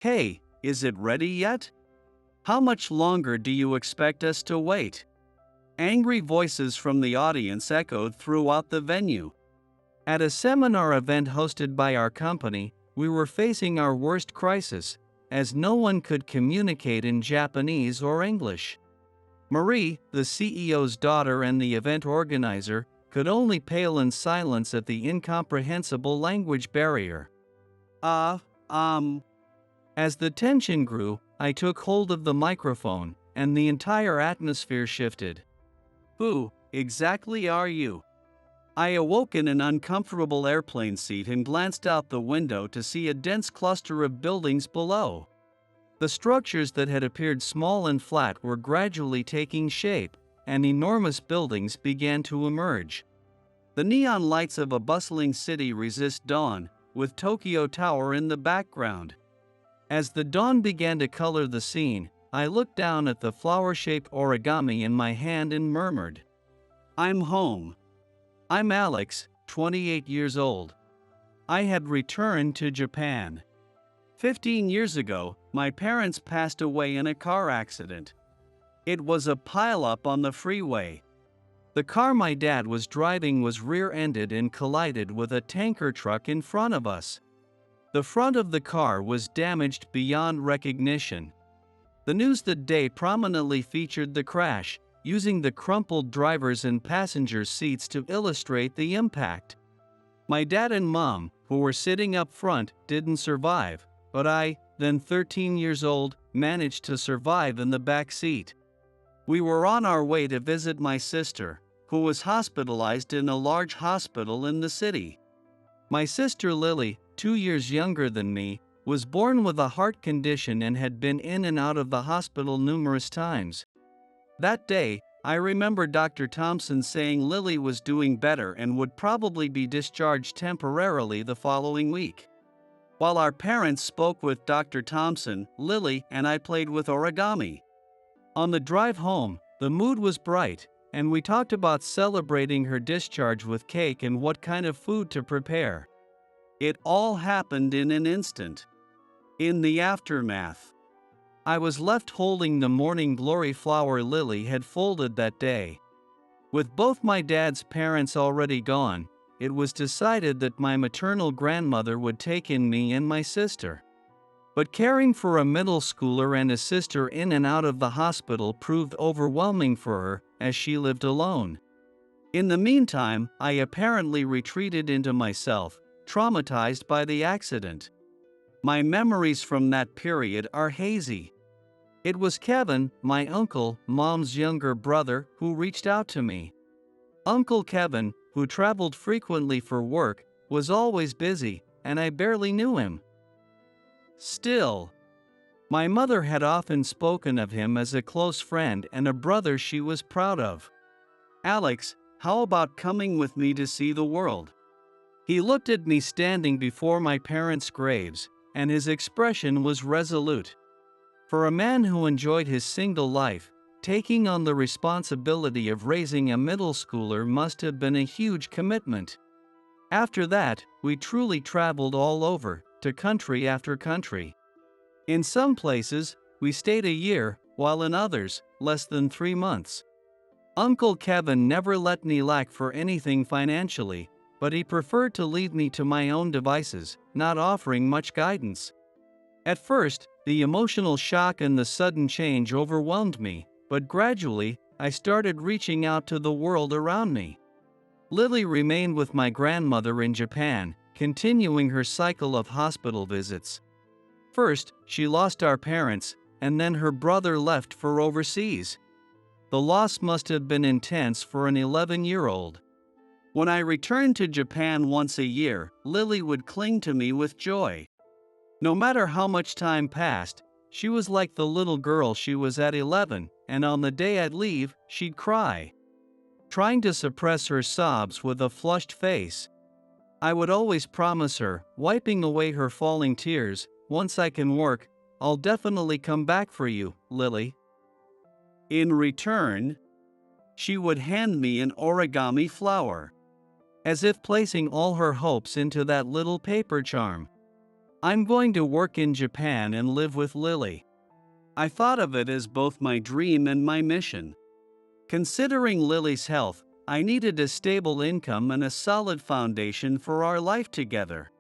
Hey, is it ready yet? How much longer do you expect us to wait? Angry voices from the audience echoed throughout the venue. At a seminar event hosted by our company, we were facing our worst crisis, as no one could communicate in Japanese or English. Marie, the CEO's daughter and the event organizer, could only pale in silence at the incomprehensible language barrier. Uh, um. As the tension grew, I took hold of the microphone, and the entire atmosphere shifted. Who exactly are you? I awoke in an uncomfortable airplane seat and glanced out the window to see a dense cluster of buildings below. The structures that had appeared small and flat were gradually taking shape, and enormous buildings began to emerge. The neon lights of a bustling city resist dawn, with Tokyo Tower in the background. As the dawn began to color the scene, I looked down at the flower-shaped origami in my hand and murmured, "I'm home." I'm Alex, 28 years old. I had returned to Japan. 15 years ago, my parents passed away in a car accident. It was a pileup on the freeway. The car my dad was driving was rear-ended and collided with a tanker truck in front of us. The front of the car was damaged beyond recognition. The news that day prominently featured the crash, using the crumpled driver's and passenger seats to illustrate the impact. My dad and mom, who were sitting up front, didn't survive, but I, then 13 years old, managed to survive in the back seat. We were on our way to visit my sister, who was hospitalized in a large hospital in the city. My sister Lily, 2 years younger than me, was born with a heart condition and had been in and out of the hospital numerous times. That day, I remember Dr. Thompson saying Lily was doing better and would probably be discharged temporarily the following week. While our parents spoke with Dr. Thompson, Lily and I played with origami. On the drive home, the mood was bright, and we talked about celebrating her discharge with cake and what kind of food to prepare. It all happened in an instant. In the aftermath, I was left holding the morning glory flower Lily had folded that day. With both my dad's parents already gone, it was decided that my maternal grandmother would take in me and my sister. But caring for a middle schooler and a sister in and out of the hospital proved overwhelming for her, as she lived alone. In the meantime, I apparently retreated into myself, traumatized by the accident. My memories from that period are hazy. It was Kevin, my uncle, Mom's younger brother, who reached out to me. Uncle Kevin, who traveled frequently for work, was always busy, and I barely knew him. Still, my mother had often spoken of him as a close friend and a brother she was proud of. "Alex, how about coming with me to see the world?" He looked at me standing before my parents' graves, and his expression was resolute. For a man who enjoyed his single life, taking on the responsibility of raising a middle schooler must have been a huge commitment. After that, we truly traveled all over, to country after country. In some places, we stayed a year, while in others, less than 3 months. Uncle Kevin never let me lack for anything financially, but he preferred to leave me to my own devices, not offering much guidance. At first, the emotional shock and the sudden change overwhelmed me, but gradually, I started reaching out to the world around me. Lily remained with my grandmother in Japan, continuing her cycle of hospital visits. First, she lost our parents, and then her brother left for overseas. The loss must have been intense for an 11-year-old. When I returned to Japan once a year, Lily would cling to me with joy. No matter how much time passed, she was like the little girl she was at 11, and on the day I'd leave, she'd cry, trying to suppress her sobs with a flushed face. I would always promise her, wiping away her falling tears, "Once I can work, I'll definitely come back for you, Lily." In return, she would hand me an origami flower, as if placing all her hopes into that little paper charm. I'm going to work in Japan and live with Lily. I thought of it as both my dream and my mission. Considering Lily's health, I needed a stable income and a solid foundation for our life together.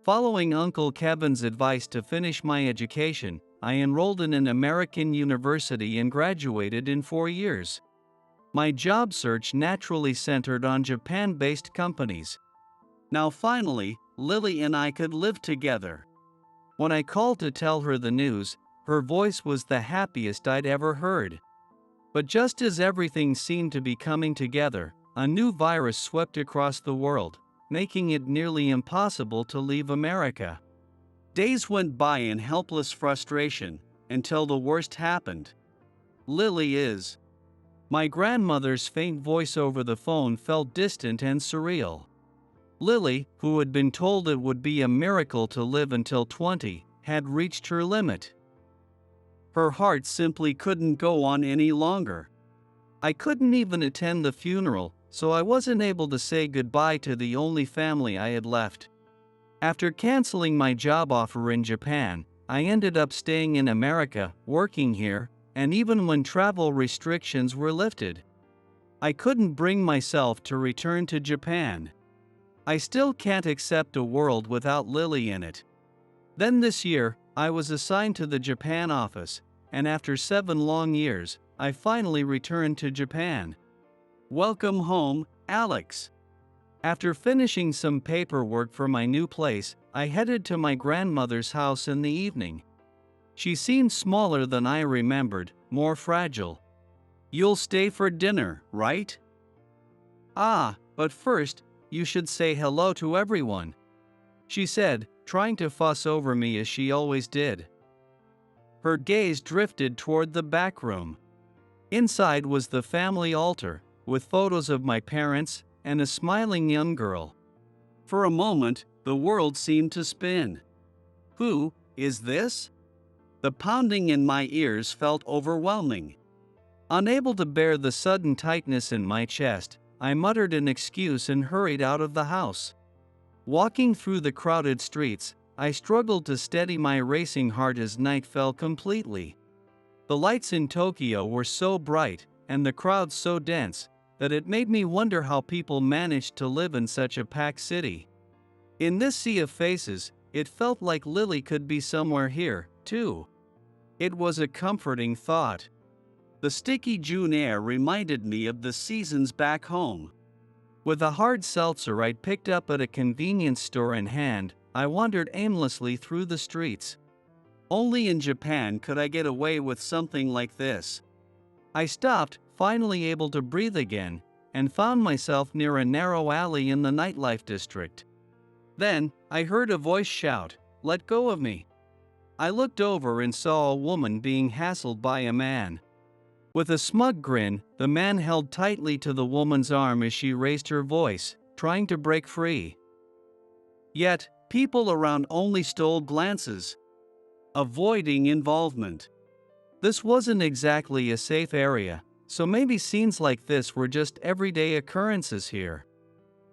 Following Uncle Kevin's advice to finish my education, I enrolled in an American university and graduated in 4 years. My job search naturally centered on Japan-based companies. Now finally, Lily and I could live together. When I called to tell her the news, her voice was the happiest I'd ever heard. But just as everything seemed to be coming together, a new virus swept across the world, making it nearly impossible to leave America. Days went by in helpless frustration, until the worst happened. Lily is. My grandmother's faint voice over the phone felt distant and surreal. Lily, who had been told it would be a miracle to live until 20, had reached her limit. Her heart simply couldn't go on any longer. I couldn't even attend the funeral, so I wasn't able to say goodbye to the only family I had left. After canceling my job offer in Japan, I ended up staying in America, working here, and even when travel restrictions were lifted, I couldn't bring myself to return to Japan. I still can't accept a world without Lily in it. Then this year, I was assigned to the Japan office, and after 7 long years, I finally returned to Japan. Welcome home, Alex. After finishing some paperwork for my new place, I headed to my grandmother's house in the evening. She seemed smaller than I remembered, more fragile. You'll stay for dinner, right? Ah, but first, you should say hello to everyone, she said, trying to fuss over me as she always did. Her gaze drifted toward the back room. Inside was the family altar, with photos of my parents and a smiling young girl. For a moment, the world seemed to spin. Who is this? The pounding in my ears felt overwhelming. Unable to bear the sudden tightness in my chest, I muttered an excuse and hurried out of the house. Walking through the crowded streets, I struggled to steady my racing heart as night fell completely. The lights in Tokyo were so bright, and the crowd so dense, that it made me wonder how people managed to live in such a packed city. In this sea of faces, it felt like Lily could be somewhere here, too. It was a comforting thought. The sticky June air reminded me of the seasons back home. With a hard seltzer I'd picked up at a convenience store in hand, I wandered aimlessly through the streets. Only in Japan could I get away with something like this. I stopped, finally able to breathe again, and found myself near a narrow alley in the nightlife district. Then, I heard a voice shout, "Let go of me." I looked over and saw a woman being hassled by a man. With a smug grin, the man held tightly to the woman's arm as she raised her voice, trying to break free. Yet, people around only stole glances, avoiding involvement. This wasn't exactly a safe area, so maybe scenes like this were just everyday occurrences here.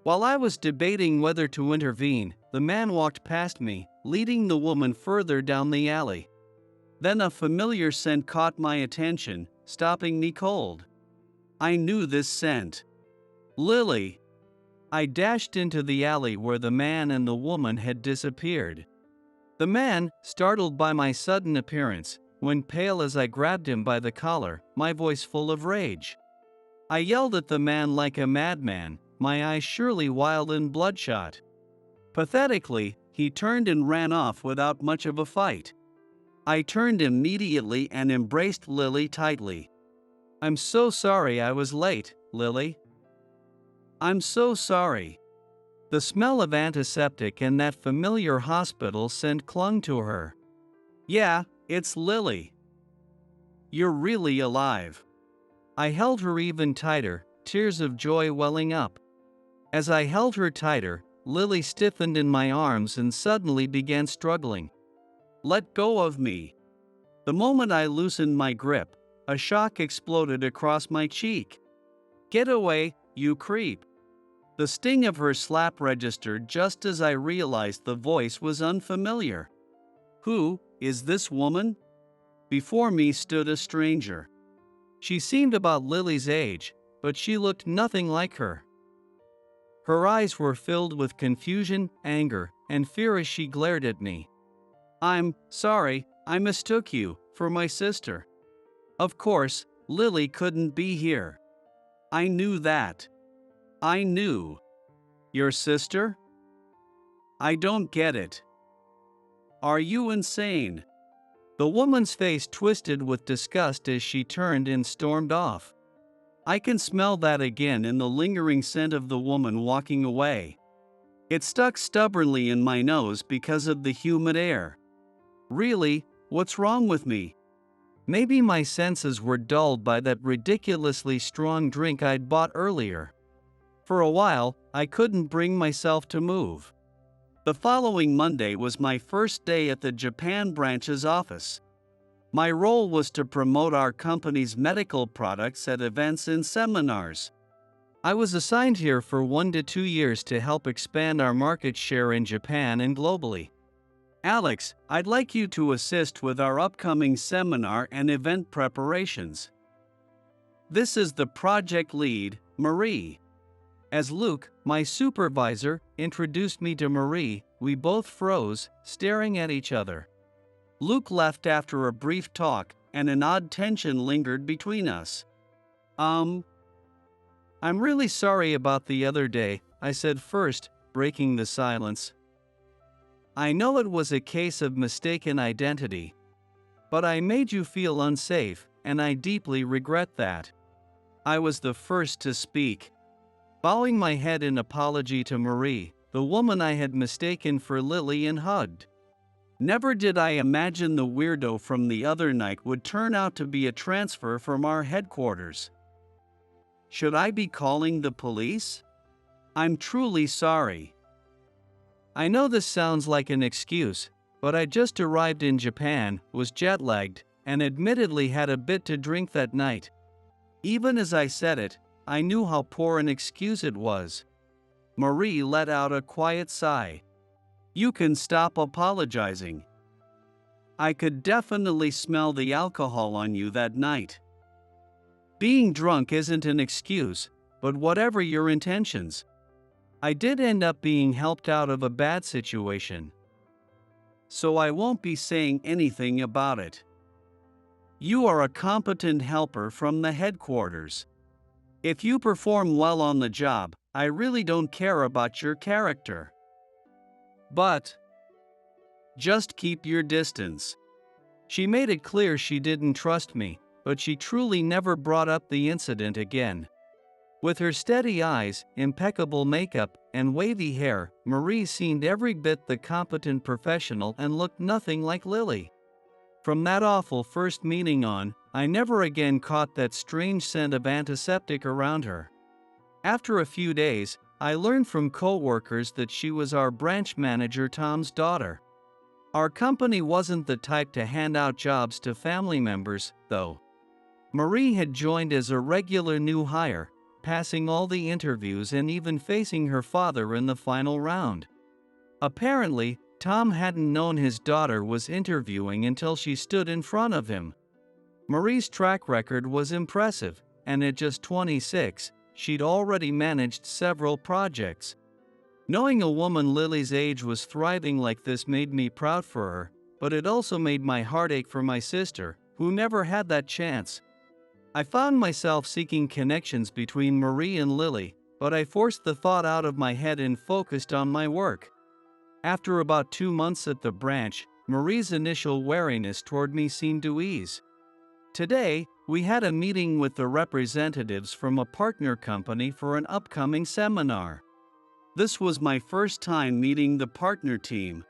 While I was debating whether to intervene, the man walked past me, leading the woman further down the alley. Then a familiar scent caught my attention, stopping me cold. I knew this scent. Lily. I dashed into the alley where the man and the woman had disappeared. The man, startled by my sudden appearance, went pale as I grabbed him by the collar, my voice full of rage. I yelled at the man like a madman, my eyes surely wild and bloodshot. Pathetically, he turned and ran off without much of a fight. I turned immediately and embraced Lily tightly. "I'm so sorry I was late, Lily. I'm so sorry." The smell of antiseptic and that familiar hospital scent clung to her. "Yeah, it's Lily. You're really alive." I held her even tighter, tears of joy welling up. As I held her tighter, Lily stiffened in my arms and suddenly began struggling. "Let go of me." The moment I loosened my grip, a shock exploded across my cheek. "Get away, you creep." The sting of her slap registered just as I realized the voice was unfamiliar. Who is this woman? Before me stood a stranger. She seemed about Lily's age, but she looked nothing like her. Her eyes were filled with confusion, anger, and fear as she glared at me. "I'm sorry, I mistook you for my sister. Of course, Lily couldn't be here. I knew that. I knew. Your sister? I don't get it. Are you insane?" The woman's face twisted with disgust as she turned and stormed off. I can smell that again in the lingering scent of the woman walking away. It stuck stubbornly in my nose because of the humid air. Really, what's wrong with me? Maybe my senses were dulled by that ridiculously strong drink I'd bought earlier. For a while, I couldn't bring myself to move. The following Monday was my first day at the Japan branch's office. My role was to promote our company's medical products at events and seminars. I was assigned here for 1 to 2 years to help expand our market share in Japan and globally. "Alex, I'd like you to assist with our upcoming seminar and event preparations. This is the project lead, Marie." As Luke, my supervisor, introduced me to Marie, we both froze, staring at each other. Luke left after a brief talk, and an odd tension lingered between us. I'm really sorry about the other day," I said first, breaking the silence. "I know it was a case of mistaken identity. But I made you feel unsafe, and I deeply regret that." I was the first to speak. Bowing my head in apology to Marie, the woman I had mistaken for Lily, and hugged. Never did I imagine the weirdo from the other night would turn out to be a transfer from our headquarters. Should I be calling the police? I'm truly sorry. I know this sounds like an excuse, but I just arrived in Japan, was jet-lagged, and admittedly had a bit to drink that night. Even as I said it, I knew how poor an excuse it was. Marie let out a quiet sigh. "You can stop apologizing. I could definitely smell the alcohol on you that night. Being drunk isn't an excuse, but whatever your intentions. I did end up being helped out of a bad situation. So I won't be saying anything about it. You are a competent helper from the headquarters. If you perform well on the job, I really don't care about your character. But just keep your distance." She made it clear she didn't trust me, but she truly never brought up the incident again. With her steady eyes, impeccable makeup, and wavy hair, Marie seemed every bit the competent professional and looked nothing like Lily. From that awful first meeting on, I never again caught that strange scent of antiseptic around her. After a few days, I learned from co-workers that she was our branch manager Tom's daughter. Our company wasn't the type to hand out jobs to family members, though. Marie had joined as a regular new hire, passing all the interviews and even facing her father in the final round. Apparently, Tom hadn't known his daughter was interviewing until she stood in front of him. Marie's track record was impressive, and at just 26, she'd already managed several projects. Knowing a woman Lily's age was thriving like this made me proud for her, but it also made my heart ache for my sister, who never had that chance. I found myself seeking connections between Marie and Lily, but I forced the thought out of my head and focused on my work. After about 2 months at the branch, Marie's initial wariness toward me seemed to ease. Today, we had a meeting with the representatives from a partner company for an upcoming seminar. This was my first time meeting the partner team.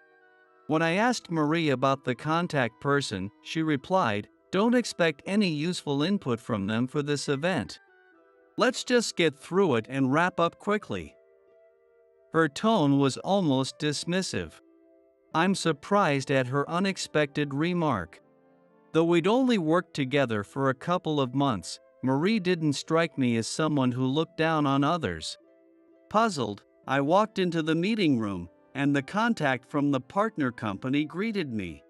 When I asked Marie about the contact person, she replied, "Don't expect any useful input from them for this event. Let's just get through it and wrap up quickly." Her tone was almost dismissive. I'm surprised at her unexpected remark. Though we'd only worked together for a couple of months, Marie didn't strike me as someone who looked down on others. Puzzled, I walked into the meeting room, and the contact from the partner company greeted me.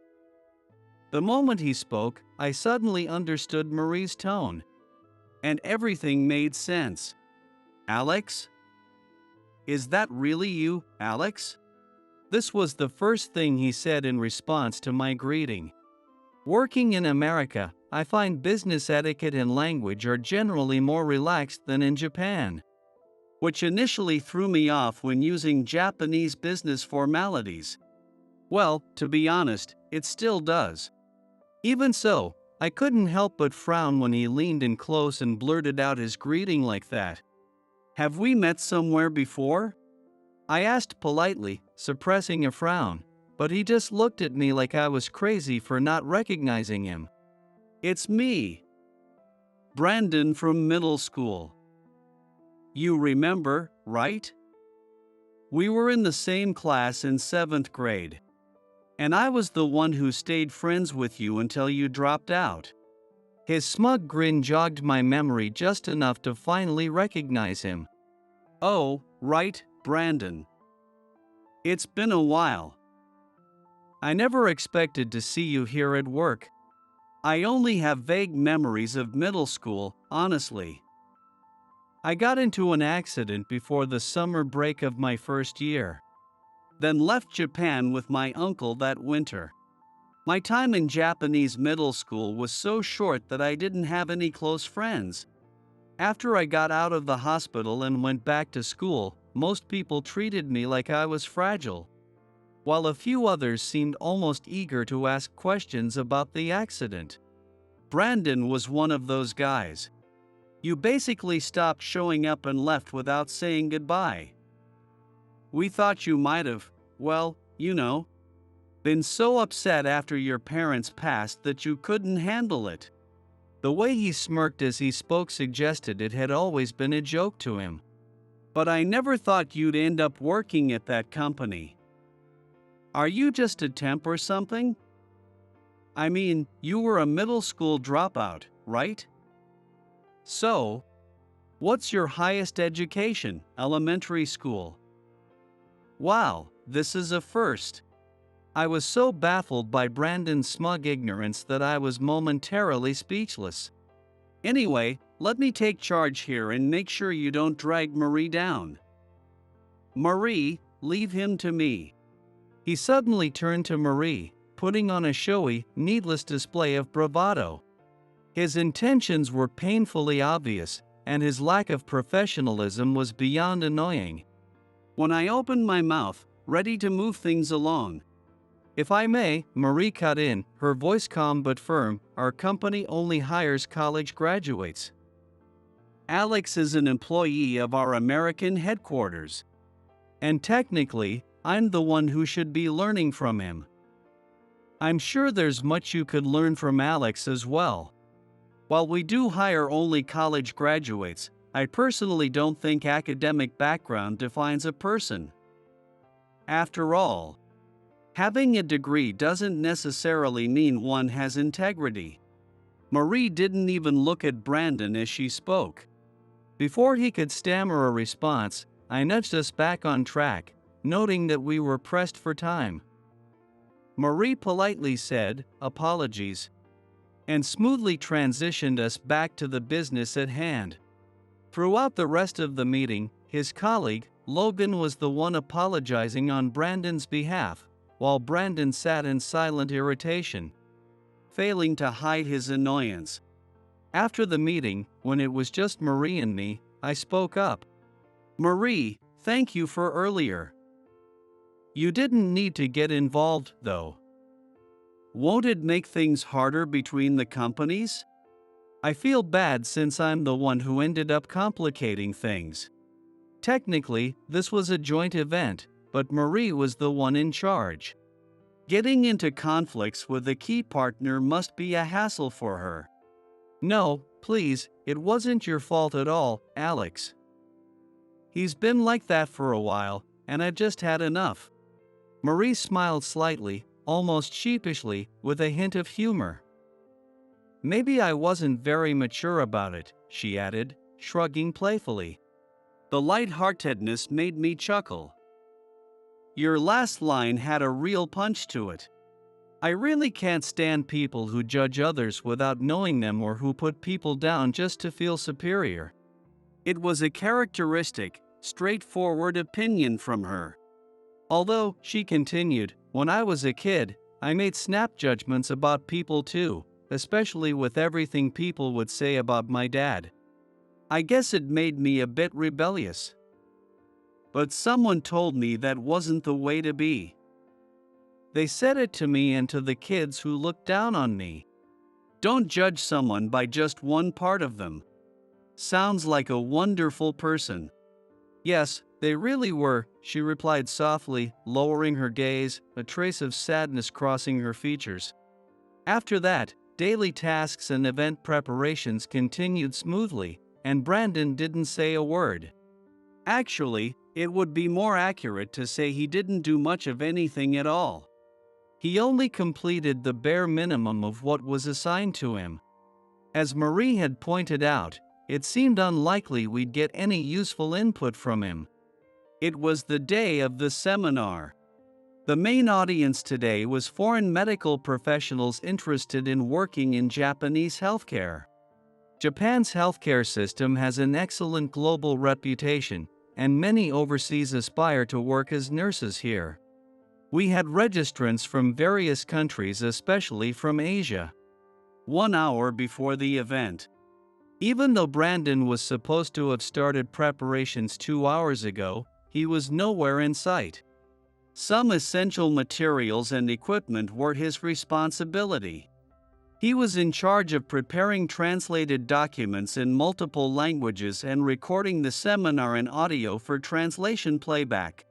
The moment he spoke, I suddenly understood Marie's tone, and everything made sense. Alex? Is that really you, Alex? This was the first thing he said in response to my greeting. Working in America, I find business etiquette and language are generally more relaxed than in Japan, which initially threw me off when using Japanese business formalities. Well, to be honest, it still does. Even so, I couldn't help but frown when he leaned in close and blurted out his greeting like that. Have we met somewhere before? I asked politely, suppressing a frown, but he just looked at me like I was crazy for not recognizing him. It's me, Brandon from middle school. You remember, right? We were in the same class in 7th grade. And I was the one who stayed friends with you until you dropped out. His smug grin jogged my memory just enough to finally recognize him. Oh, right, Brandon. It's been a while. I never expected to see you here at work. I only have vague memories of middle school, honestly. I got into an accident before the summer break of my first year, then left Japan with my uncle that winter. My time in Japanese middle school was so short that I didn't have any close friends. After I got out of the hospital and went back to school, most people treated me like I was fragile, while a few others seemed almost eager to ask questions about the accident. Brandon was one of those guys. You basically stopped showing up and left without saying goodbye. We thought you might have, well, been so upset after your parents passed that you couldn't handle it. The way he smirked as he spoke suggested it had always been a joke to him. But I never thought you'd end up working at that company. Are you just a temp or something? I mean, you were a middle school dropout, right? So, what's your highest education, elementary school? Wow, this is a first. I was so baffled by Brandon's smug ignorance that I was momentarily speechless. Anyway, let me take charge here and make sure you don't drag Marie down. Marie, leave him to me. He suddenly turned to Marie, putting on a showy, needless display of bravado. His intentions were painfully obvious, and his lack of professionalism was beyond annoying. When I opened my mouth, ready to move things along, "If I may," Marie cut in, her voice calm but firm, "our company only hires college graduates. Alex is an employee of our American headquarters. And technically, I'm the one who should be learning from him. I'm sure there's much you could learn from Alex as well. While we do hire only college graduates, I personally don't think academic background defines a person. After all, having a degree doesn't necessarily mean one has integrity." Marie didn't even look at Brandon as she spoke. Before he could stammer a response, I nudged us back on track, noting that we were pressed for time. Marie politely said, "Apologies," and smoothly transitioned us back to the business at hand. Throughout the rest of the meeting, his colleague, Logan, was the one apologizing on Brandon's behalf, while Brandon sat in silent irritation, failing to hide his annoyance. After the meeting, when it was just Marie and me, I spoke up. "Marie, thank you for earlier. You didn't need to get involved, though. Won't it make things harder between the companies? I feel bad since I'm the one who ended up complicating things. Technically, this was a joint event, but Marie was the one in charge. Getting into conflicts with a key partner must be a hassle for her." "No, please, it wasn't your fault at all, Alex. He's been like that for a while, and I've just had enough." Marie smiled slightly, almost sheepishly, with a hint of humor. "Maybe I wasn't very mature about it," she added, shrugging playfully. The lightheartedness made me chuckle. Your last line had a real punch to it. I really can't stand people who judge others without knowing them or who put people down just to feel superior. It was a characteristic, straightforward opinion from her. Although, she continued, when I was a kid, I made snap judgments about people too, especially with everything people would say about my dad. I guess it made me a bit rebellious. But someone told me that wasn't the way to be. They said it to me and to the kids who looked down on me. Don't judge someone by just one part of them. Sounds like a wonderful person. Yes, they really were, she replied softly, lowering her gaze, a trace of sadness crossing her features. After that, daily tasks and event preparations continued smoothly, and Brandon didn't say a word. Actually, it would be more accurate to say he didn't do much of anything at all. He only completed the bare minimum of what was assigned to him. As Marie had pointed out, it seemed unlikely we'd get any useful input from him. It was the day of the seminar. The main audience today was foreign medical professionals interested in working in Japanese healthcare. Japan's healthcare system has an excellent global reputation, and many overseas aspire to work as nurses here. We had registrants from various countries, especially from Asia. 1 hour before the event. Even though Brandon was supposed to have started preparations 2 hours ago, he was nowhere in sight. Some essential materials and equipment were his responsibility. He was in charge of preparing translated documents in multiple languages and recording the seminar in audio for translation playback.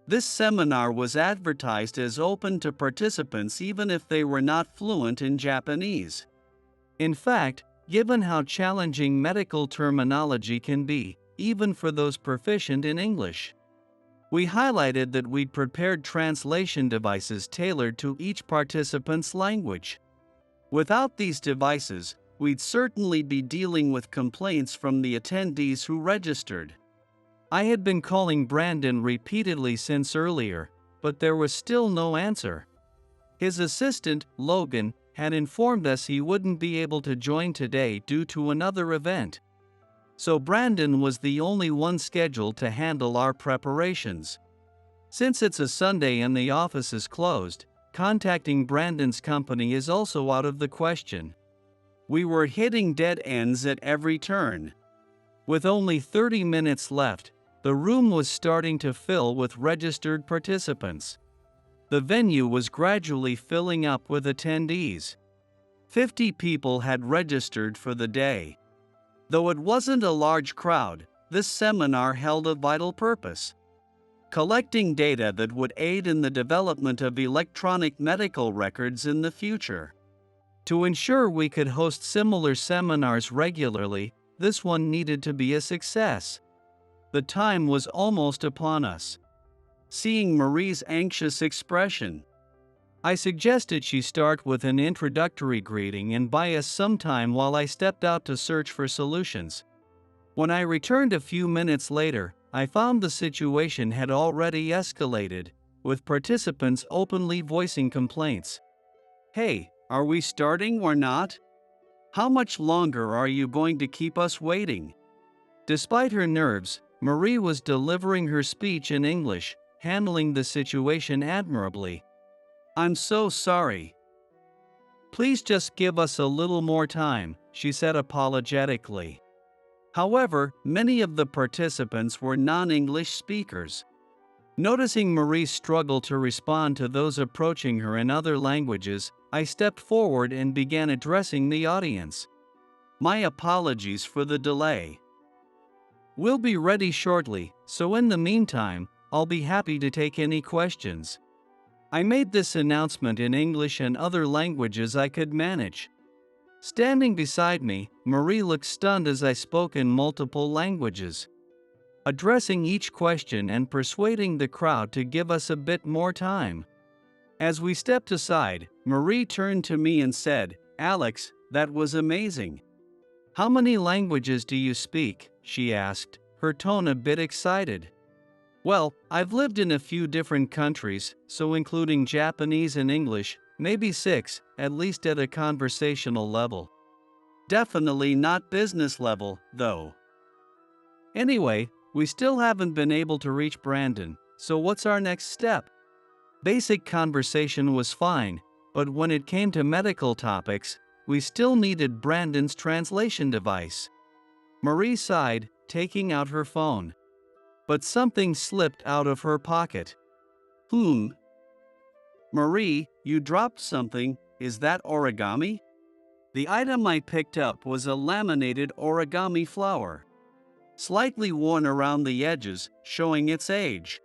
This seminar was advertised as open to participants even if they were not fluent in Japanese. In fact, given how challenging medical terminology can be, even for those proficient in English, we highlighted that we'd prepared translation devices tailored to each participant's language. Without these devices, we'd certainly be dealing with complaints from the attendees who registered. I had been calling Brandon repeatedly since earlier, but there was still no answer. His assistant, Logan, had informed us he wouldn't be able to join today due to another event. So Brandon was the only one scheduled to handle our preparations. Since it's a Sunday and the office is closed, contacting Brandon's company is also out of the question. We were hitting dead ends at every turn. With only 30 minutes left, the room was starting to fill with registered participants. The venue was gradually filling up with attendees. 50 people had registered for the day. Though it wasn't a large crowd, this seminar held a vital purpose: collecting data that would aid in the development of electronic medical records in the future. To ensure we could host similar seminars regularly, this one needed to be a success. The time was almost upon us. Seeing Marie's anxious expression, I suggested she start with an introductory greeting and buy us some time while I stepped out to search for solutions. When I returned a few minutes later, I found the situation had already escalated, with participants openly voicing complaints. Hey, are we starting or not? How much longer are you going to keep us waiting? Despite her nerves, Marie was delivering her speech in English, handling the situation admirably. I'm so sorry. Please just give us a little more time, she said apologetically. However, many of the participants were non-English speakers. Noticing Marie's struggle to respond to those approaching her in other languages, I stepped forward and began addressing the audience. My apologies for the delay. We'll be ready shortly, so in the meantime, I'll be happy to take any questions. I made this announcement in English and other languages I could manage. Standing beside me, Marie looked stunned as I spoke in multiple languages, addressing each question and persuading the crowd to give us a bit more time. As we stepped aside, Marie turned to me and said, "Alex, that was amazing. How many languages do you speak?" she asked, her tone a bit excited. Well, I've lived in a few different countries, so including Japanese and English, maybe 6, at least at a conversational level. Definitely not business level, though. Anyway, we still haven't been able to reach Brandon, so what's our next step? Basic conversation was fine, but when it came to medical topics, we still needed Brandon's translation device. Marie sighed, taking out her phone. But something slipped out of her pocket. Marie, you dropped something, is that origami? The item I picked up was a laminated origami flower. Slightly worn around the edges, showing its age.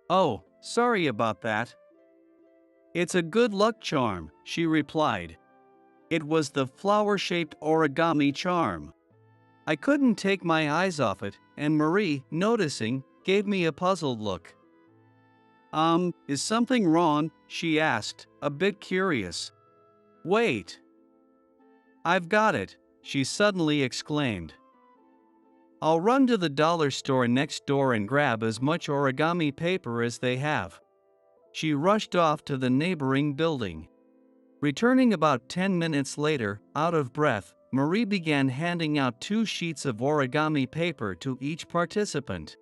Oh, sorry about that. It's a good luck charm, she replied. It was the flower-shaped origami charm. I couldn't take my eyes off it, and Marie, noticing, gave me a puzzled look. Is something wrong? She asked, a bit curious. Wait. I've got it, she suddenly exclaimed. I'll run to the dollar store next door and grab as much origami paper as they have. She rushed off to the neighboring building. Returning about 10 minutes later, out of breath, Marie began handing out 2 sheets of origami paper to each participant.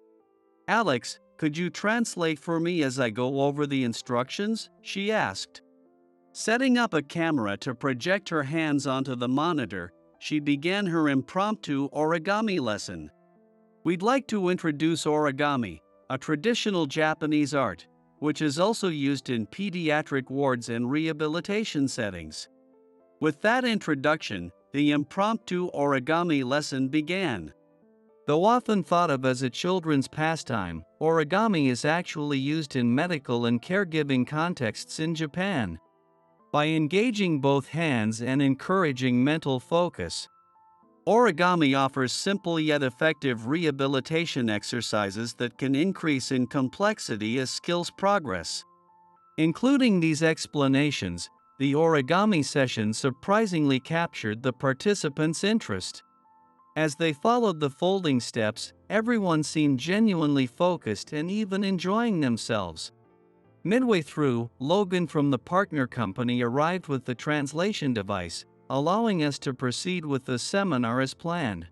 Alex, could you translate for me as I go over the instructions? She asked. Setting up a camera to project her hands onto the monitor, she began her impromptu origami lesson. We'd like to introduce origami, a traditional Japanese art, which is also used in pediatric wards and rehabilitation settings. With that introduction, the impromptu origami lesson began. Though often thought of as a children's pastime, origami is actually used in medical and caregiving contexts in Japan. By engaging both hands and encouraging mental focus, origami offers simple yet effective rehabilitation exercises that can increase in complexity as skills progress. Including these explanations, the origami session surprisingly captured the participants' interest. As they followed the folding steps, everyone seemed genuinely focused and even enjoying themselves. Midway through, Logan from the partner company arrived with the translation device, allowing us to proceed with the seminar as planned.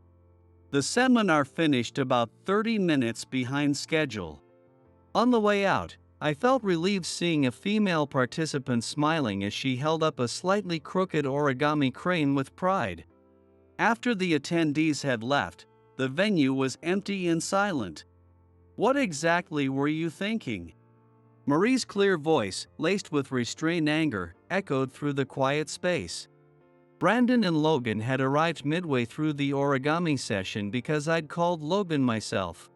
The seminar finished about 30 minutes behind schedule. On the way out, I felt relieved seeing a female participant smiling as she held up a slightly crooked origami crane with pride. After the attendees had left, the venue was empty and silent. What exactly were you thinking? Marie's clear voice, laced with restrained anger, echoed through the quiet space. Brandon and Logan had arrived midway through the origami session because I'd called Logan myself.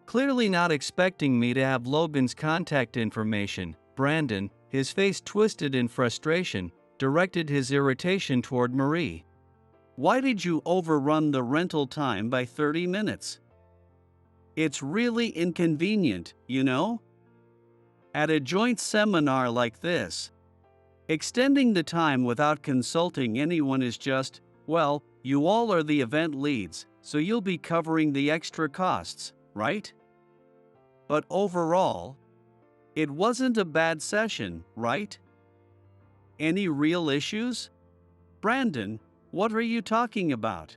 Clearly not expecting me to have Logan's contact information, Brandon, his face twisted in frustration, directed his irritation toward Marie. Why did you overrun the rental time by 30 minutes? It's really inconvenient, you know? At a joint seminar like this, extending the time without consulting anyone is just, well, you all are the event leads, so you'll be covering the extra costs, right? But overall, it wasn't a bad session, right? Any real issues? Brandon, what are you talking about?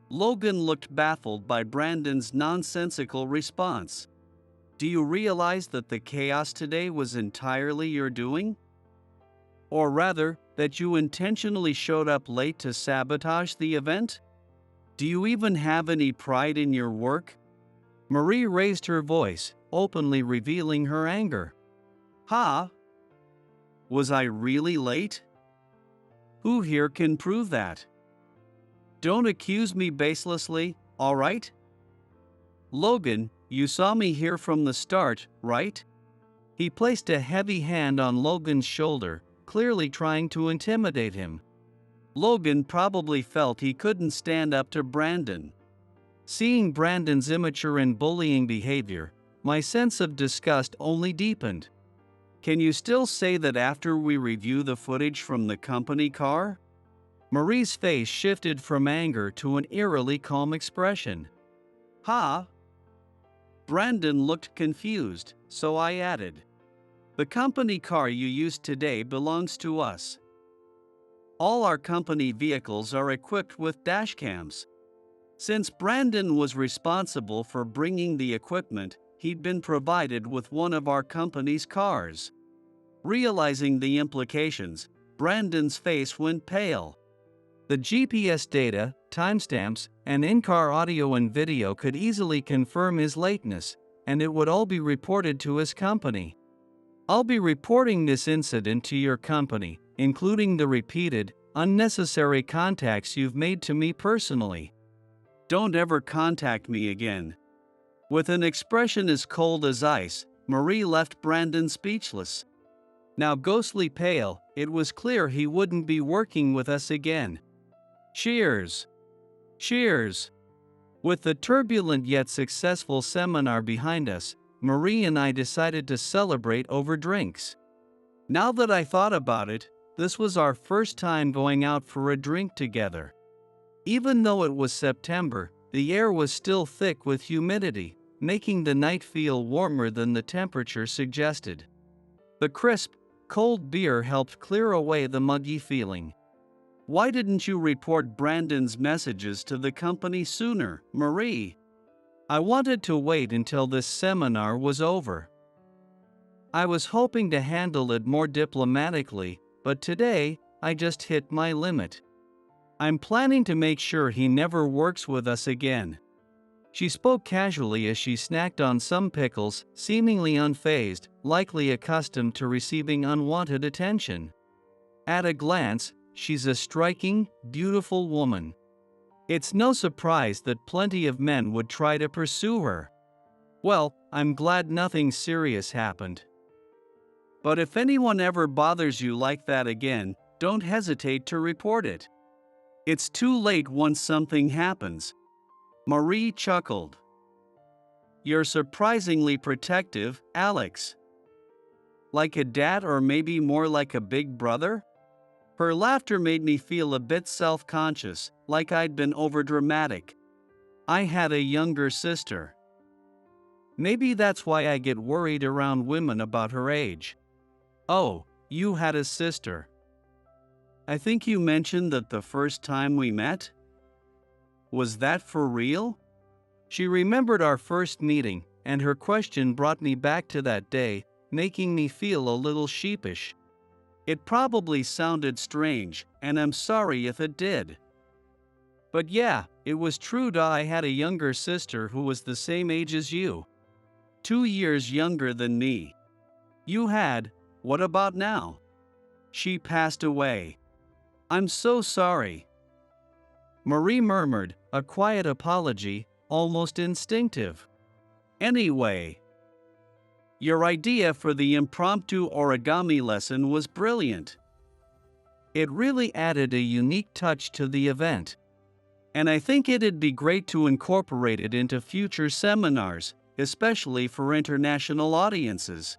Logan looked baffled by Brandon's nonsensical response. Do you realize that the chaos today was entirely your doing? Or rather, that you intentionally showed up late to sabotage the event? Do you even have any pride in your work? Marie raised her voice, openly revealing her anger. Ha! Was I really late? Who here can prove that? Don't accuse me baselessly, all right? Logan, you saw me here from the start, right? He placed a heavy hand on Logan's shoulder, clearly trying to intimidate him. Logan probably felt he couldn't stand up to Brandon. Seeing Brandon's immature and bullying behavior, my sense of disgust only deepened. Can you still say that after we review the footage from the company car? Marie's face shifted from anger to an eerily calm expression. Ha! Brandon looked confused, so I added, "The company car you used today belongs to us. All our company vehicles are equipped with dashcams." Since Brandon was responsible for bringing the equipment, he'd been provided with one of our company's cars. Realizing the implications, Brandon's face went pale. The GPS data, timestamps, and in-car audio and video could easily confirm his lateness, and it would all be reported to his company. "I'll be reporting this incident to your company, including the repeated, unnecessary contacts you've made to me personally. Don't ever contact me again." With an expression as cold as ice, Marie left Brandon speechless. Now ghostly pale, it was clear he wouldn't be working with us again. Cheers! Cheers! With the turbulent yet successful seminar behind us, Marie and I decided to celebrate over drinks. Now that I thought about it, this was our first time going out for a drink together. Even though it was September, the air was still thick with humidity, making the night feel warmer than the temperature suggested. The crisp, cold beer helped clear away the muggy feeling. "Why didn't you report Brandon's messages to the company sooner, Marie?" "I wanted to wait until this seminar was over. I was hoping to handle it more diplomatically, but today, I just hit my limit. I'm planning to make sure he never works with us again." She spoke casually as she snacked on some pickles, seemingly unfazed, likely accustomed to receiving unwanted attention. At a glance, she's a striking, beautiful woman. It's no surprise that plenty of men would try to pursue her. Well, I'm glad nothing serious happened. But if anyone ever bothers you like that again, don't hesitate to report it. It's too late once something happens. Marie chuckled. "You're surprisingly protective, Alex. Like a dad or maybe more like a big brother?" Her laughter made me feel a bit self-conscious, like I'd been overdramatic. I had a younger sister. Maybe that's why I get worried around women about her age. "Oh, you had a sister. I think you mentioned that the first time we met? Was that for real?" She remembered our first meeting, and her question brought me back to that day, making me feel a little sheepish. It probably sounded strange, and I'm sorry if it did. But yeah, it was true. I had a younger sister who was the same age as you. 2 years younger than me. You had, what about now? She passed away. I'm so sorry. Marie murmured, a quiet apology, almost instinctive. Anyway, your idea for the impromptu origami lesson was brilliant. It really added a unique touch to the event. And I think it'd be great to incorporate it into future seminars, especially for international audiences.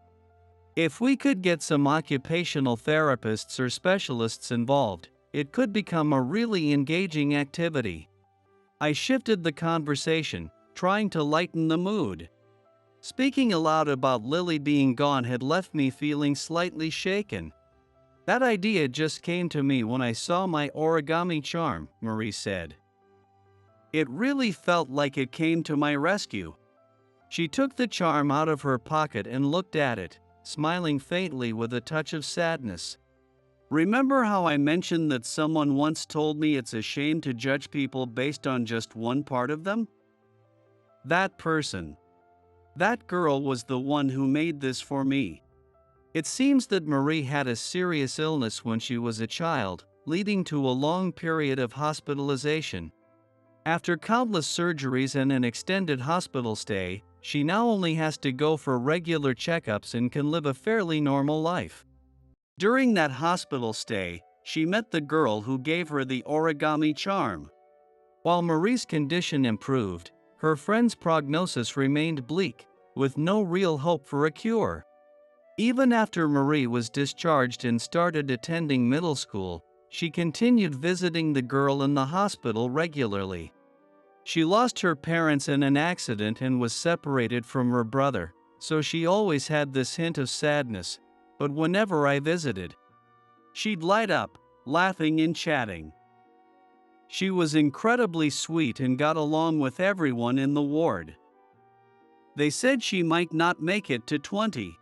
If we could get some occupational therapists or specialists involved, it could become a really engaging activity. I shifted the conversation, trying to lighten the mood. Speaking aloud about Lily being gone had left me feeling slightly shaken. That idea just came to me when I saw my origami charm, Marie said. It really felt like it came to my rescue. She took the charm out of her pocket and looked at it, smiling faintly with a touch of sadness. Remember how I mentioned that someone once told me it's a shame to judge people based on just one part of them? That person, that girl was the one who made this for me. It seems that Marie had a serious illness when she was a child, leading to a long period of hospitalization. After countless surgeries and an extended hospital stay, she now only has to go for regular checkups and can live a fairly normal life. During that hospital stay, she met the girl who gave her the origami charm. While Marie's condition improved, her friend's prognosis remained bleak, with no real hope for a cure. Even after Marie was discharged and started attending middle school, she continued visiting the girl in the hospital regularly. She lost her parents in an accident and was separated from her brother, so she always had this hint of sadness, but whenever I visited, she'd light up, laughing and chatting. She was incredibly sweet and got along with everyone in the ward. They said she might not make it to 20.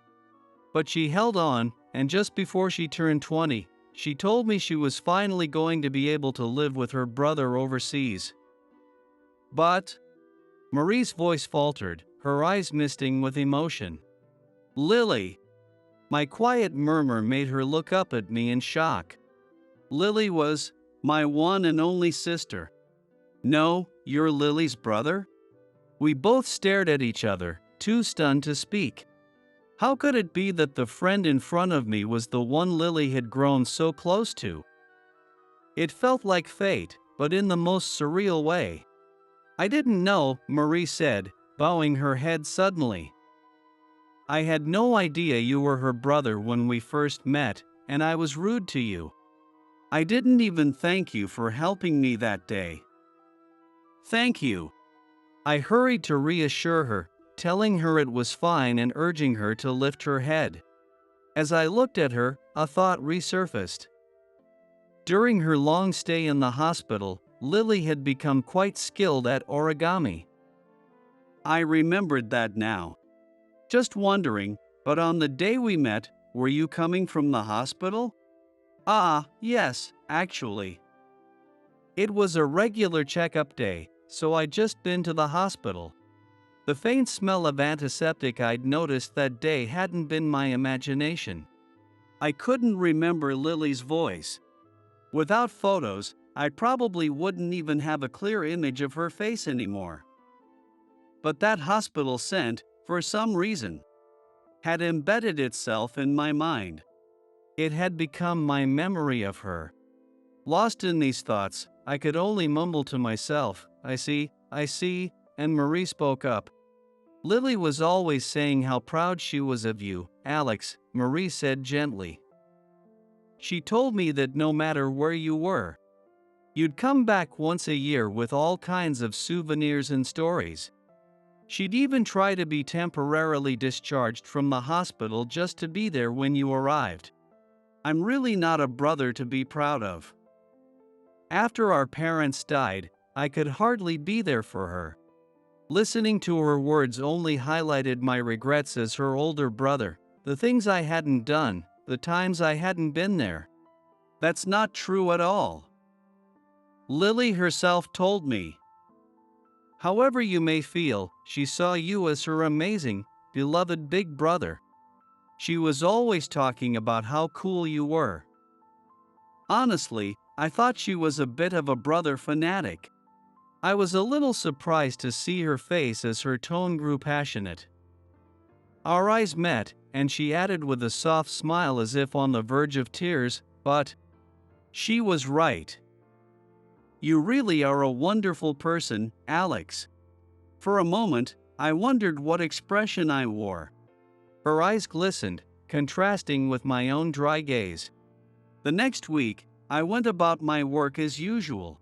But she held on, and just before she turned 20, she told me she was finally going to be able to live with her brother overseas. But Marie's voice faltered, her eyes misting with emotion. Lily. My quiet murmur made her look up at me in shock. Lily was my one and only sister. No, you're Lily's brother? We both stared at each other, too stunned to speak. How could it be that the friend in front of me was the one Lily had grown so close to? It felt like fate, but in the most surreal way. I didn't know, Marie said, bowing her head suddenly. I had no idea you were her brother when we first met, and I was rude to you. I didn't even thank you for helping me that day. Thank you. I hurried to reassure her, telling her it was fine and urging her to lift her head. As I looked at her, a thought resurfaced. During her long stay in the hospital, Lily had become quite skilled at origami. I remembered that now. Just wondering, but on the day we met, were you coming from the hospital? Ah, yes, actually. It was a regular checkup day, so I'd just been to the hospital. The faint smell of antiseptic I'd noticed that day hadn't been my imagination. I couldn't remember Lily's voice. Without photos, I probably wouldn't even have a clear image of her face anymore. But that hospital scent, for some reason, had embedded itself in my mind. It had become my memory of her. Lost in these thoughts, I could only mumble to myself, I see, and Marie spoke up. Lily was always saying how proud she was of you, Alex, Marie said gently. She told me that no matter where you were, you'd come back once a year with all kinds of souvenirs and stories. She'd even try to be temporarily discharged from the hospital just to be there when you arrived. I'm really not a brother to be proud of. After our parents died, I could hardly be there for her. Listening to her words only highlighted my regrets as her older brother, the things I hadn't done, the times I hadn't been there. That's not true at all. Lily herself told me. However you may feel, she saw you as her amazing, beloved big brother. She was always talking about how cool you were. Honestly, I thought she was a bit of a brother fanatic. I was a little surprised to see her face as her tone grew passionate. Our eyes met, and she added with a soft smile as if on the verge of tears, but she was right. You really are a wonderful person, Alex. For a moment, I wondered what expression I wore. Her eyes glistened, contrasting with my own dry gaze. The next week, I went about my work as usual.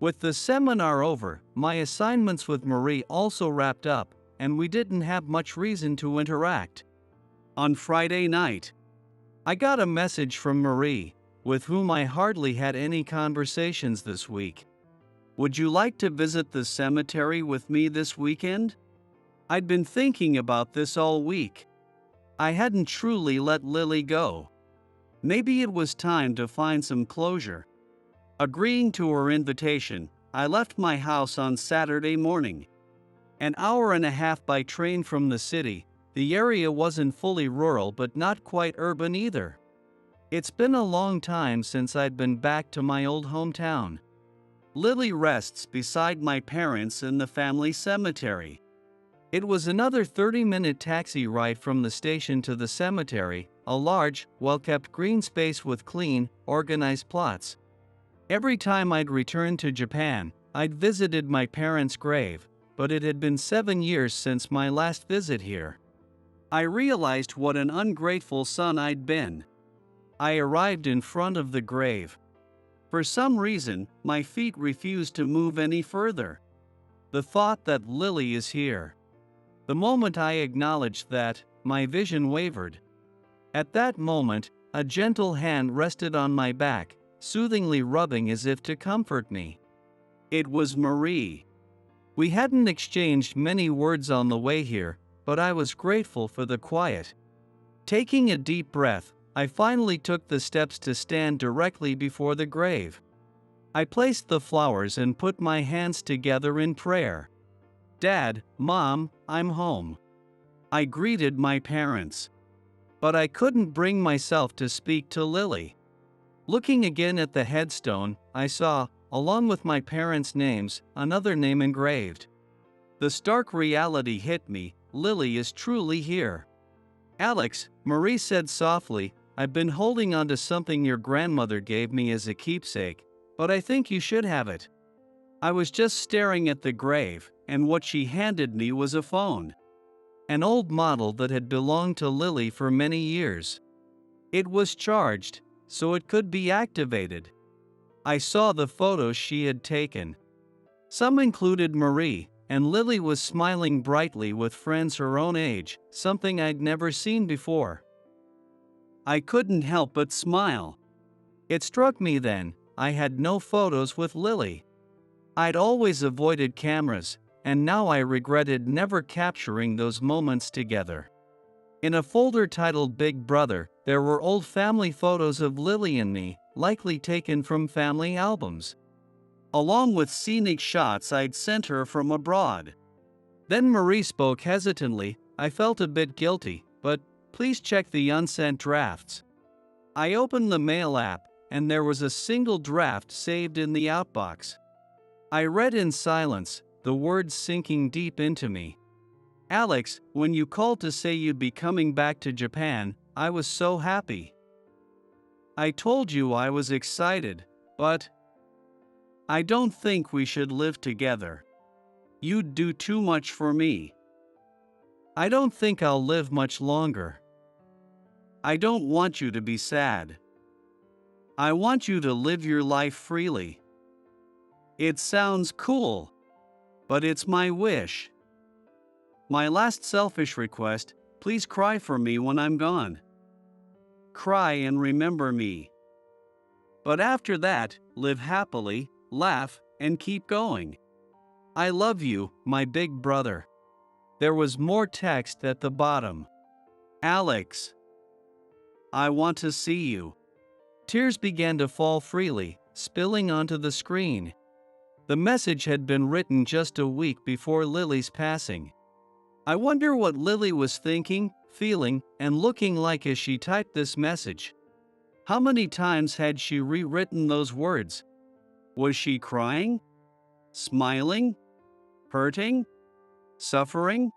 With the seminar over, my assignments with Marie also wrapped up, and we didn't have much reason to interact. On Friday night, I got a message from Marie, with whom I hardly had any conversations this week. Would you like to visit the cemetery with me this weekend? I'd been thinking about this all week. I hadn't truly let Lily go. Maybe it was time to find some closure. Agreeing to her invitation, I left my house on Saturday morning. An hour and a half by train from the city, the area wasn't fully rural but not quite urban either. It's been a long time since I'd been back to my old hometown. Lily rests beside my parents in the family cemetery. It was another 30-minute taxi ride from the station to the cemetery, a large, well-kept green space with clean, organized plots. Every time I'd returned to Japan, I'd visited my parents' grave, but it had been 7 years since my last visit here. I realized what an ungrateful son I'd been. I arrived in front of the grave. For some reason, my feet refused to move any further. The thought that Lily is here. The moment I acknowledged that, my vision wavered. At that moment, a gentle hand rested on my back, soothingly rubbing as if to comfort me. It was Marie. We hadn't exchanged many words on the way here, but I was grateful for the quiet. Taking a deep breath, I finally took the steps to stand directly before the grave. I placed the flowers and put my hands together in prayer. Dad, Mom, I'm home. I greeted my parents. But I couldn't bring myself to speak to Lily. Looking again at the headstone, I saw, along with my parents' names, another name engraved. The stark reality hit me: Lily is truly here. Alex, Marie said softly, I've been holding on to something your grandmother gave me as a keepsake, but I think you should have it. I was just staring at the grave, and what she handed me was a phone. An old model that had belonged to Lily for many years. It was charged, so it could be activated. I saw the photos she had taken. Some included Marie, and Lily was smiling brightly with friends her own age, something I'd never seen before. I couldn't help but smile. It struck me then, I had no photos with Lily. I'd always avoided cameras, and now I regretted never capturing those moments together. In a folder titled Big Brother, there were old family photos of Lily and me, likely taken from family albums, along with scenic shots I'd sent her from abroad. Then Marie spoke hesitantly. I felt a bit guilty, but please check the unsent drafts. I opened the mail app, and there was a single draft saved in the outbox. I read in silence, the words sinking deep into me. Alex, when you called to say you'd be coming back to Japan, I was so happy. I told you I was excited, but I don't think we should live together. You'd do too much for me. I don't think I'll live much longer. I don't want you to be sad. I want you to live your life freely. It sounds cool, but it's my wish. My last selfish request, please cry for me when I'm gone. Cry and remember me. But after that, live happily, laugh, and keep going. I love you, my big brother. There was more text at the bottom. Alex, I want to see you. Tears began to fall freely, spilling onto the screen. The message had been written just a week before Lily's passing. I wonder what Lily was thinking, feeling, and looking like as she typed this message. How many times had she rewritten those words? Was she crying? Smiling? Hurting? Suffering?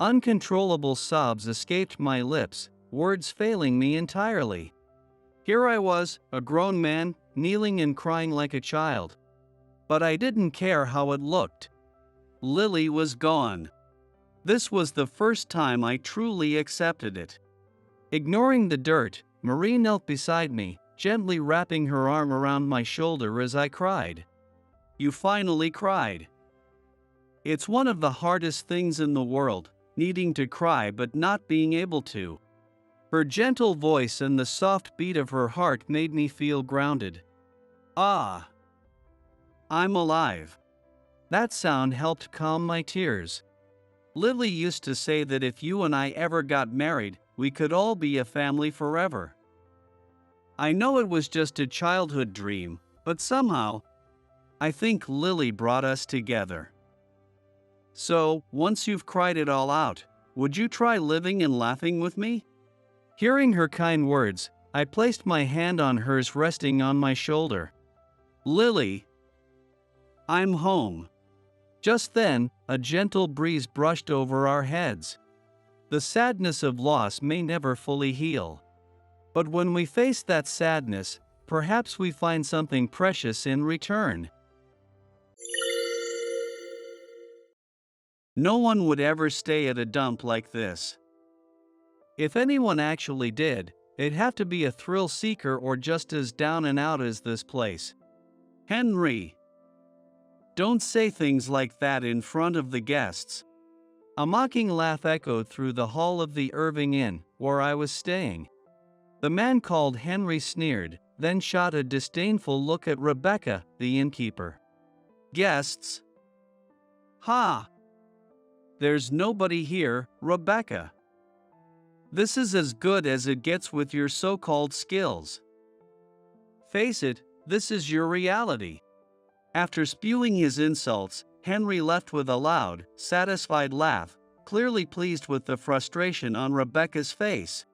Uncontrollable sobs escaped my lips, words failing me entirely. Here I was, a grown man, kneeling and crying like a child. But I didn't care how it looked. Lily was gone. This was the first time I truly accepted it. Ignoring the dirt, Marie knelt beside me, gently wrapping her arm around my shoulder as I cried. You finally cried. It's one of the hardest things in the world, needing to cry but not being able to. Her gentle voice and the soft beat of her heart made me feel grounded. Ah! I'm alive. That sound helped calm my tears. Lily used to say that if you and I ever got married, we could all be a family forever. I know it was just a childhood dream, but somehow, I think Lily brought us together. So, once you've cried it all out, would you try living and laughing with me? Hearing her kind words, I placed my hand on hers, resting on my shoulder. Lily, I'm home. Just then, a gentle breeze brushed over our heads. The sadness of loss may never fully heal. But when we face that sadness, perhaps we find something precious in return. No one would ever stay at a dump like this. If anyone actually did, it'd have to be a thrill seeker or just as down and out as this place. Henry. Don't say things like that in front of the guests." A mocking laugh echoed through the hall of the Irving Inn, where I was staying. The man called Henry sneered, then shot a disdainful look at Rebecca, the innkeeper. "Guests? Ha! There's nobody here, Rebecca. This is as good as it gets with your so-called skills. Face it, this is your reality." After spewing his insults, Henry left with a loud, satisfied laugh, clearly pleased with the frustration on Rebecca's face.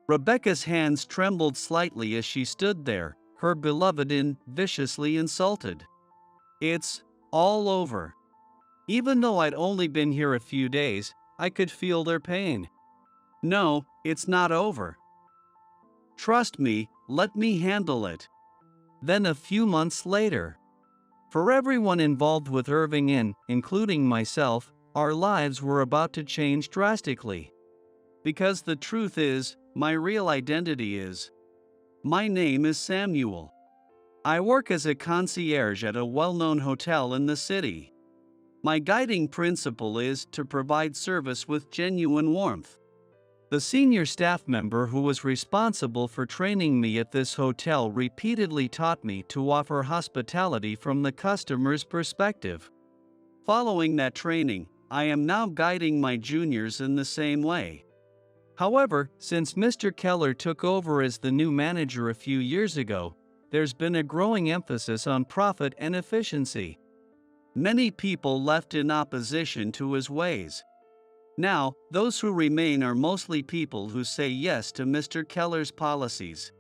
Rebecca's hands trembled slightly as she stood there, her beloved inn viciously insulted. "It's all over." Even though I'd only been here a few days, I could feel their pain. "No, it's not over. Trust me, let me handle it." Then a few months later. For everyone involved with Irving Inn, including myself, our lives were about to change drastically. Because the truth is, my real identity is. My name is Samuel. I work as a concierge at a well-known hotel in the city. My guiding principle is to provide service with genuine warmth. The senior staff member who was responsible for training me at this hotel repeatedly taught me to offer hospitality from the customer's perspective. Following that training, I am now guiding my juniors in the same way. However, since Mr. Keller took over as the new manager a few years ago, there's been a growing emphasis on profit and efficiency. Many people left in opposition to his ways. Now, those who remain are mostly people who say yes to Mr. Keller's policies.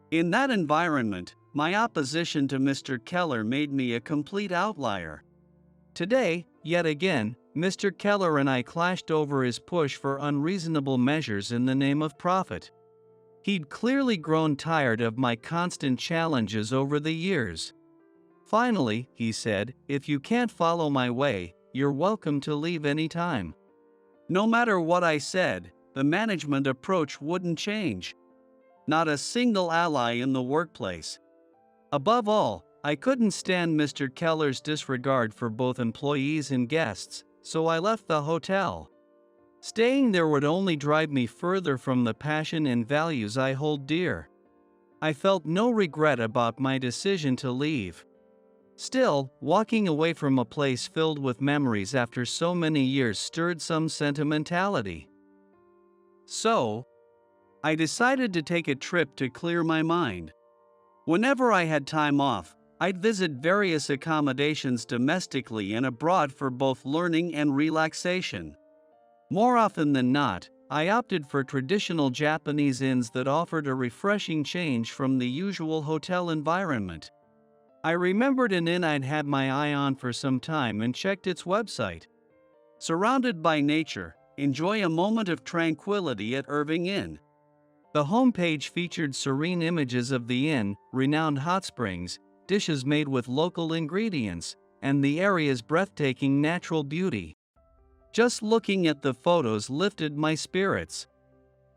In that environment, my opposition to Mr. Keller made me a complete outlier. Today, yet again, Mr. Keller and I clashed over his push for unreasonable measures in the name of profit. He'd clearly grown tired of my constant challenges over the years. Finally, he said, "If you can't follow my way, you're welcome to leave any time." No matter what I said, the management approach wouldn't change. Not a single ally in the workplace. Above all, I couldn't stand Mr. Keller's disregard for both employees and guests, so I left the hotel. Staying there would only drive me further from the passion and values I hold dear. I felt no regret about my decision to leave. Still, walking away from a place filled with memories after so many years stirred some sentimentality. So, I decided to take a trip to clear my mind. Whenever I had time off, I'd visit various accommodations domestically and abroad for both learning and relaxation. More often than not, I opted for traditional Japanese inns that offered a refreshing change from the usual hotel environment. I remembered an inn I'd had my eye on for some time and checked its website. Surrounded by nature, enjoy a moment of tranquility at Irving Inn. The homepage featured serene images of the inn, renowned hot springs, dishes made with local ingredients, and the area's breathtaking natural beauty. Just looking at the photos lifted my spirits.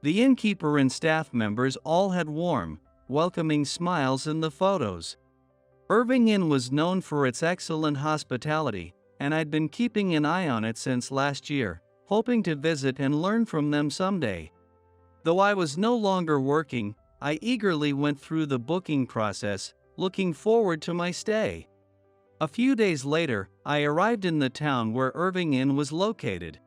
The innkeeper and staff members all had warm, welcoming smiles in the photos. Irving Inn was known for its excellent hospitality, and I'd been keeping an eye on it since last year, hoping to visit and learn from them someday. Though I was no longer working, I eagerly went through the booking process, looking forward to my stay. A few days later, I arrived in the town where Irving Inn was located.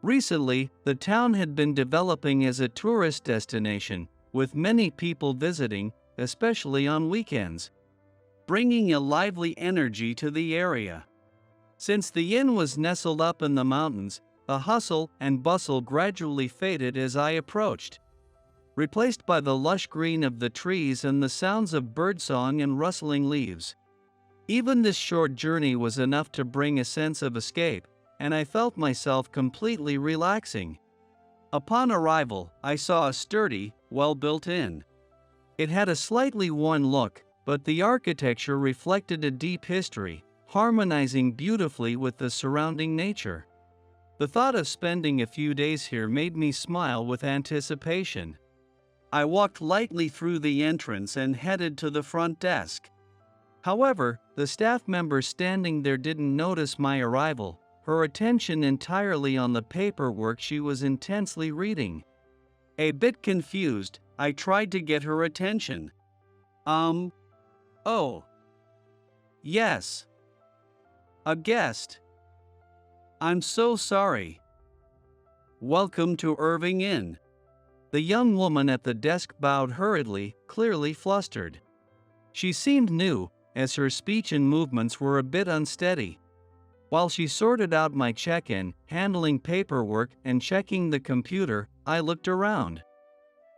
Recently, the town had been developing as a tourist destination, with many people visiting, especially on weekends, bringing a lively energy to the area. Since the inn was nestled up in the mountains, the hustle and bustle gradually faded as I approached, replaced by the lush green of the trees and the sounds of birdsong and rustling leaves. Even this short journey was enough to bring a sense of escape, and I felt myself completely relaxing. Upon arrival, I saw a sturdy, well-built inn. It had a slightly worn look, but the architecture reflected a deep history, harmonizing beautifully with the surrounding nature. The thought of spending a few days here made me smile with anticipation. I walked lightly through the entrance and headed to the front desk. However, the staff member standing there didn't notice my arrival, her attention entirely on the paperwork she was intensely reading. A bit confused, I tried to get her attention. Oh. Yes. A guest. I'm so sorry. Welcome to Irving Inn. The young woman at the desk bowed hurriedly, clearly flustered. She seemed new, as her speech and movements were a bit unsteady. While she sorted out my check-in, handling paperwork and checking the computer, I looked around.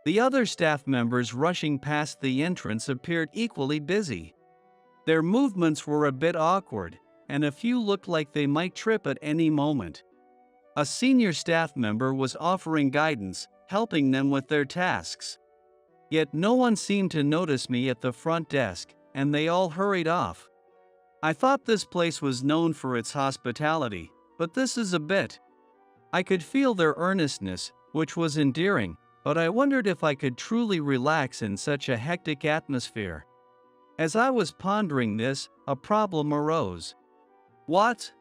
The other staff members rushing past the entrance appeared equally busy. Their movements were a bit awkward, and a few looked like they might trip at any moment. A senior staff member was offering guidance, helping them with their tasks. Yet no one seemed to notice me at the front desk, and they all hurried off. I thought this place was known for its hospitality, but this is a bit. I could feel their earnestness, which was endearing, but I wondered if I could truly relax in such a hectic atmosphere. As I was pondering this, a problem arose. What?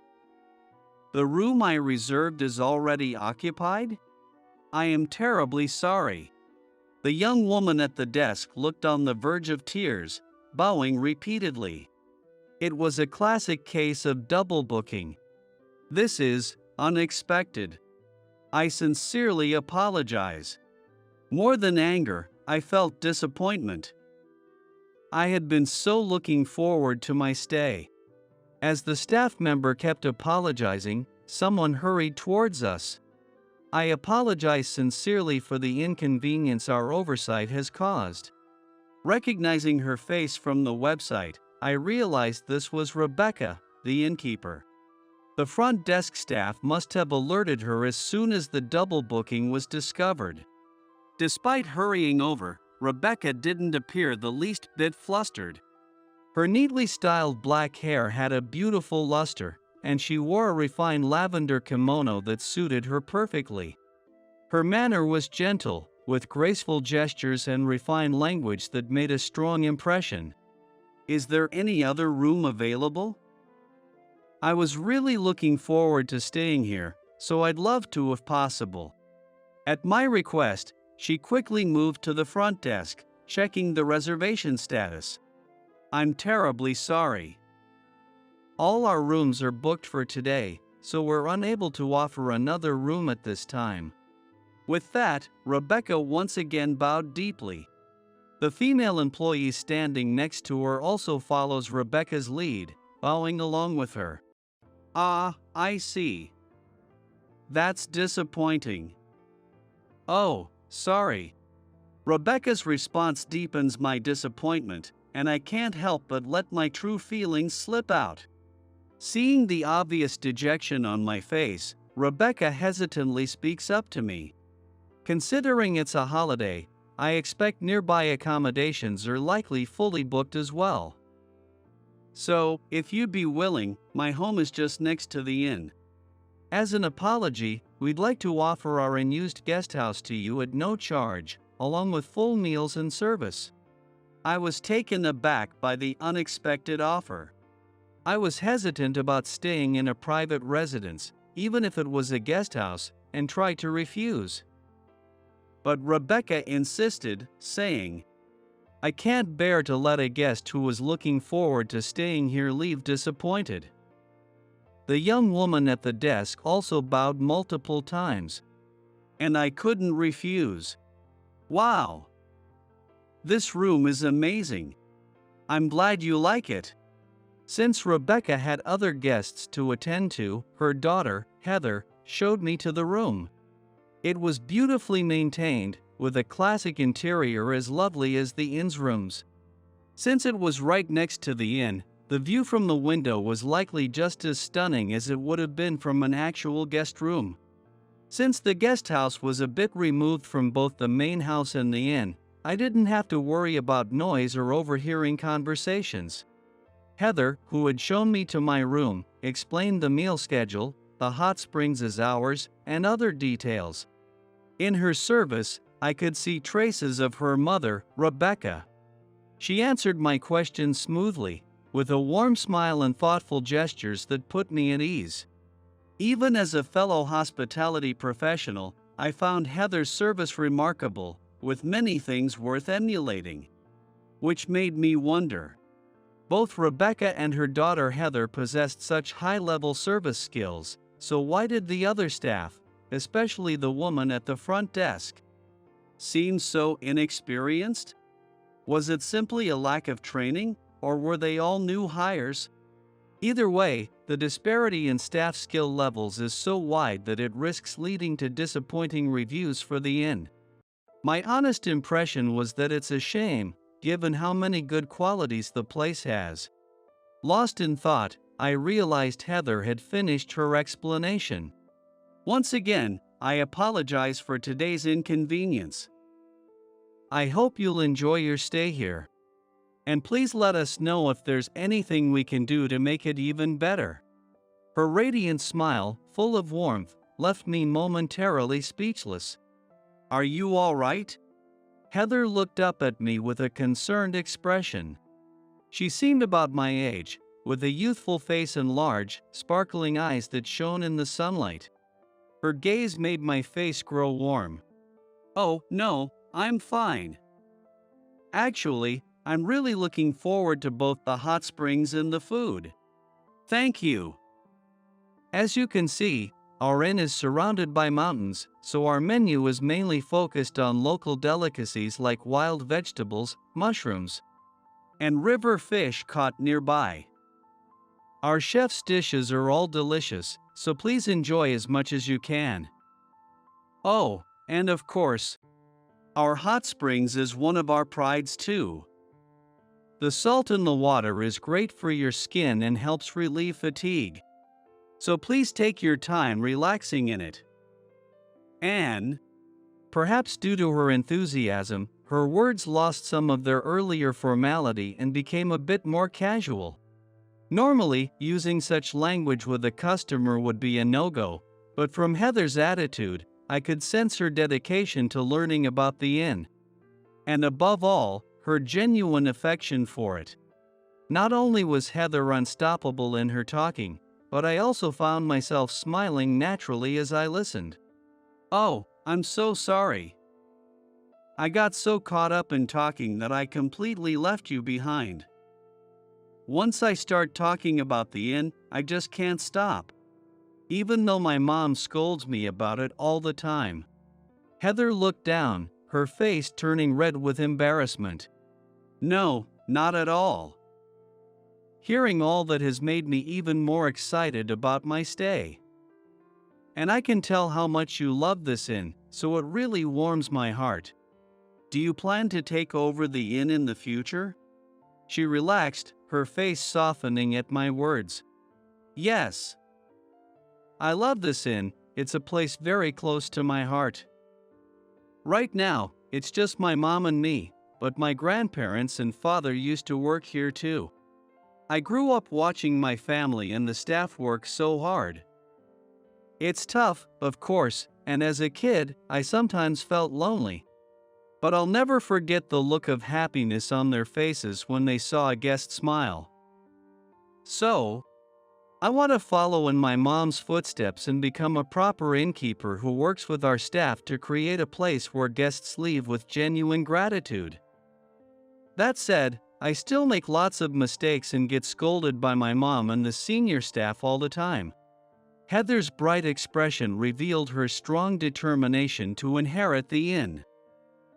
The room I reserved is already occupied? I am terribly sorry. The young woman at the desk looked on the verge of tears, bowing repeatedly. It was a classic case of double booking. This is unexpected. I sincerely apologize. More than anger, I felt disappointment. I had been so looking forward to my stay. As the staff member kept apologizing, someone hurried towards us. I apologize sincerely for the inconvenience our oversight has caused. Recognizing her face from the website, I realized this was Rebecca, the innkeeper. The front desk staff must have alerted her as soon as the double booking was discovered. Despite hurrying over, Rebecca didn't appear the least bit flustered. Her neatly styled black hair had a beautiful luster, and she wore a refined lavender kimono that suited her perfectly. Her manner was gentle, with graceful gestures and refined language that made a strong impression. Is there any other room available? I was really looking forward to staying here, so I'd love to if possible. At my request, she quickly moved to the front desk, checking the reservation status. I'm terribly sorry. All our rooms are booked for today, so we're unable to offer another room at this time. With that, Rebecca once again bowed deeply. The female employee standing next to her also follows Rebecca's lead, bowing along with her. Ah, I see. That's disappointing. Oh, sorry. Rebecca's response deepens my disappointment, and I can't help but let my true feelings slip out. Seeing the obvious dejection on my face, Rebecca hesitantly speaks up to me. Considering it's a holiday, I expect nearby accommodations are likely fully booked as well. So, if you'd be willing, my home is just next to the inn. As an apology, we'd like to offer our unused guest house to you at no charge, along with full meals and service. I was taken aback by the unexpected offer. I was hesitant about staying in a private residence, even if it was a guest house, and tried to refuse. But Rebecca insisted, saying, I can't bear to let a guest who was looking forward to staying here leave disappointed. The young woman at the desk also bowed multiple times. And I couldn't refuse. Wow! This room is amazing. I'm glad you like it. Since Rebecca had other guests to attend to, her daughter, Heather, showed me to the room. It was beautifully maintained, with a classic interior as lovely as the inn's rooms. Since it was right next to the inn, the view from the window was likely just as stunning as it would have been from an actual guest room. Since the guest house was a bit removed from both the main house and the inn, I didn't have to worry about noise or overhearing conversations. Heather, who had shown me to my room, explained the meal schedule, the hot springs as ours, and other details. In her service, I could see traces of her mother, Rebecca. She answered my questions smoothly, with a warm smile and thoughtful gestures that put me at ease. Even as a fellow hospitality professional, I found Heather's service remarkable, with many things worth emulating. Which made me wonder. Both Rebecca and her daughter Heather possessed such high-level service skills, so why did the other staff, especially the woman at the front desk, seem so inexperienced? Was it simply a lack of training, or were they all new hires? Either way, the disparity in staff skill levels is so wide that it risks leading to disappointing reviews for the inn. My honest impression was that it's a shame, given how many good qualities the place has. Lost in thought, I realized Heather had finished her explanation. Once again, I apologize for today's inconvenience. I hope you'll enjoy your stay here. And please let us know if there's anything we can do to make it even better. Her radiant smile, full of warmth, left me momentarily speechless. Are you all right? Heather looked up at me with a concerned expression. She seemed about my age, with a youthful face and large, sparkling eyes that shone in the sunlight. Her gaze made my face grow warm. Oh, no, I'm fine. Actually, I'm really looking forward to both the hot springs and the food. Thank you. As you can see, our inn is surrounded by mountains, so our menu is mainly focused on local delicacies like wild vegetables, mushrooms, and river fish caught nearby. Our chef's dishes are all delicious, so please enjoy as much as you can. Oh, and of course, our hot springs is one of our prides too. The salt in the water is great for your skin and helps relieve fatigue. So please take your time relaxing in it. And, perhaps due to her enthusiasm, her words lost some of their earlier formality and became a bit more casual. Normally, using such language with a customer would be a no-go, but from Heather's attitude, I could sense her dedication to learning about the inn. And above all, her genuine affection for it. Not only was Heather unstoppable in her talking, but I also found myself smiling naturally as I listened. Oh, I'm so sorry. I got so caught up in talking that I completely left you behind. Once I start talking about the inn, I just can't stop. Even though my mom scolds me about it all the time. Heather looked down, her face turning red with embarrassment. No, not at all. Hearing all that has made me even more excited about my stay. And I can tell how much you love this inn, so it really warms my heart. Do you plan to take over the inn in the future? She relaxed, her face softening at my words. Yes. I love this inn, it's a place very close to my heart. Right now, it's just my mom and me, but my grandparents and father used to work here too. I grew up watching my family and the staff work so hard. It's tough, of course, and as a kid, I sometimes felt lonely. But I'll never forget the look of happiness on their faces when they saw a guest smile. So, I want to follow in my mom's footsteps and become a proper innkeeper who works with our staff to create a place where guests leave with genuine gratitude. That said, I still make lots of mistakes and get scolded by my mom and the senior staff all the time. Heather's bright expression revealed her strong determination to inherit the inn.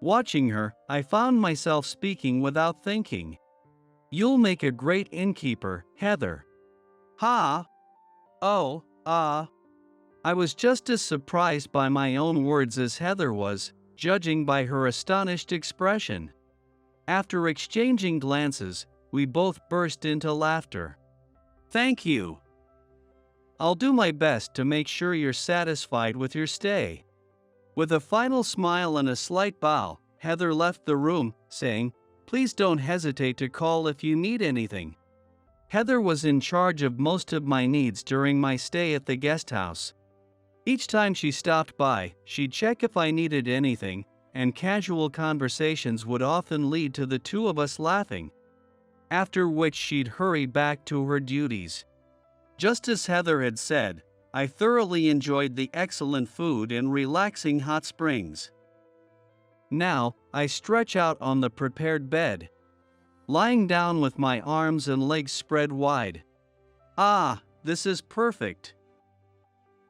Watching her, I found myself speaking without thinking. You'll make a great innkeeper, Heather. Ha! Oh, I was just as surprised by my own words as Heather was, judging by her astonished expression. After exchanging glances, we both burst into laughter. Thank you. I'll do my best to make sure you're satisfied with your stay. With a final smile and a slight bow, Heather left the room, saying, "Please don't hesitate to call if you need anything." Heather was in charge of most of my needs during my stay at the guest house. Each time she stopped by, she'd check if I needed anything, and casual conversations would often lead to the two of us laughing. after which she'd hurry back to her duties. Just as Heather had said, I thoroughly enjoyed the excellent food and relaxing hot springs. Now, I stretch out on the prepared bed, lying down with my arms and legs spread wide. Ah, this is perfect.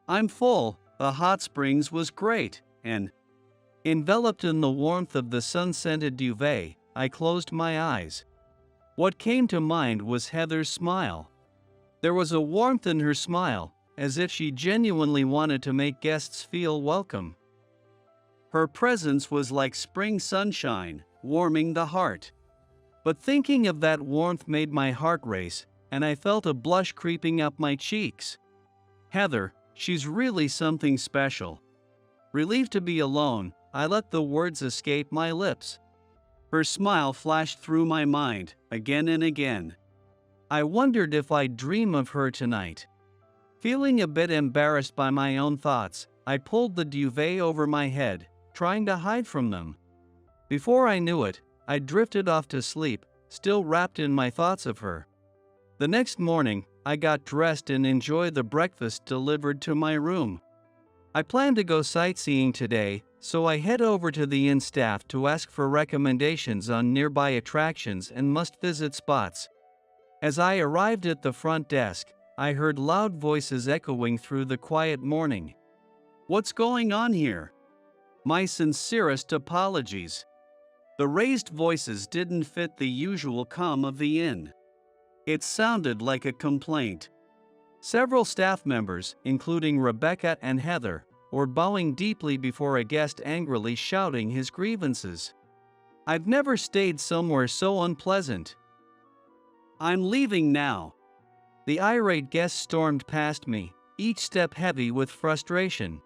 I'm full, the hot springs was great, and, enveloped in the warmth of the sun-scented duvet, I closed my eyes. What came to mind was Heather's smile. There was a warmth in her smile, as if she genuinely wanted to make guests feel welcome. Her presence was like spring sunshine, warming the heart. But thinking of that warmth made my heart race, and I felt a blush creeping up my cheeks. Heather, she's really something special. Relieved to be alone, I let the words escape my lips. Her smile flashed through my mind, again and again. I wondered if I'd dream of her tonight. Feeling a bit embarrassed by my own thoughts, I pulled the duvet over my head, trying to hide from them. Before I knew it, I drifted off to sleep, still wrapped in my thoughts of her. The next morning, I got dressed and enjoyed the breakfast delivered to my room. I plan to go sightseeing today, so I head over to the inn staff to ask for recommendations on nearby attractions and must-visit spots. As I arrived at the front desk, I heard loud voices echoing through the quiet morning. What's going on here? My sincerest apologies. The raised voices didn't fit the usual calm of the inn. It sounded like a complaint. Several staff members, including Rebecca and Heather, were bowing deeply before a guest angrily shouting his grievances. I've never stayed somewhere so unpleasant. I'm leaving now. The irate guest stormed past me, each step heavy with frustration.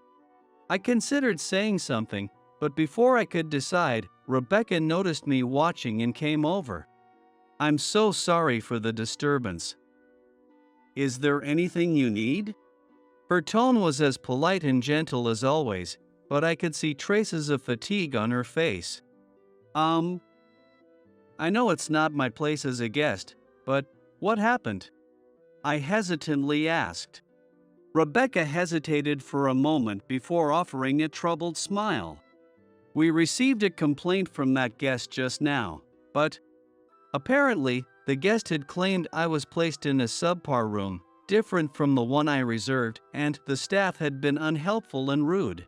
I considered saying something, but before I could decide, Rebecca noticed me watching and came over. I'm so sorry for the disturbance. Is there anything you need? Her tone was as polite and gentle as always, but I could see traces of fatigue on her face. I know it's not my place as a guest, but what happened? I hesitantly asked. Rebecca hesitated for a moment before offering a troubled smile. We received a complaint from that guest just now, but apparently, the guest had claimed I was placed in a subpar room, different from the one I reserved, and the staff had been unhelpful and rude.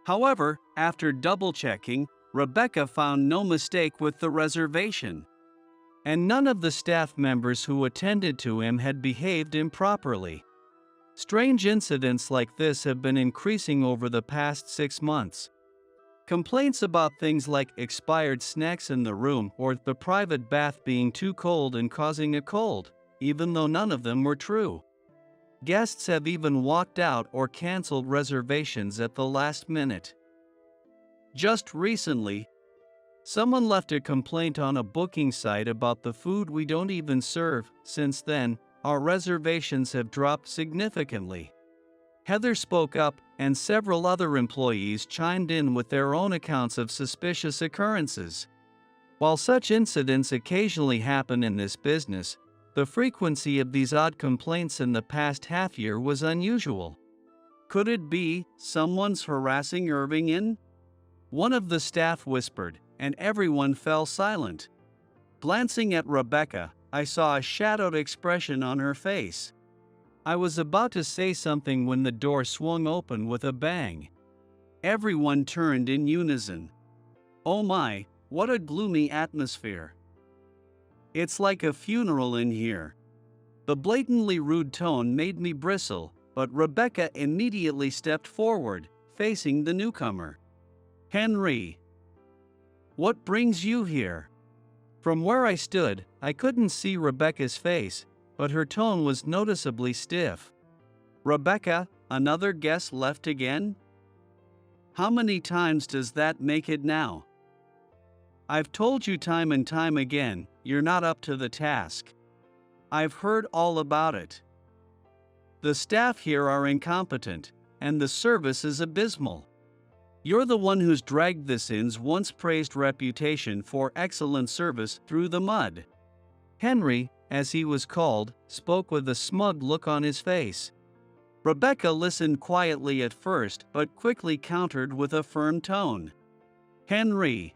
However, after double-checking, Rebecca found no mistake with the reservation. And none of the staff members who attended to him had behaved improperly. Strange incidents like this have been increasing over the past 6 months. Complaints about things like expired snacks in the room or the private bath being too cold and causing a cold, even though none of them were true. Guests have even walked out or canceled reservations at the last minute. Just recently, someone left a complaint on a booking site about the food we don't even serve. Since then, our reservations have dropped significantly. Heather spoke up, and several other employees chimed in with their own accounts of suspicious occurrences. While such incidents occasionally happen in this business, the frequency of these odd complaints in the past half year was unusual. Could it be someone's harassing Irving? One of the staff whispered, and everyone fell silent. Glancing at Rebecca, I saw a shadowed expression on her face. I was about to say something when the door swung open with a bang. Everyone turned in unison. Oh my, what a gloomy atmosphere. It's like a funeral in here. The blatantly rude tone made me bristle, but Rebecca immediately stepped forward, facing the newcomer. Henry, what brings you here? From where I stood, I couldn't see Rebecca's face, but her tone was noticeably stiff. Rebecca, another guest left again? How many times does that make it now? I've told you time and time again, you're not up to the task. I've heard all about it. The staff here are incompetent, and the service is abysmal. You're the one who's dragged this inn's once praised reputation for excellent service through the mud. Henry, as he was called, spoke with a smug look on his face. Rebecca listened quietly at first but quickly countered with a firm tone. Henry,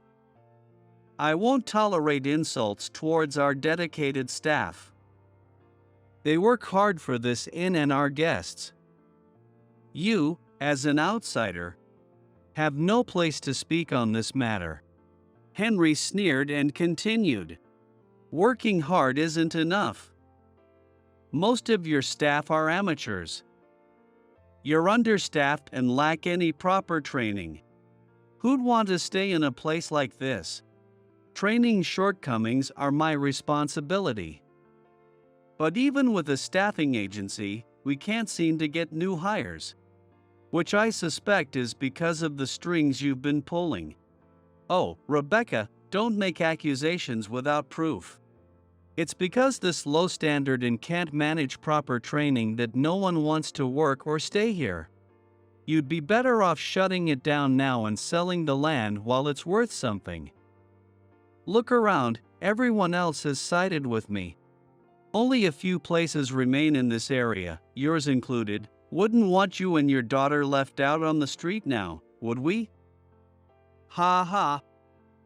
I won't tolerate insults towards our dedicated staff. They work hard for this inn and our guests. You, as an outsider, have no place to speak on this matter. Henry sneered and continued. Working hard isn't enough. Most of your staff are amateurs. You're understaffed and lack any proper training. Who'd want to stay in a place like this? Training shortcomings are my responsibility. But even with a staffing agency, we can't seem to get new hires. Which I suspect is because of the strings you've been pulling. Oh, Rebecca, don't make accusations without proof. It's because this low standard and can't manage proper training that no one wants to work or stay here. You'd be better off shutting it down now and selling the land while it's worth something. Look around, everyone else has sided with me. Only a few places remain in this area, yours included. Wouldn't want you and your daughter left out on the street now, would we? Ha ha.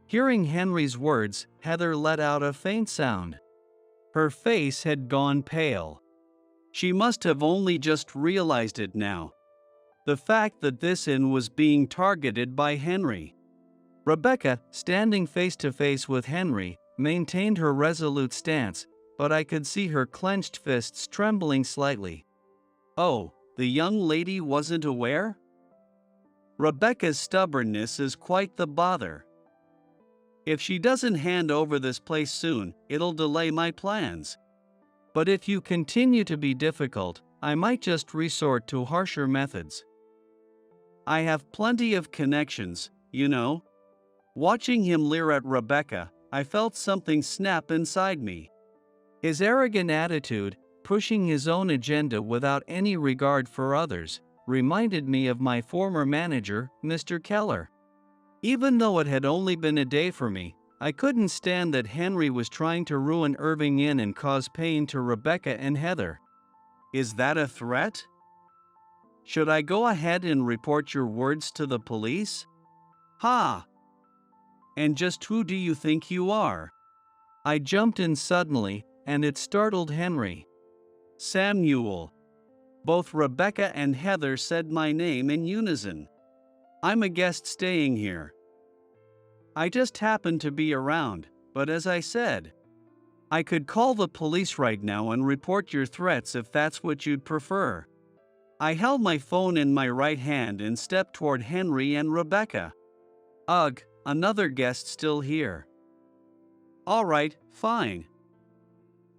Hearing Henry's words, Heather let out a faint sound. Her face had gone pale. She must have only just realized it now. The fact that this inn was being targeted by Henry. Rebecca, standing face to face with Henry, maintained her resolute stance, but I could see her clenched fists trembling slightly. Oh, the young lady wasn't aware? Rebecca's stubbornness is quite the bother. If she doesn't hand over this place soon, it'll delay my plans. But if you continue to be difficult, I might just resort to harsher methods. I have plenty of connections, you know. Watching him leer at Rebecca, I felt something snap inside me. His arrogant attitude, pushing his own agenda without any regard for others, reminded me of my former manager, Mr. Keller. Even though it had only been a day for me, I couldn't stand that Henry was trying to ruin Irving Inn and cause pain to Rebecca and Heather. Is that a threat? Should I go ahead and report your words to the police? Ha! And just who do you think you are? I jumped in suddenly, and it startled Henry. Samuel. Both Rebecca and Heather said my name in unison. I'm a guest staying here. I just happened to be around, but as I said, I could call the police right now and report your threats if that's what you'd prefer. I held my phone in my right hand and stepped toward Henry and Rebecca. Ugh, another guest still here. All right, fine.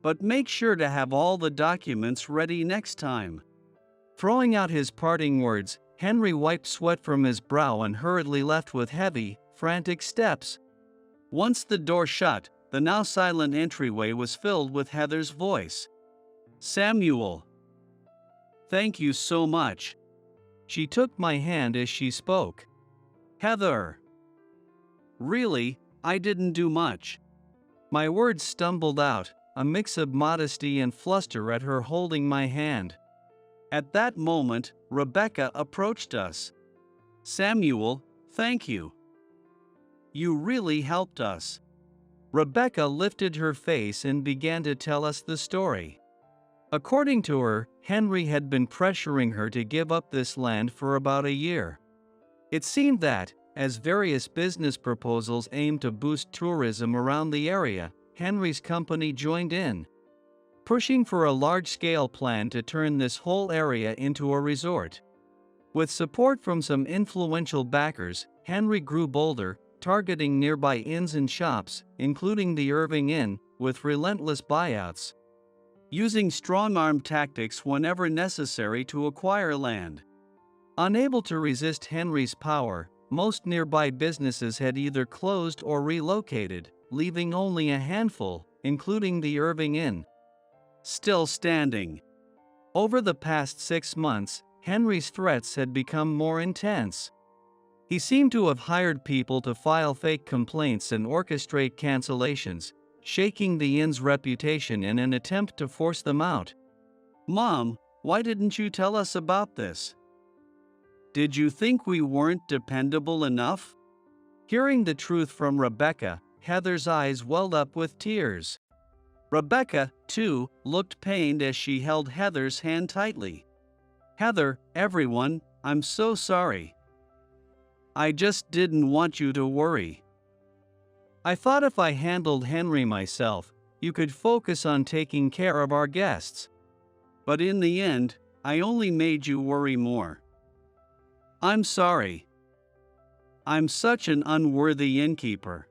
But make sure to have all the documents ready next time. Throwing out his parting words, Henry wiped sweat from his brow and hurriedly left with heavy, frantic steps. Once the door shut, the now silent entryway was filled with Heather's voice. Samuel. Thank you so much. She took my hand as she spoke. Heather. Really, I didn't do much. My words stumbled out, a mix of modesty and fluster at her holding my hand. At that moment, Rebecca approached us. Samuel, thank you. You really helped us. Rebecca lifted her face and began to tell us the story. According to her, Henry had been pressuring her to give up this land for about a year. It seemed that, as various business proposals aimed to boost tourism around the area, Henry's company joined in, pushing for a large-scale plan to turn this whole area into a resort. With support from some influential backers, Henry grew bolder, targeting nearby inns and shops, including the Irving Inn, with relentless buyouts, using strong-arm tactics whenever necessary to acquire land. Unable to resist Henry's power, most nearby businesses had either closed or relocated, leaving only a handful, including the Irving Inn, still standing. Over the past 6 months, Henry's threats had become more intense. He seemed to have hired people to file fake complaints and orchestrate cancellations, shaking the inn's reputation in an attempt to force them out. "Mom, why didn't you tell us about this? Did you think we weren't dependable enough?" Hearing the truth from Rebecca, Heather's eyes welled up with tears. Rebecca, too, looked pained as she held Heather's hand tightly. "Heather, everyone, I'm so sorry. I just didn't want you to worry. I thought if I handled Henry myself, you could focus on taking care of our guests. But in the end, I only made you worry more. I'm sorry. I'm such an unworthy innkeeper.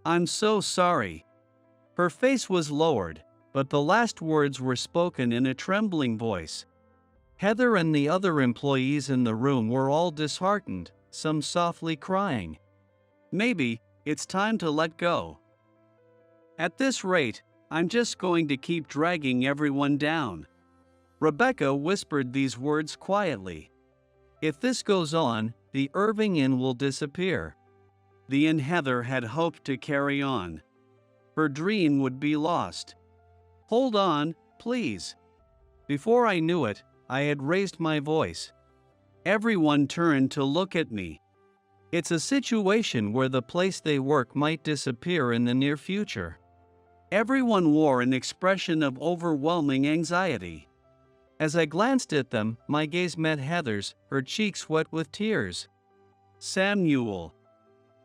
I'm so sorry." Her face was lowered, but the last words were spoken in a trembling voice. Heather and the other employees in the room were all disheartened, some softly crying. "Maybe it's time to let go. At this rate, I'm just going to keep dragging everyone down." Rebecca whispered these words quietly. "If this goes on, the Irving Inn will disappear." The inn Heather had hoped to carry on. Her dream would be lost. "Hold on, please." Before I knew it, I had raised my voice. Everyone turned to look at me. It's a situation where the place they work might disappear in the near future. Everyone wore an expression of overwhelming anxiety. As I glanced at them, my gaze met Heather's, her cheeks wet with tears. "Samuel."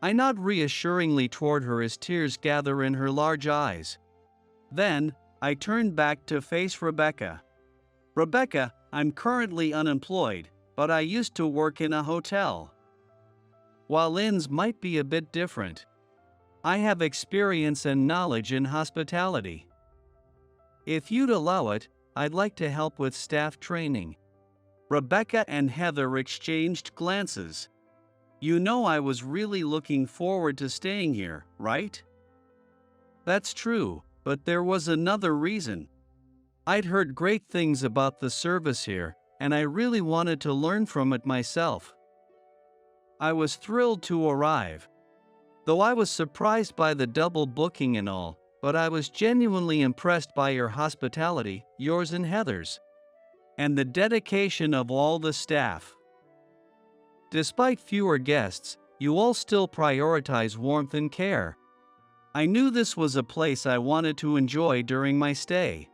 I nod reassuringly toward her as tears gather in her large eyes. Then, I turned back to face Rebecca. "Rebecca, I'm currently unemployed, but I used to work in a hotel. While inns might be a bit different, I have experience and knowledge in hospitality. If you'd allow it, I'd like to help with staff training." Rebecca and Heather exchanged glances. "You know I was really looking forward to staying here, right?" "That's true, but there was another reason. I'd heard great things about the service here, and I really wanted to learn from it myself." I was thrilled to arrive. Though I was surprised by the double booking and all, but I was genuinely impressed by your hospitality, yours and Heather's, and the dedication of all the staff. Despite fewer guests, you all still prioritize warmth and care. I knew this was a place I wanted to enjoy during my stay.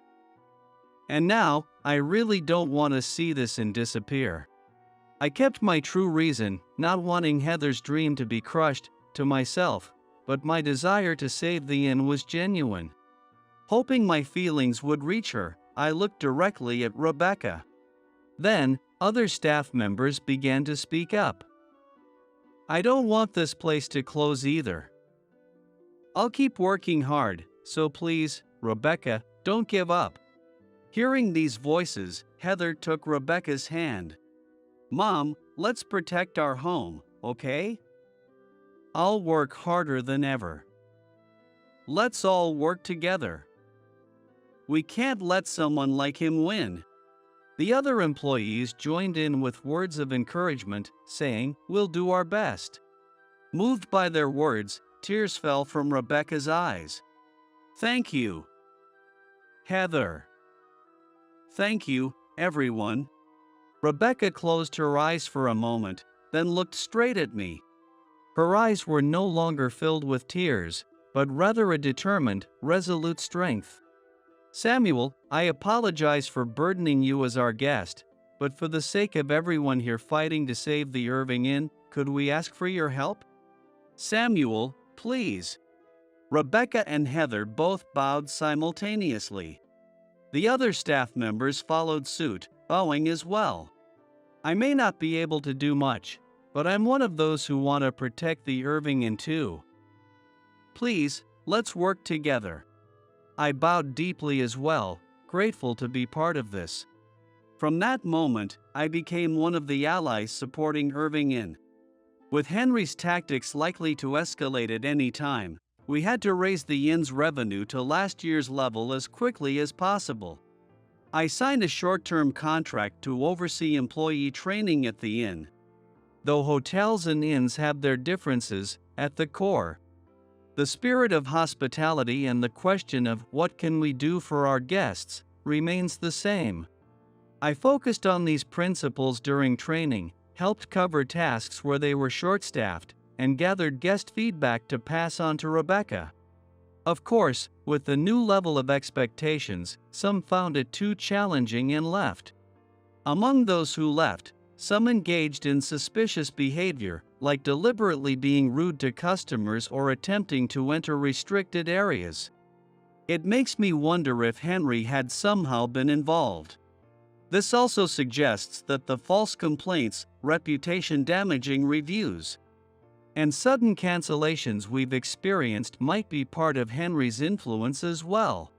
And now, I really don't want to see this inn disappear. I kept my true reason, not wanting Heather's dream to be crushed, to myself, but my desire to save the inn was genuine. Hoping my feelings would reach her, I looked directly at Rebecca. Then, other staff members began to speak up. "I don't want this place to close either. I'll keep working hard, so please, Rebecca, don't give up." Hearing these voices, Heather took Rebecca's hand. "Mom, let's protect our home, okay? I'll work harder than ever. Let's all work together. We can't let someone like him win." The other employees joined in with words of encouragement, saying, "We'll do our best." Moved by their words, tears fell from Rebecca's eyes. "Thank you, Heather. Thank you, everyone." Rebecca closed her eyes for a moment, then looked straight at me. Her eyes were no longer filled with tears, but rather a determined, resolute strength. "Samuel, I apologize for burdening you as our guest, but for the sake of everyone here fighting to save the Irving Inn, could we ask for your help?" "Samuel, please." Rebecca and Heather both bowed simultaneously. The other staff members followed suit, bowing as well. "I may not be able to do much, but I'm one of those who want to protect the Irving Inn too. Please, let's work together." I bowed deeply as well, grateful to be part of this. From that moment, I became one of the allies supporting Irving Inn. With Henry's tactics likely to escalate at any time, we had to raise the inn's revenue to last year's level as quickly as possible. I signed a short-term contract to oversee employee training at the inn. Though hotels and inns have their differences, at the core, The spirit of hospitality and the question of what can we do for our guests remains the same. I focused on these principles during training, helped cover tasks where they were short-staffed, and gathered guest feedback to pass on to Rebecca. Of course, with the new level of expectations, some found it too challenging and left. Among those who left, some engaged in suspicious behavior, like deliberately being rude to customers or attempting to enter restricted areas. It makes me wonder if Henry had somehow been involved. This also suggests that the false complaints, reputation-damaging reviews, and sudden cancellations we've experienced might be part of Henry's influence as well.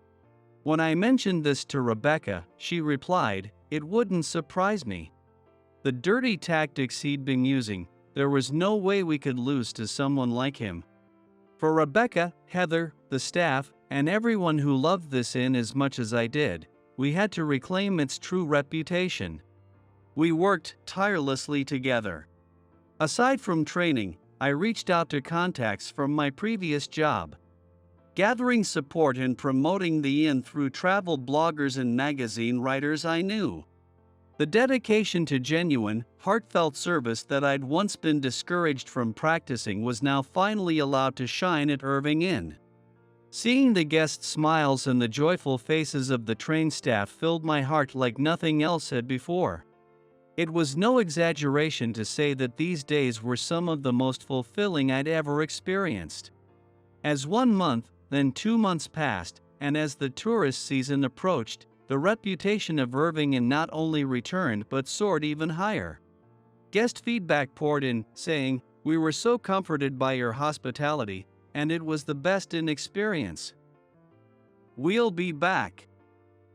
When I mentioned this to Rebecca, she replied, "It wouldn't surprise me." The dirty tactics he'd been using, there was no way we could lose to someone like him. For Rebecca, Heather, the staff, and everyone who loved this inn as much as I did, we had to reclaim its true reputation. We worked tirelessly together. Aside from training, I reached out to contacts from my previous job, gathering support and promoting the inn through travel bloggers and magazine writers I knew. The dedication to genuine, heartfelt service that I'd once been discouraged from practicing was now finally allowed to shine at Irving Inn. Seeing the guests' smiles and the joyful faces of the train staff filled my heart like nothing else had before. It was no exaggeration to say that these days were some of the most fulfilling I'd ever experienced. As 1 month, then 2 months passed, and as the tourist season approached, the reputation of Irving Inn not only returned but soared even higher. Guest feedback poured in, saying, "We were so comforted by your hospitality, and it was the best inn experience. We'll be back."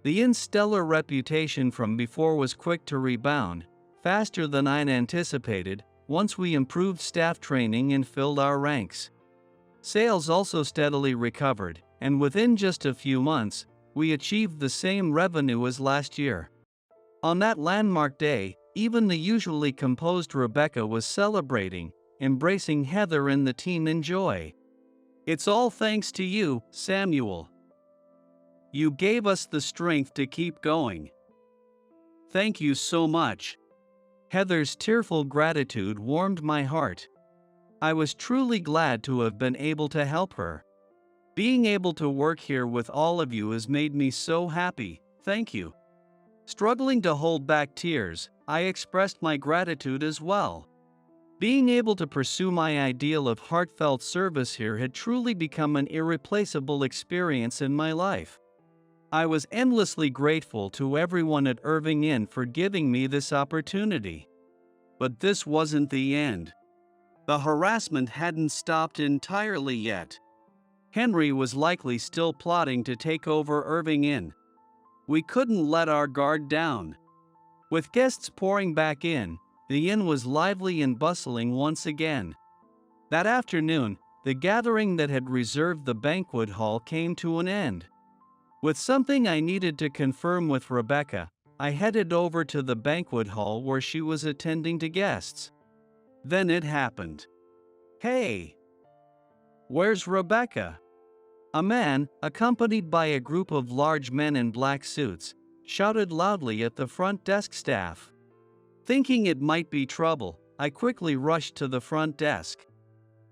The inn's stellar reputation from before was quick to rebound, faster than I'd anticipated, once we improved staff training and filled our ranks. Sales also steadily recovered, and within just a few months, we achieved the same revenue as last year. On that landmark day, even the usually composed Rebecca was celebrating, embracing Heather and the team in joy. "It's all thanks to you, Samuel. You gave us the strength to keep going. Thank you so much." Heather's tearful gratitude warmed my heart. I was truly glad to have been able to help her. "Being able to work here with all of you has made me so happy, thank you." Struggling to hold back tears, I expressed my gratitude as well. Being able to pursue my ideal of heartfelt service here had truly become an irreplaceable experience in my life. I was endlessly grateful to everyone at Irving Inn for giving me this opportunity. But this wasn't the end. The harassment hadn't stopped entirely yet. Henry was likely still plotting to take over Irving Inn. We couldn't let our guard down. With guests pouring back in, the inn was lively and bustling once again. That afternoon, the gathering that had reserved the banquet hall came to an end. With something I needed to confirm with Rebecca, I headed over to the banquet hall where she was attending to guests. Then it happened. "Hey! Where's Rebecca?" A man, accompanied by a group of large men in black suits, shouted loudly at the front desk staff. Thinking it might be trouble, I quickly rushed to the front desk.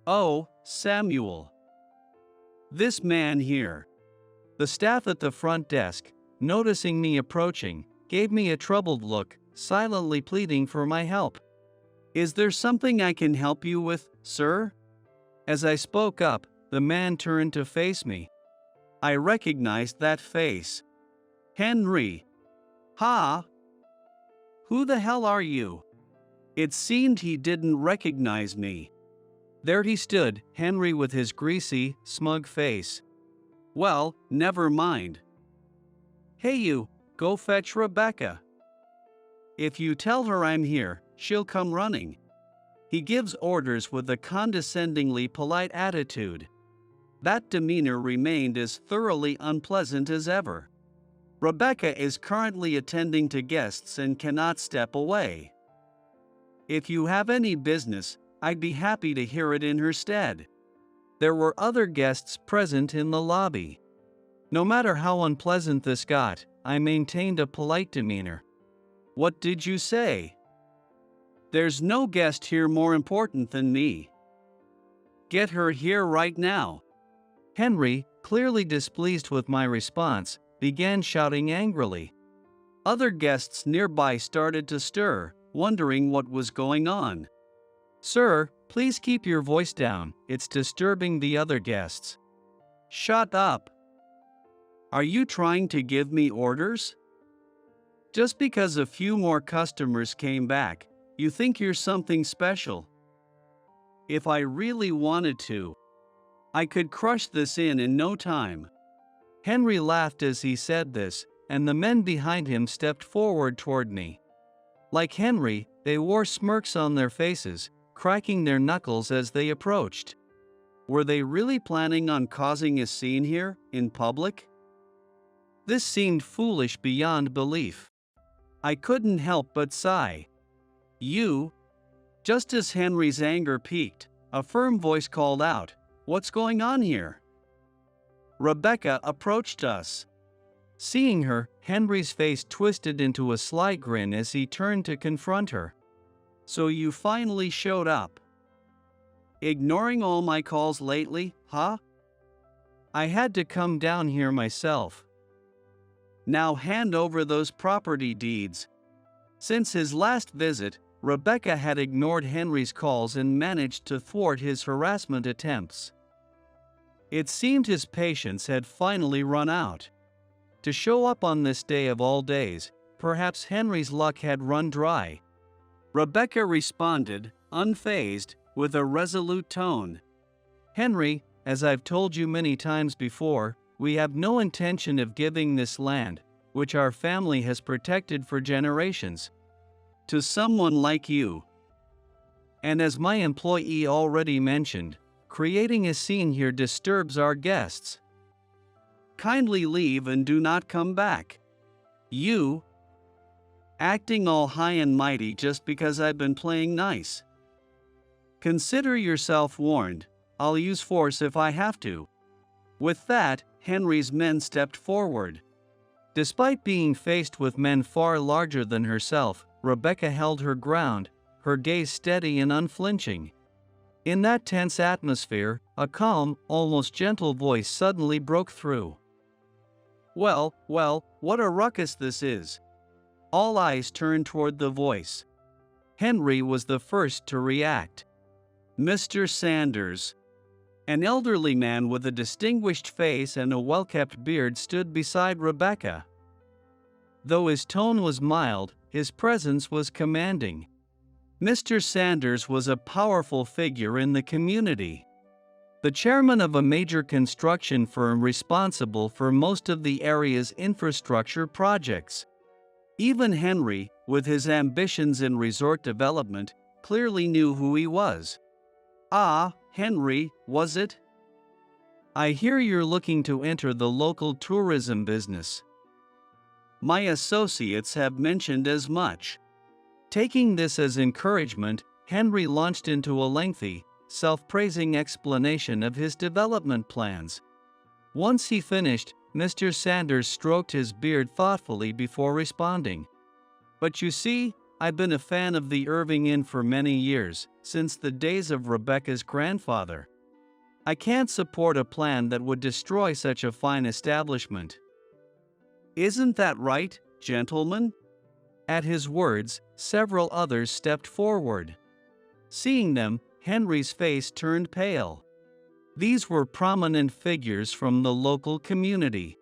"Oh, Samuel. This man here." The staff at the front desk, noticing me approaching, gave me a troubled look, silently pleading for my help. "Is there something I can help you with, sir?" As I spoke up, the man turned to face me. I recognized that face. "Henry. Ha! Who the hell are you?" It seemed he didn't recognize me. There he stood, Henry, with his greasy, smug face. "Well, never mind. Hey you, go fetch Rebecca. If you tell her I'm here, she'll come running." He gives orders with a condescendingly polite attitude. That demeanor remained as thoroughly unpleasant as ever. Rebecca is currently attending to guests and cannot step away. If you have any business, I'd be happy to hear it in her stead. There were other guests present in the lobby. No matter how unpleasant this got, I maintained a polite demeanor. "What did you say?" "There's no guest here more important than me." "Get her here right now." Henry, clearly displeased with my response, began shouting angrily. Other guests nearby started to stir, wondering what was going on. "Sir, please keep your voice down, it's disturbing the other guests." "Shut up. Are you trying to give me orders? Just because a few more customers came back, you think you're something special? If I really wanted to, I could crush this in no time." Henry laughed as he said this, and the men behind him stepped forward toward me. Like Henry, they wore smirks on their faces, cracking their knuckles as they approached. Were they really planning on causing a scene here, in public? This seemed foolish beyond belief. I couldn't help but sigh. "You?" Just as Henry's anger peaked, a firm voice called out, "What's going on here?" Rebecca approached us. Seeing her, Henry's face twisted into a sly grin as he turned to confront her. "So you finally showed up. Ignoring all my calls lately, huh?" "I had to come down here myself." "Now hand over those property deeds." Since his last visit, Rebecca had ignored Henry's calls and managed to thwart his harassment attempts. It seemed his patience had finally run out. To show up on this day of all days, perhaps Henry's luck had run dry. Rebecca responded, unfazed, with a resolute tone. "Henry, as I've told you many times before, we have no intention of giving this land, which our family has protected for generations, to someone like you. And as my employee already mentioned, creating a scene here disturbs our guests. Kindly leave and do not come back." "You?" "Acting all high and mighty just because I've been playing nice. Consider yourself warned. I'll use force if I have to." With that, Henry's men stepped forward. Despite being faced with men far larger than herself, Rebecca held her ground, her gaze steady and unflinching. In that tense atmosphere, a calm, almost gentle voice suddenly broke through. Well, what a ruckus this is." All eyes turned toward the voice. Henry was the first to react. "Mr. Sanders." An elderly man with a distinguished face and a well-kept beard stood beside Rebecca. Though his tone was mild, his presence was commanding. Mr. Sanders was a powerful figure in the community. The chairman of a major construction firm responsible for most of the area's infrastructure projects. Even Henry, with his ambitions in resort development, clearly knew who he was. "Ah, Henry, was it? I hear you're looking to enter the local tourism business." "My associates have mentioned as much." Taking this as encouragement, Henry launched into a lengthy, self-praising explanation of his development plans. Once he finished, Mr. Sanders stroked his beard thoughtfully before responding. "But you see, I've been a fan of the Irving Inn for many years, since the days of Rebecca's grandfather. I can't support a plan that would destroy such a fine establishment." "Isn't that right, gentlemen?" At his words, several others stepped forward. Seeing them, Henry's face turned pale. These were prominent figures from the local community.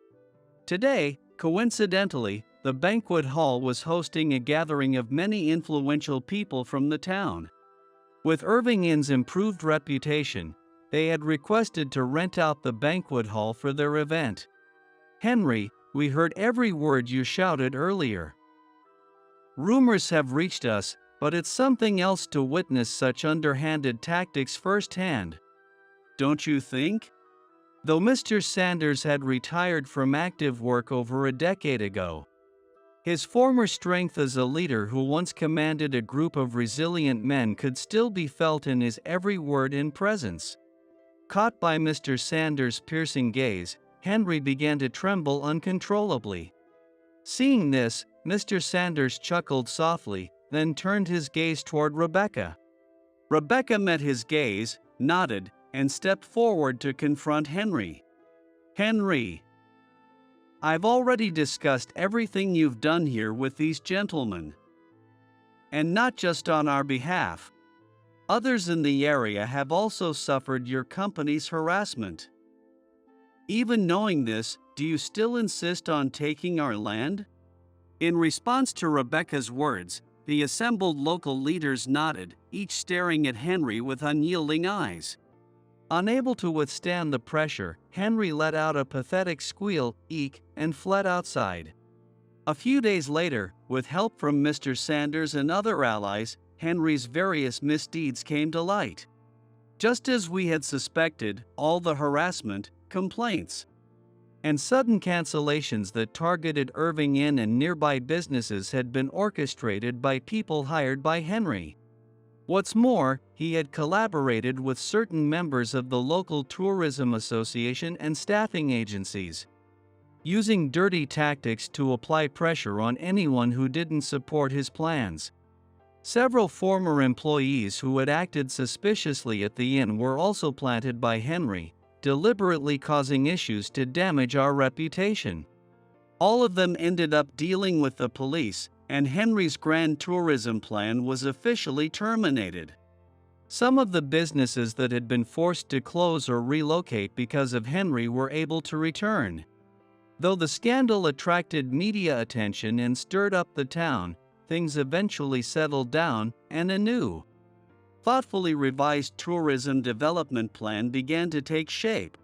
Today, coincidentally, the banquet hall was hosting a gathering of many influential people from the town. With Irving Inn's improved reputation, they had requested to rent out the banquet hall for their event. "Henry, we heard every word you shouted earlier. Rumors have reached us, but it's something else to witness such underhanded tactics firsthand. Don't you think?" Though Mr. Sanders had retired from active work over a decade ago, his former strength as a leader who once commanded a group of resilient men could still be felt in his every word and presence. Caught by Mr. Sanders' piercing gaze, Henry began to tremble uncontrollably. Seeing this, Mr. Sanders chuckled softly, then turned his gaze toward Rebecca. Rebecca met his gaze, nodded, and stepped forward to confront Henry. Henry, I've already discussed everything you've done here with these gentlemen. And not just on our behalf. Others in the area have also suffered your company's harassment. Even knowing this, do you still insist on taking our land? In response to Rebecca's words, the assembled local leaders nodded, each staring at Henry with unyielding eyes. Unable to withstand the pressure, Henry let out a pathetic squeal, eek, and fled outside. A few days later, with help from Mr. Sanders and other allies, Henry's various misdeeds came to light. Just as we had suspected, all the harassment, complaints, and sudden cancellations that targeted Irving Inn and nearby businesses had been orchestrated by people hired by Henry. What's more, he had collaborated with certain members of the local tourism association and staffing agencies, using dirty tactics to apply pressure on anyone who didn't support his plans. Several former employees who had acted suspiciously at the inn were also planted by Henry, deliberately causing issues to damage our reputation. All of them ended up dealing with the police, and Henry's grand tourism plan was officially terminated. Some of the businesses that had been forced to close or relocate because of Henry were able to return. Though the scandal attracted media attention and stirred up the town, things eventually settled down, and a new, thoughtfully revised tourism development plan began to take shape.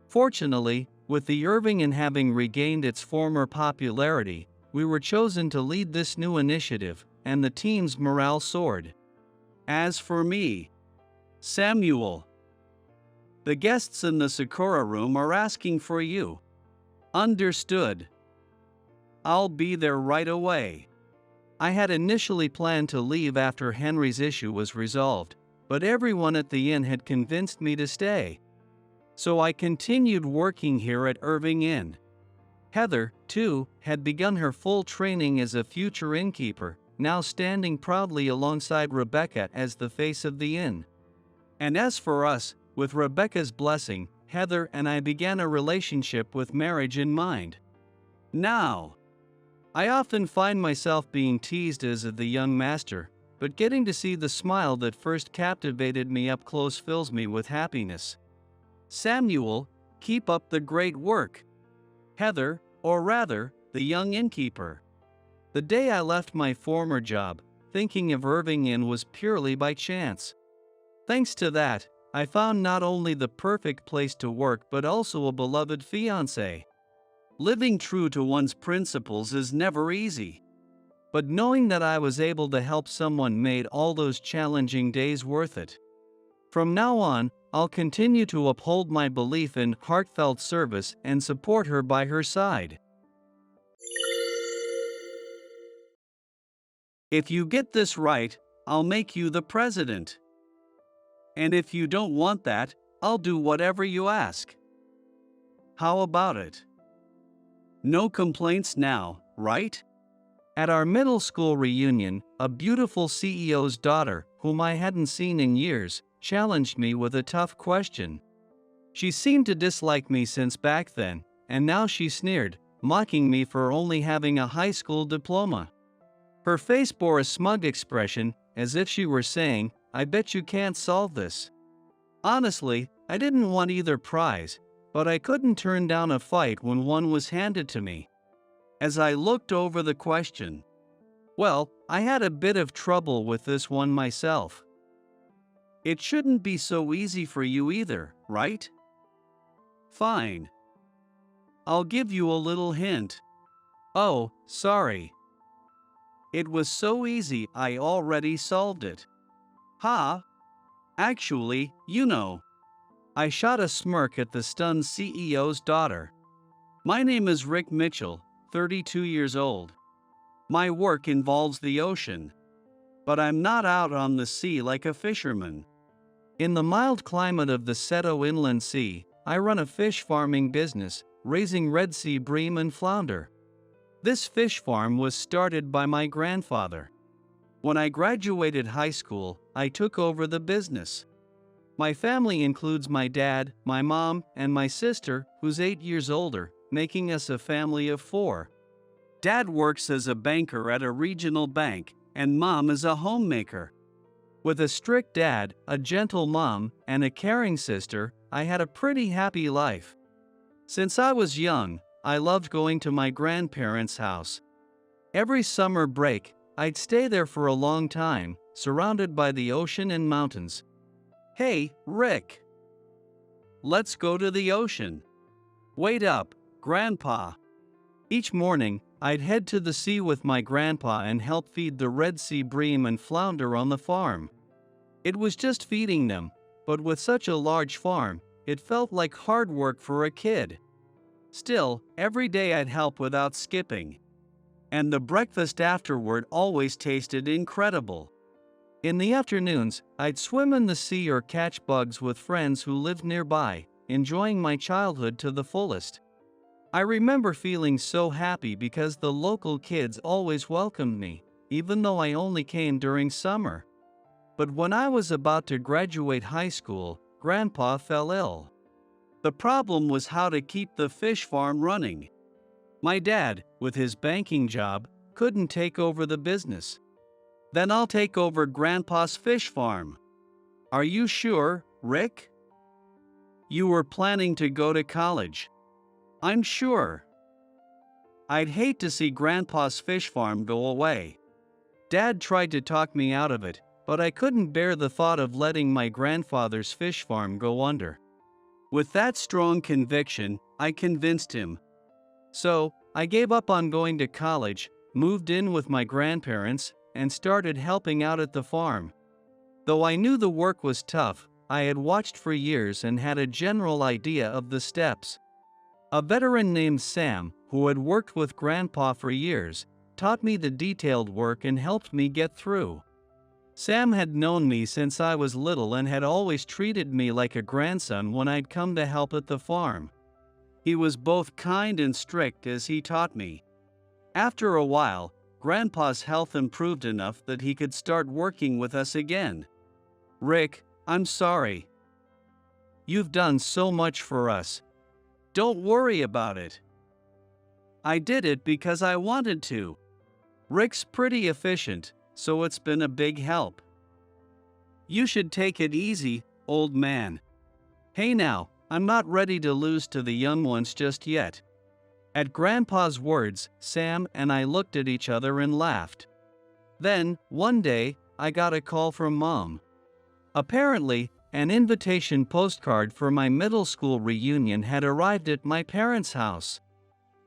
Fortunately, with the Irving Inn having regained its former popularity, we were chosen to lead this new initiative, and the team's morale soared. As for me, Samuel, the guests in the Sakura room are asking for you. Understood. I'll be there right away. I had initially planned to leave after Henry's issue was resolved, but everyone at the inn had convinced me to stay. So I continued working here at Irving Inn. Heather, too, had begun her full training as a future innkeeper, now standing proudly alongside Rebecca as the face of the inn. And as for us, with Rebecca's blessing, Heather and I began a relationship with marriage in mind. Now, I often find myself being teased as the young master, but getting to see the smile that first captivated me up close fills me with happiness. Samuel, keep up the great work. Heather, or rather, the young innkeeper. The day I left my former job, thinking of Irving Inn was purely by chance. Thanks to that, I found not only the perfect place to work but also a beloved fiancé. Living true to one's principles is never easy. But knowing that I was able to help someone made all those challenging days worth it. From now on, I'll continue to uphold my belief in heartfelt service and support her by her side. If you get this right, I'll make you the president. And if you don't want that, I'll do whatever you ask. How about it? No complaints now, right? At our middle school reunion, a beautiful CEO's daughter, whom I hadn't seen in years, challenged me with a tough question. She seemed to dislike me since back then, and now she sneered, mocking me for only having a high school diploma. Her face bore a smug expression, as if she were saying, "I bet you can't solve this." Honestly, I didn't want either prize, but I couldn't turn down a fight when one was handed to me. As I looked over the question, well, I had a bit of trouble with this one myself. It shouldn't be so easy for you either, right? Fine. I'll give you a little hint. Oh, sorry. It was so easy I already solved it. Ha! Actually, you know. I shot a smirk at the stunned CEO's daughter. My name is Rick Mitchell, 32 years old. My work involves the ocean. But I'm not out on the sea like a fisherman. In the mild climate of the Seto Inland Sea, I run a fish farming business, raising Red Sea bream and flounder. This fish farm was started by my grandfather. When I graduated high school, I took over the business. My family includes my dad, my mom, and my sister, who's 8 years older, making us a family of 4. Dad works as a banker at a regional bank, and mom is a homemaker. With a strict dad, a gentle mom, and a caring sister, I had a pretty happy life. Since I was young, I loved going to my grandparents' house. Every summer break, I'd stay there for a long time, surrounded by the ocean and mountains. Hey, Rick! Let's go to the ocean. Wait up, Grandpa. Each morning, I'd head to the sea with my grandpa and help feed the Red Sea bream and flounder on the farm. It was just feeding them, but with such a large farm, it felt like hard work for a kid. Still, every day I'd help without skipping. And the breakfast afterward always tasted incredible. In the afternoons, I'd swim in the sea or catch bugs with friends who lived nearby, enjoying my childhood to the fullest. I remember feeling so happy because the local kids always welcomed me, even though I only came during summer. But when I was about to graduate high school, Grandpa fell ill. The problem was how to keep the fish farm running. My dad, with his banking job, couldn't take over the business. Then I'll take over Grandpa's fish farm. Are you sure, Rick? You were planning to go to college. I'm sure. I'd hate to see Grandpa's fish farm go away. Dad tried to talk me out of it, but I couldn't bear the thought of letting my grandfather's fish farm go under. With that strong conviction, I convinced him. So, I gave up on going to college, moved in with my grandparents, and started helping out at the farm. Though I knew the work was tough, I had watched for years and had a general idea of the steps. A veteran named Sam, who had worked with Grandpa for years, taught me the detailed work and helped me get through. Sam had known me since I was little and had always treated me like a grandson when I'd come to help at the farm. He was both kind and strict as he taught me. After a while, Grandpa's health improved enough that he could start working with us again. Rick, I'm sorry. You've done so much for us. Don't worry about it. I did it because I wanted to. Rick's pretty efficient, so it's been a big help. You should take it easy, old man. Hey now, I'm not ready to lose to the young ones just yet. At Grandpa's words, Sam and I looked at each other and laughed. Then, one day, I got a call from Mom. Apparently, an invitation postcard for my middle school reunion had arrived at my parents' house.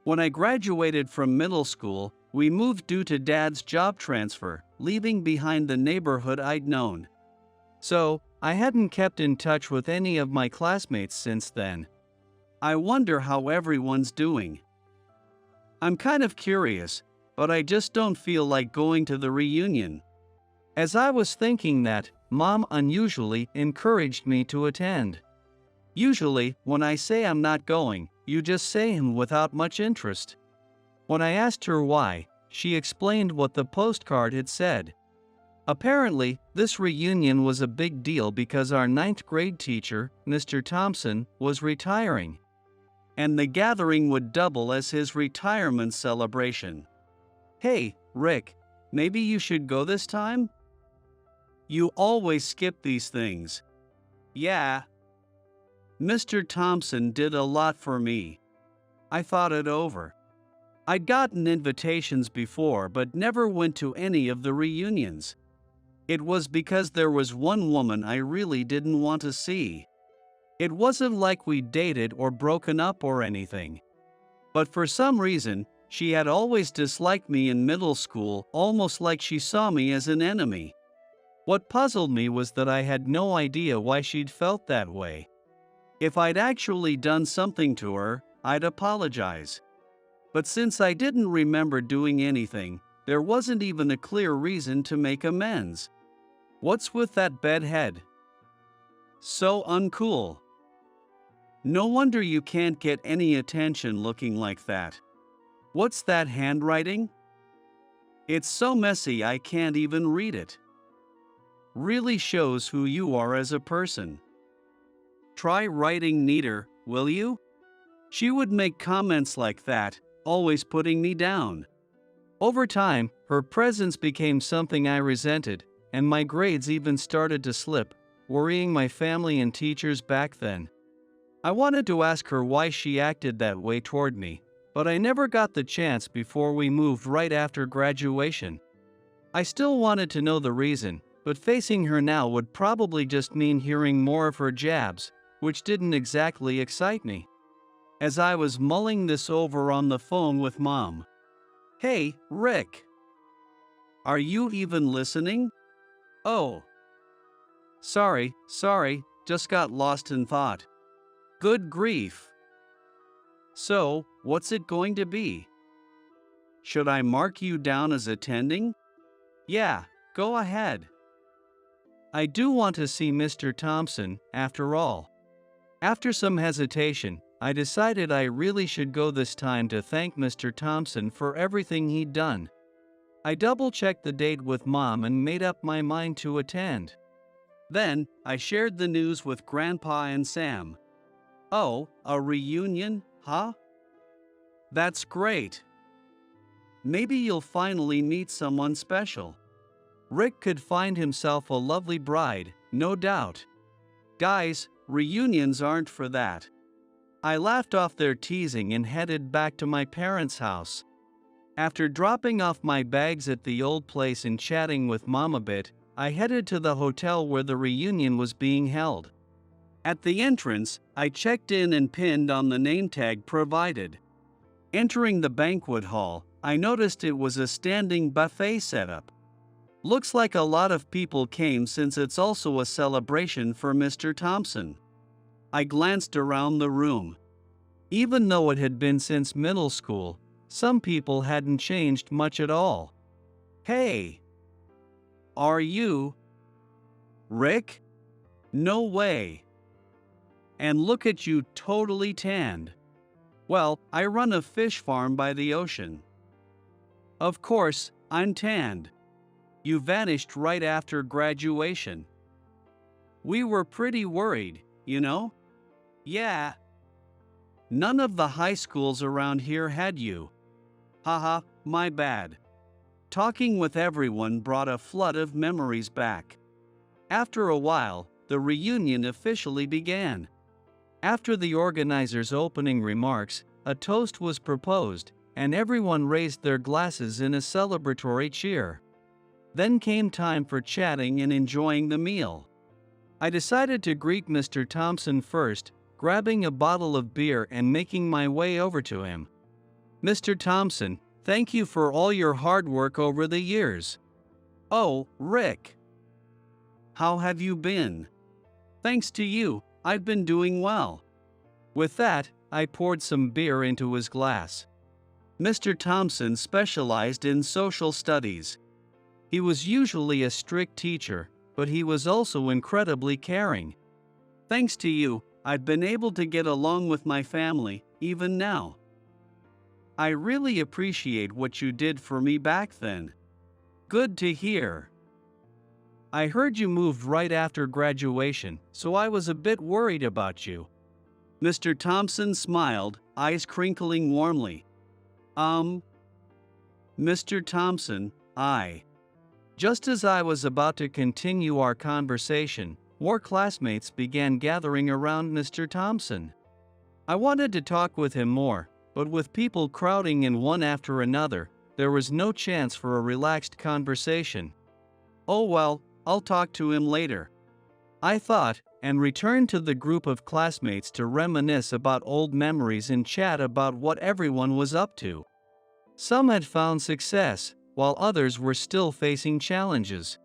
When I graduated from middle school, we moved due to Dad's job transfer, leaving behind the neighborhood I'd known. So, I hadn't kept in touch with any of my classmates since then. I wonder how everyone's doing. I'm kind of curious, but I just don't feel like going to the reunion. As I was thinking that, Mom unusually encouraged me to attend. Usually, when I say I'm not going, you just say I'm without much interest. When I asked her why, she explained what the postcard had said. Apparently, this reunion was a big deal because our 9th grade teacher, Mr. Thompson, was retiring. And the gathering would double as his retirement celebration. Hey, Rick, maybe you should go this time? You always skip these things. Yeah. Mr. Thompson did a lot for me. I thought it over. I'd gotten invitations before but never went to any of the reunions. It was because there was one woman I really didn't want to see. It wasn't like we dated or broken up or anything. But for some reason, she had always disliked me in middle school, almost like she saw me as an enemy. What puzzled me was that I had no idea why she'd felt that way. If I'd actually done something to her, I'd apologize. But since I didn't remember doing anything, there wasn't even a clear reason to make amends. What's with that bedhead? So uncool. No wonder you can't get any attention looking like that. What's that handwriting? It's so messy I can't even read it. Really shows who you are as a person. Try writing neater, will you? She would make comments like that, always putting me down. Over time, her presence became something I resented, and my grades even started to slip, worrying my family and teachers back then. I wanted to ask her why she acted that way toward me, but I never got the chance before we moved right after graduation. I still wanted to know the reason, but facing her now would probably just mean hearing more of her jabs, which didn't exactly excite me. As I was mulling this over on the phone with Mom. Hey, Rick. Are you even listening? Oh. Sorry, just got lost in thought. Good grief. So, what's it going to be? Should I mark you down as attending? Yeah, go ahead. I do want to see Mr. Thompson, after all. After some hesitation, I decided I really should go this time to thank Mr. Thompson for everything he'd done. I double-checked the date with Mom and made up my mind to attend. Then, I shared the news with Grandpa and Sam. Oh, a reunion, huh? That's great. Maybe you'll finally meet someone special. Rick could find himself a lovely bride, no doubt. Guys, reunions aren't for that. I laughed off their teasing and headed back to my parents' house. After dropping off my bags at the old place and chatting with Mom a bit, I headed to the hotel where the reunion was being held. At the entrance, I checked in and pinned on the name tag provided. Entering the banquet hall, I noticed it was a standing buffet setup. Looks like a lot of people came since it's also a celebration for Mr. Thompson. I glanced around the room. Even though it had been since middle school, some people hadn't changed much at all. Hey! Are you Rick? No way. And look at you, totally tanned. Well, I run a fish farm by the ocean. Of course, I'm tanned. You vanished right after graduation. We were pretty worried, you know? Yeah. None of the high schools around here had you. Haha, my bad. Talking with everyone brought a flood of memories back. After a while, the reunion officially began. After the organizers' opening remarks, a toast was proposed, and everyone raised their glasses in a celebratory cheer. Then came time for chatting and enjoying the meal. I decided to greet Mr. Thompson first, grabbing a bottle of beer and making my way over to him. Mr. Thompson, thank you for all your hard work over the years. Oh, Rick. How have you been? Thanks to you, I've been doing well. With that, I poured some beer into his glass. Mr. Thompson specialized in social studies. He was usually a strict teacher, but he was also incredibly caring. Thanks to you, I've been able to get along with my family, even now. I really appreciate what you did for me back then. Good to hear. I heard you moved right after graduation, so I was a bit worried about you. Mr. Thompson smiled, eyes crinkling warmly. Mr. Thompson, Just as I was about to continue our conversation, more classmates began gathering around Mr. Thompson. I wanted to talk with him more, but with people crowding in one after another, there was no chance for a relaxed conversation. Oh well, I'll talk to him later, I thought, and returned to the group of classmates to reminisce about old memories and chat about what everyone was up to. Some had found success, while others were still facing challenges.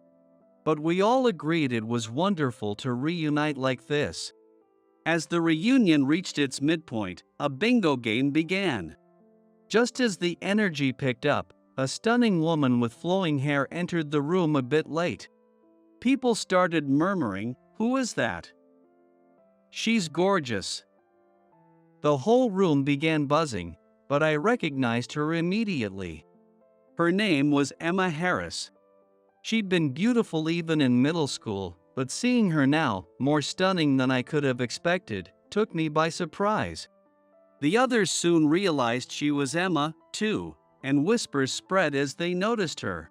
But we all agreed it was wonderful to reunite like this. As the reunion reached its midpoint, a bingo game began. Just as the energy picked up, a stunning woman with flowing hair entered the room a bit late. People started murmuring, "Who is that?" She's gorgeous." The whole room began buzzing, but I recognized her immediately. Her name was Emma Harris. She'd been beautiful even in middle school, but seeing her now, more stunning than I could have expected, took me by surprise. The others soon realized she was Emma, too, and whispers spread as they noticed her.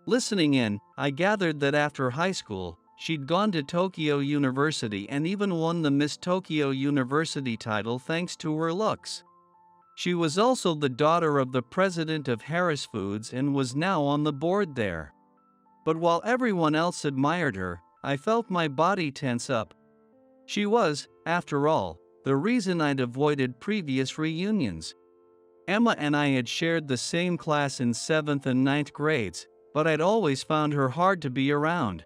Listening in, I gathered that after high school, she'd gone to Tokyo University and even won the Miss Tokyo University title thanks to her looks. She was also the daughter of the president of Harris Foods and was now on the board there. But while everyone else admired her, I felt my body tense up. She was, after all, the reason I'd avoided previous reunions. Emma and I had shared the same class in 7th and 9th grades, but I'd always found her hard to be around.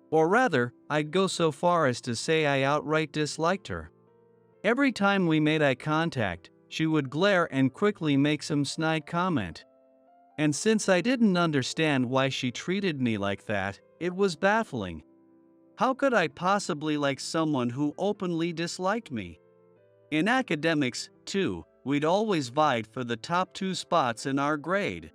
Or rather, I'd go so far as to say I outright disliked her. Every time we made eye contact, she would glare and quickly make some snide comment. And since I didn't understand why she treated me like that, it was baffling. How could I possibly like someone who openly disliked me? In academics, too, we'd always vied for the top 2 spots in our grade.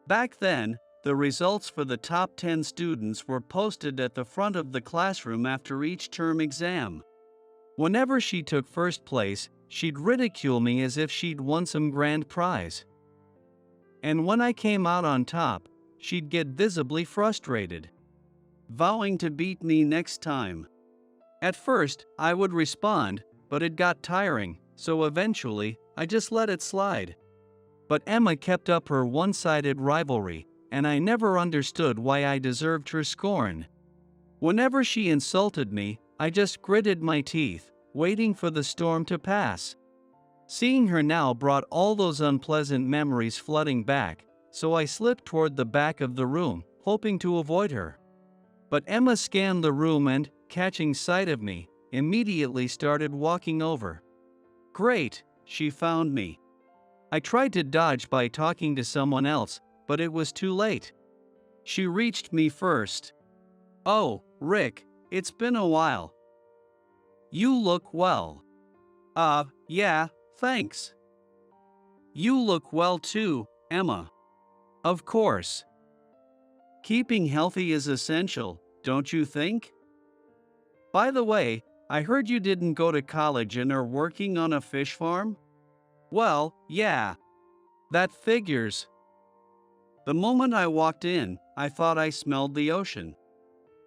Back then, the results for the top 10 students were posted at the front of the classroom after each term exam. Whenever she took first place, she'd ridicule me as if she'd won some grand prize. And when I came out on top, she'd get visibly frustrated, vowing to beat me next time. At first, I would respond, but it got tiring, so eventually, I just let it slide. But Emma kept up her one-sided rivalry, and I never understood why I deserved her scorn. Whenever she insulted me, I just gritted my teeth, waiting for the storm to pass. Seeing her now brought all those unpleasant memories flooding back, so I slipped toward the back of the room, hoping to avoid her. But Emma scanned the room and, catching sight of me, immediately started walking over. Great, she found me. I tried to dodge by talking to someone else, but it was too late. She reached me first. "Oh, Rick, it's been a while. You look well." Yeah, thanks." "You look well too, Emma." "Of course. Keeping healthy is essential, don't you think? By the way, I heard you didn't go to college and are working on a fish farm?" "Well, yeah. That figures." The moment I walked in, I thought I smelled the ocean.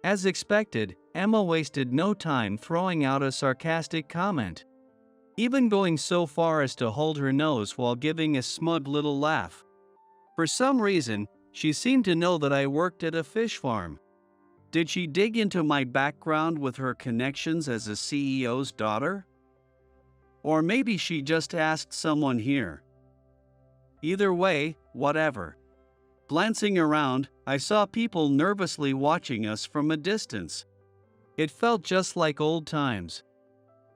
As expected, Emma wasted no time throwing out a sarcastic comment, even going so far as to hold her nose while giving a smug little laugh. For some reason, she seemed to know that I worked at a fish farm. Did she dig into my background with her connections as a CEO's daughter? Or maybe she just asked someone here. Either way, whatever. Glancing around, I saw people nervously watching us from a distance. It felt just like old times.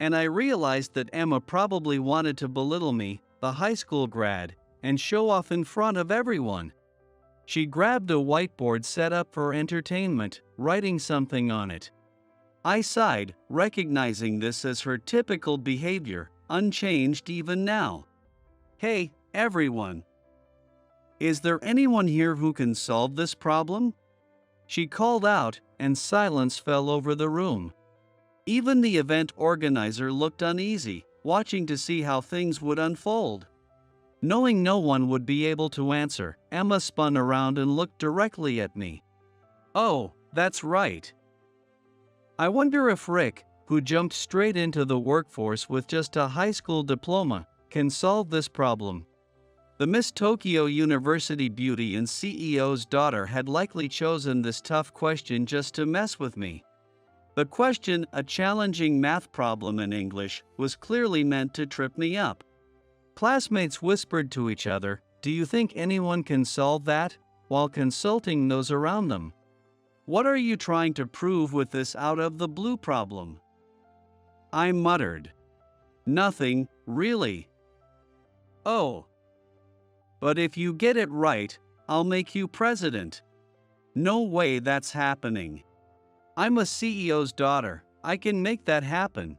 And I realized that Emma probably wanted to belittle me, the high school grad, and show off in front of everyone. She grabbed a whiteboard set up for entertainment, writing something on it. I sighed, recognizing this as her typical behavior, unchanged even now. "Hey, everyone. Is there anyone here who can solve this problem?" She called out, and silence fell over the room. Even the event organizer looked uneasy, watching to see how things would unfold. Knowing no one would be able to answer, Emma spun around and looked directly at me. "Oh, that's right. I wonder if Rick, who jumped straight into the workforce with just a high school diploma, can solve this problem." The Miss Tokyo University beauty and CEO's daughter had likely chosen this tough question just to mess with me. The question, a challenging math problem in English, was clearly meant to trip me up. Classmates whispered to each other, "Do you think anyone can solve that?" while consulting those around them. "What are you trying to prove with this out-of-the-blue problem?" I muttered. "Nothing, really." "Oh. But if you get it right, I'll make you president." "No way that's happening. I'm a CEO's daughter, I can make that happen."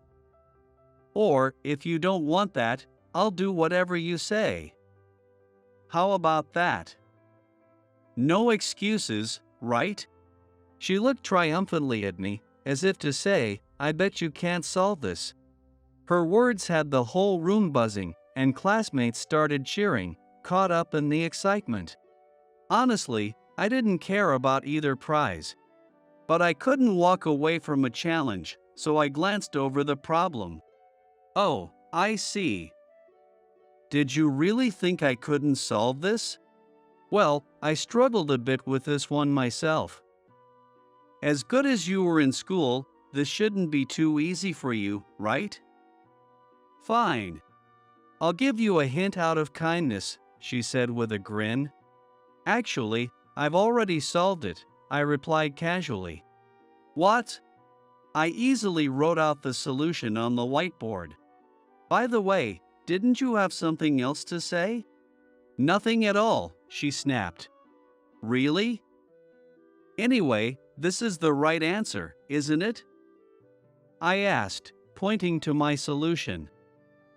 Or, if you don't want that, I'll do whatever you say. How about that? No excuses, right? She looked triumphantly at me, as if to say, I bet you can't solve this. Her words had the whole room buzzing, and classmates started cheering, caught up in the excitement. Honestly, I didn't care about either prize. But I couldn't walk away from a challenge, so I glanced over the problem. Oh, I see. Did you really think I couldn't solve this? Well, I struggled a bit with this one myself. As good as you were in school, this shouldn't be too easy for you, right? Fine. I'll give you a hint out of kindness, she said with a grin. Actually, I've already solved it, I replied casually. What? I easily wrote out the solution on the whiteboard. By the way, didn't you have something else to say? Nothing at all, she snapped. Really? Anyway, this is the right answer, isn't it? I asked, pointing to my solution.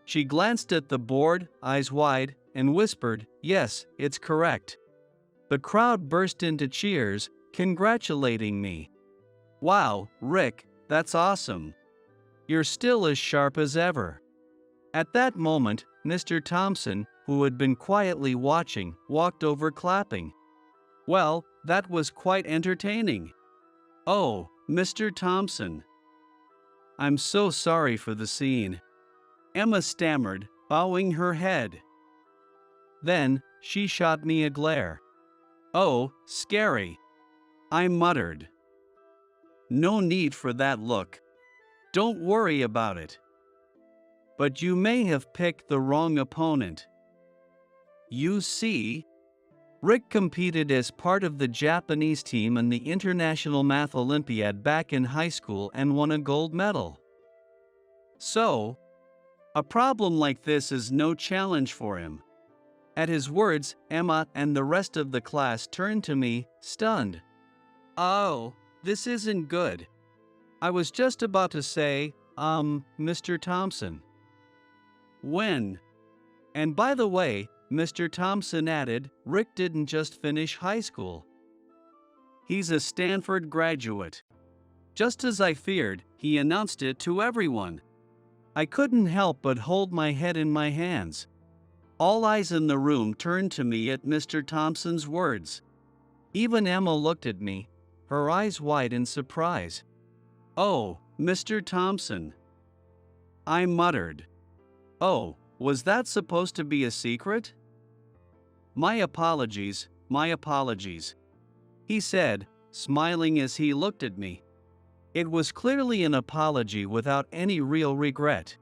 She glanced at the board, eyes wide, and whispered, Yes, it's correct. The crowd burst into cheers, congratulating me. Wow, Rick, that's awesome. You're still as sharp as ever. At that moment, Mr. Thompson, who had been quietly watching, walked over clapping. Well, that was quite entertaining. Oh, Mr. Thompson. I'm so sorry for the scene. Emma stammered, bowing her head. Then, she shot me a glare. Oh, scary. I muttered. No need for that look. Don't worry about it. But you may have picked the wrong opponent. You see, Rick competed as part of the Japanese team in the International Math Olympiad back in high school and won a gold medal. So, a problem like this is no challenge for him. At his words, Emma and the rest of the class turned to me, stunned. Oh, this isn't good. I was just about to say, Mr. Thompson. When? And by the way, Mr. Thompson added, Rick didn't just finish high school. He's a Stanford graduate. Just as I feared, he announced it to everyone. I couldn't help but hold my head in my hands. All eyes in the room turned to me at Mr. Thompson's words. Even Emma looked at me, her eyes wide in surprise. Oh, Mr. Thompson. I muttered. Oh, was that supposed to be a secret? My apologies, he said, smiling as he looked at me. It was clearly an apology without any real regret.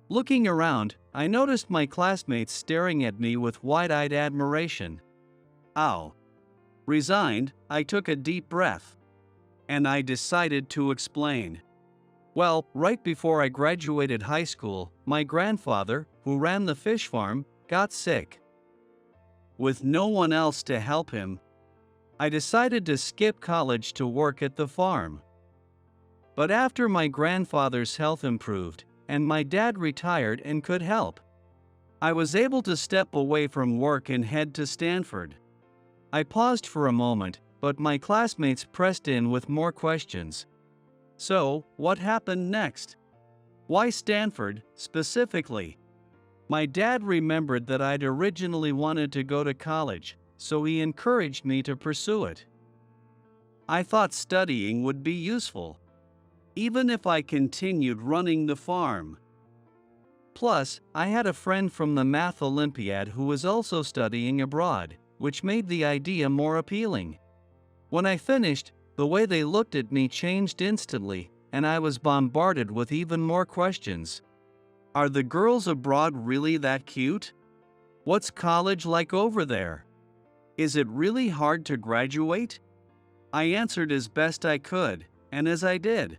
Looking around, I noticed my classmates staring at me with wide-eyed admiration. Ow. Resigned, I took a deep breath. And I decided to explain. Well, right before I graduated high school, my grandfather, who ran the fish farm, got sick. With no one else to help him, I decided to skip college to work at the farm. But after my grandfather's health improved, and my dad retired and could help, I was able to step away from work and head to Stanford. I paused for a moment, but my classmates pressed in with more questions. So, what happened next? Why Stanford, specifically? My dad remembered that I'd originally wanted to go to college, so he encouraged me to pursue it. I thought studying would be useful, even if I continued running the farm. Plus, I had a friend from the Math Olympiad who was also studying abroad, which made the idea more appealing. When I finished, the way they looked at me changed instantly, and I was bombarded with even more questions. Are the girls abroad really that cute? What's college like over there? Is it really hard to graduate? I answered as best I could, and as I did,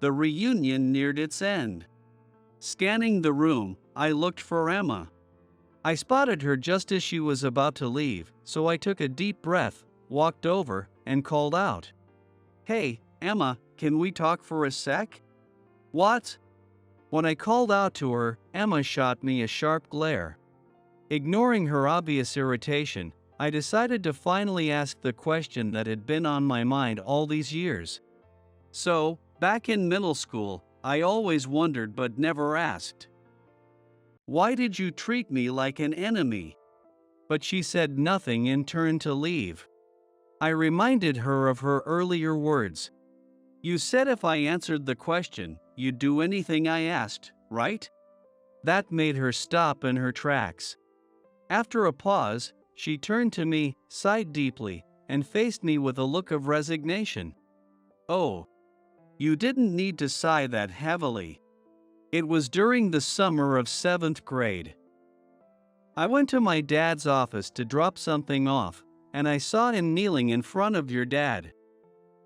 the reunion neared its end. Scanning the room, I looked for Emma. I spotted her just as she was about to leave, so I took a deep breath, walked over, and called out. Hey, Emma, can we talk for a sec? What? When I called out to her, Emma shot me a sharp glare. Ignoring her obvious irritation, I decided to finally ask the question that had been on my mind all these years. So, back in middle school, I always wondered but never asked. Why did you treat me like an enemy? But she said nothing and turned to leave. I reminded her of her earlier words. You said if I answered the question, you'd do anything I asked, right? That made her stop in her tracks. After a pause, she turned to me, sighed deeply, and faced me with a look of resignation. Oh, you didn't need to sigh that heavily. It was during the summer of 7th grade. I went to my dad's office to drop something off, and I saw him kneeling in front of your dad.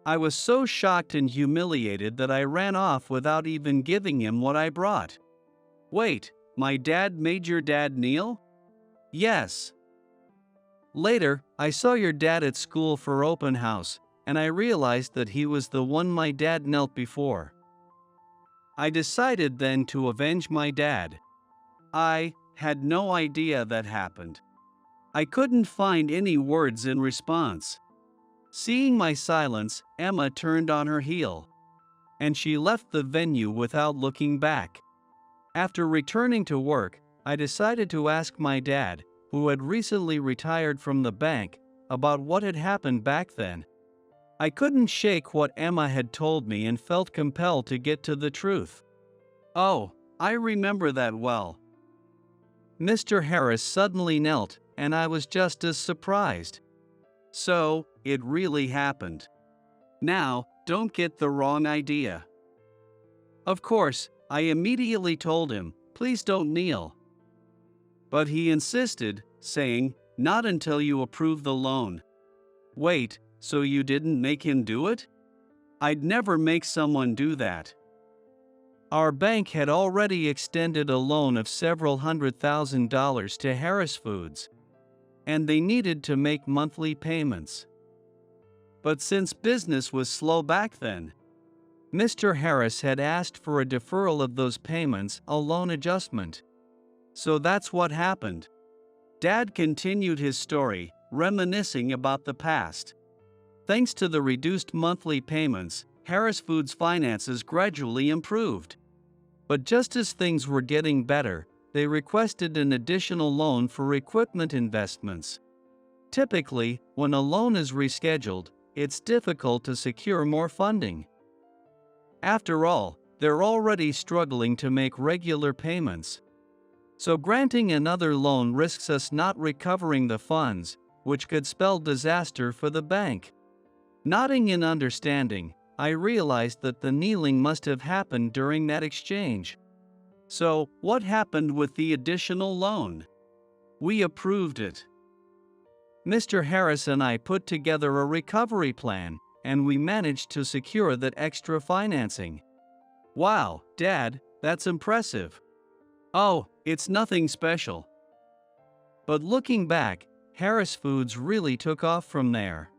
I was so shocked and humiliated that I ran off without even giving him what I brought. Wait, my dad made your dad kneel? Yes. Later, I saw your dad at school for open house, and I realized that he was the one my dad knelt before. I decided then to avenge my dad. I had no idea that happened. I couldn't find any words in response. Seeing my silence, Emma turned on her heel. And she left the venue without looking back. After returning to work, I decided to ask my dad, who had recently retired from the bank, about what had happened back then. I couldn't shake what Emma had told me and felt compelled to get to the truth. Oh, I remember that well. Mr. Harris suddenly knelt, and I was just as surprised. So, it really happened. Now, don't get the wrong idea. Of course, I immediately told him, please don't kneel. But he insisted, saying, not until you approve the loan. Wait, so you didn't make him do it? I'd never make someone do that. Our bank had already extended a loan of several $100,000 to Harris Foods, and they needed to make monthly payments. But since business was slow back then, Mr. Harris had asked for a deferral of those payments, a loan adjustment. So that's what happened. Dad continued his story, reminiscing about the past. Thanks to the reduced monthly payments, Harris Foods' finances gradually improved. But just as things were getting better, they requested an additional loan for equipment investments. Typically, when a loan is rescheduled, it's difficult to secure more funding. After all, they're already struggling to make regular payments. So granting another loan risks us not recovering the funds, which could spell disaster for the bank. Nodding in understanding, I realized that the kneeling must have happened during that exchange. So, what happened with the additional loan? We approved it. Mr. Harris and I put together a recovery plan, and we managed to secure that extra financing. Wow, Dad, that's impressive. Oh, it's nothing special. But looking back, Harris Foods really took off from there.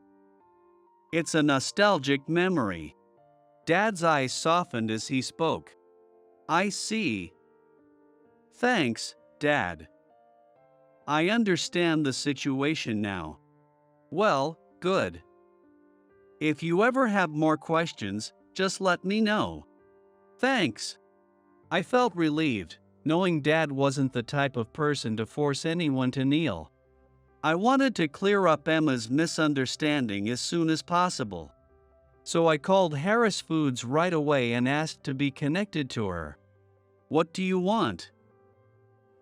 It's a nostalgic memory. Dad's eyes softened as he spoke. I see. Thanks, Dad. I understand the situation now. Well, good. If you ever have more questions, just let me know. Thanks. I felt relieved, knowing Dad wasn't the type of person to force anyone to kneel. I wanted to clear up Emma's misunderstanding as soon as possible. So I called Harris Foods right away and asked to be connected to her. What do you want?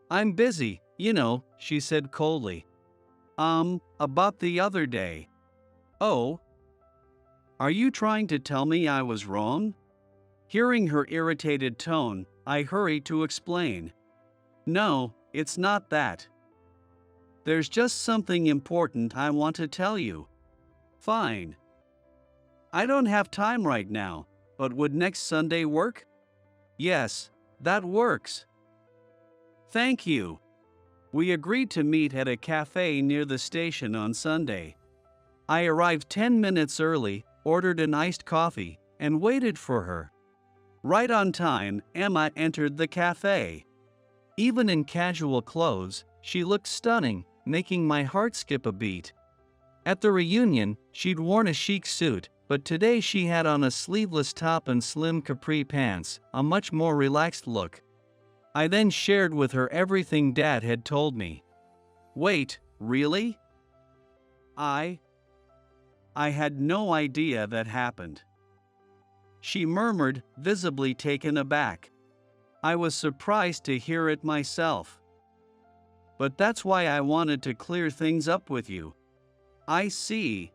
I'm busy, she said coldly. About the other day. Oh? Are you trying to tell me I was wrong? Hearing her irritated tone, I hurried to explain. No, it's not that. There's just something important I want to tell you. Fine. I don't have time right now, but would next Sunday work? Yes, that works. Thank you. We agreed to meet at a cafe near the station on Sunday. I arrived 10 minutes early, ordered an iced coffee, and waited for her. Right on time, Emma entered the cafe. Even in casual clothes, she looked stunning, making my heart skip a beat. At the reunion, she'd worn a chic suit, but today she had on a sleeveless top and slim capri pants, a much more relaxed look. I then shared with her everything Dad had told me. Wait, really? I had no idea that happened. She murmured, visibly taken aback. I was surprised to hear it myself. But that's why I wanted to clear things up with you. I see.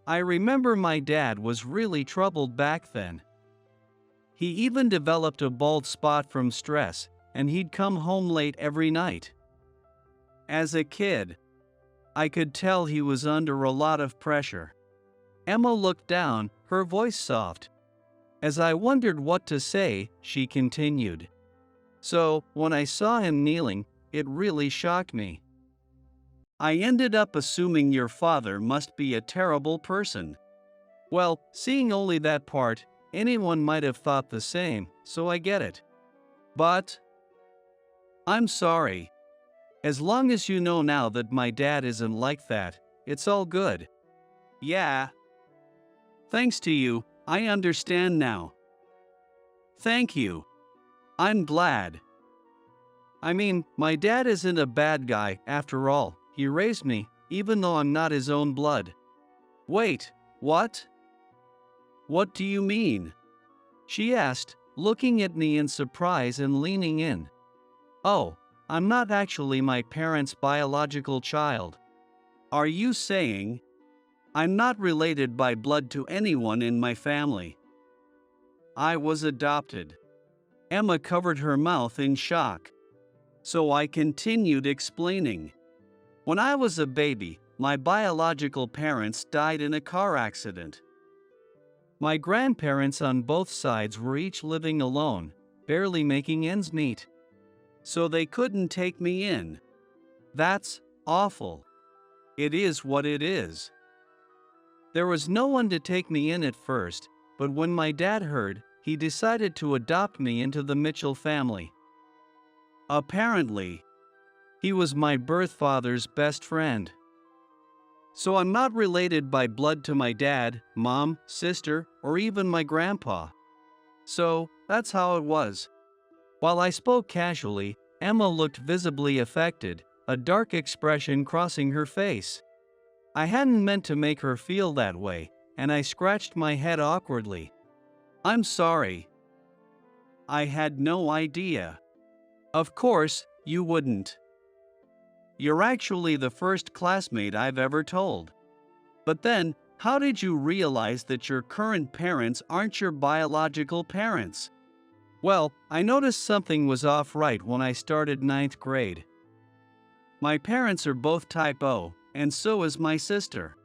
I remember my dad was really troubled back then. He even developed a bald spot from stress, and he'd come home late every night. As a kid, I could tell he was under a lot of pressure. Emma looked down, her voice soft. As I wondered what to say, she continued. So, when I saw him kneeling, it really shocked me. I ended up assuming your father must be a terrible person. Well, seeing only that part, anyone might have thought the same, so I get it. But I'm sorry. As long as you know now that my dad isn't like that, it's all good. Yeah. Thanks to you, I understand now. Thank you. I'm glad. I mean, my dad isn't a bad guy, after all. He raised me, even though I'm not his own blood. Wait, what? What do you mean? She asked, looking at me in surprise and leaning in. Oh, I'm not actually my parents' biological child. Are you saying I'm not related by blood to anyone in my family? I was adopted. Emma covered her mouth in shock. So I continued explaining. When I was a baby, my biological parents died in a car accident. My grandparents on both sides were each living alone, barely making ends meet. So they couldn't take me in. That's awful. It is what it is. There was no one to take me in at first, but when my dad heard, he decided to adopt me into the Mitchell family. Apparently, he was my birth father's best friend. So I'm not related by blood to my dad, mom, sister, or even my grandpa. So, that's how it was. While I spoke casually, Emma looked visibly affected, a dark expression crossing her face. I hadn't meant to make her feel that way, and I scratched my head awkwardly. I'm sorry. I had no idea. Of course, you wouldn't. You're actually the first classmate I've ever told. But then, how did you realize that your current parents aren't your biological parents? Well, I noticed something was off right when I started 9th grade. My parents are both type O, and so is my sister.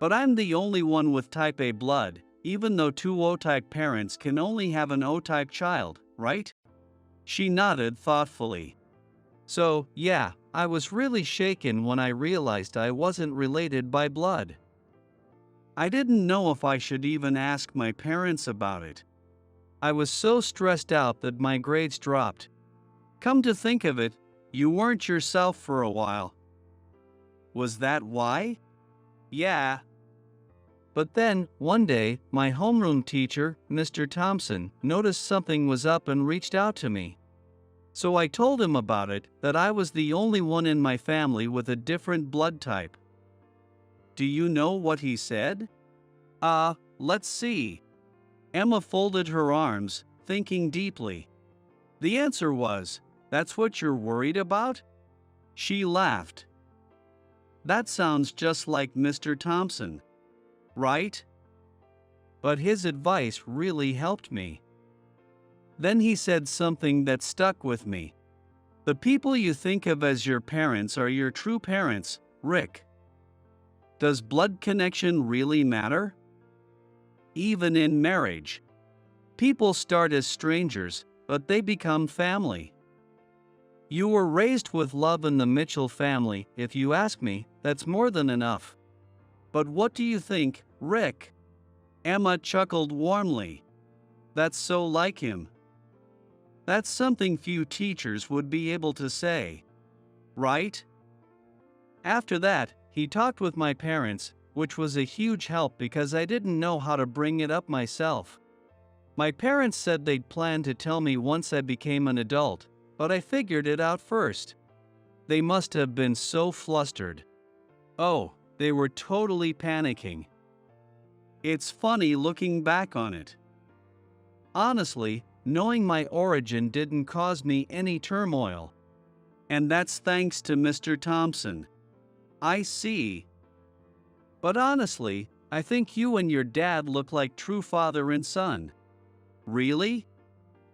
But I'm the only one with type A blood, even though two O-type parents can only have an O-type child, right? She nodded thoughtfully. So, yeah, I was really shaken when I realized I wasn't related by blood. I didn't know if I should even ask my parents about it. I was so stressed out that my grades dropped. Come to think of it, you weren't yourself for a while. Was that why? Yeah. But then, one day, my homeroom teacher, Mr. Thompson, noticed something was up and reached out to me. So I told him about it, that I was the only one in my family with a different blood type. Do you know what he said? Let's see. Emma folded her arms, thinking deeply. The answer was, "That's what you're worried about?" She laughed. That sounds just like Mr. Thompson, right? But his advice really helped me. Then he said something that stuck with me. The people you think of as your parents are your true parents, Rick. Does blood connection really matter? Even in marriage. People start as strangers, but they become family. You were raised with love in the Mitchell family. If you ask me, that's more than enough. But what do you think, Rick? Emma chuckled warmly. That's so like him. That's something few teachers would be able to say. Right? After that, he talked with my parents, which was a huge help because I didn't know how to bring it up myself. My parents said they'd plan to tell me once I became an adult, but I figured it out first. They must have been so flustered. Oh, they were totally panicking. It's funny looking back on it. Honestly, knowing my origin didn't cause me any turmoil. And that's thanks to Mr. Thompson. I see. But honestly, I think you and your dad look like true father and son. Really?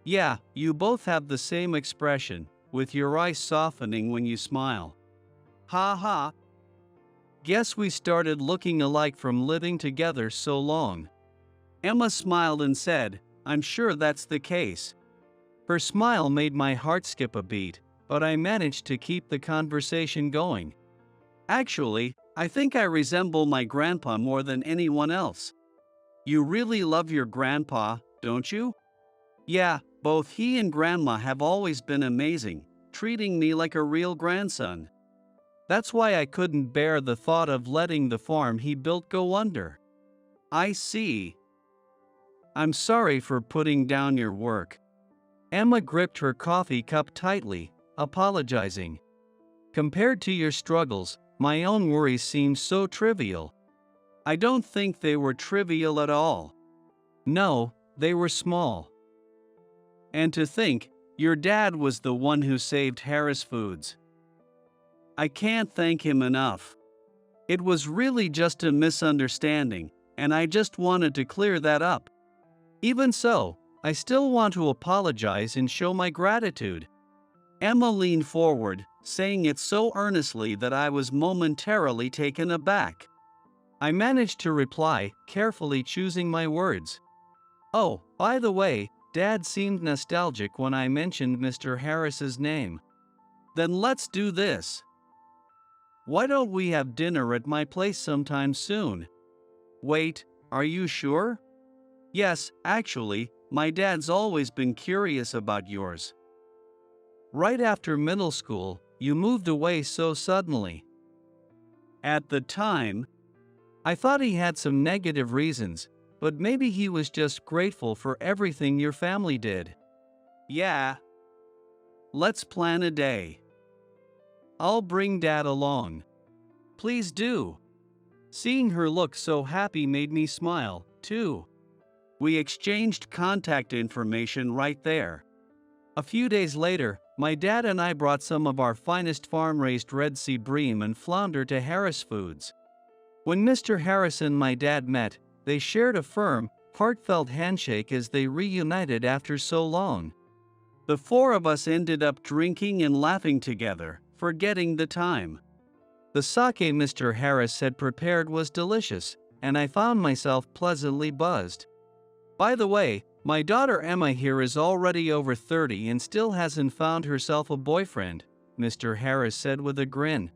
Yeah, you both have the same expression, with your eyes softening when you smile. Ha ha. Guess we started looking alike from living together so long. Emma smiled and said, I'm sure that's the case. Her smile made my heart skip a beat, but I managed to keep the conversation going. Actually, I think I resemble my grandpa more than anyone else. You really love your grandpa, don't you? Yeah, both he and grandma have always been amazing, treating me like a real grandson. That's why I couldn't bear the thought of letting the farm he built go under. I see. I'm sorry for putting down your work. Emma gripped her coffee cup tightly, apologizing. Compared to your struggles, my own worries seem so trivial. I don't think they were trivial at all. No, they were small. And to think, your dad was the one who saved Harris Foods. I can't thank him enough. It was really just a misunderstanding, and I just wanted to clear that up. Even so, I still want to apologize and show my gratitude. Emma leaned forward, saying it so earnestly that I was momentarily taken aback. I managed to reply, carefully choosing my words. Oh, by the way, Dad seemed nostalgic when I mentioned Mr. Harris's name. Then let's do this. Why don't we have dinner at my place sometime soon? Wait, are you sure? Yes, actually, my dad's always been curious about yours. Right after middle school, you moved away so suddenly. At the time, I thought he had some negative reasons, but maybe he was just grateful for everything your family did. Yeah. Let's plan a day. I'll bring Dad along. Please do. Seeing her look so happy made me smile, too. We exchanged contact information right there. A few days later, my dad and I brought some of our finest farm-raised red sea bream and flounder to Harris Foods. When Mr. Harris and my dad met, they shared a firm, heartfelt handshake as they reunited after so long. The four of us ended up drinking and laughing together, forgetting the time. The sake Mr. Harris had prepared was delicious, and I found myself pleasantly buzzed. By the way, my daughter Emma here is already over 30 and still hasn't found herself a boyfriend, Mr. Harris said with a grin.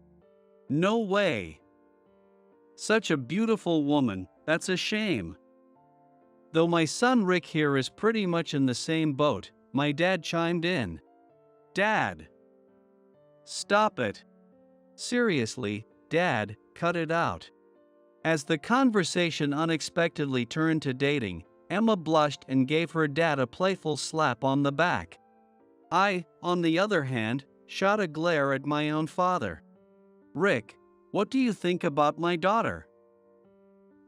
No way. Such a beautiful woman, that's a shame. Though my son Rick here is pretty much in the same boat, my dad chimed in. Dad. Stop it. Seriously, Dad, cut it out. As the conversation unexpectedly turned to dating, Emma blushed and gave her dad a playful slap on the back. I, on the other hand, shot a glare at my own father. Rick, what do you think about my daughter?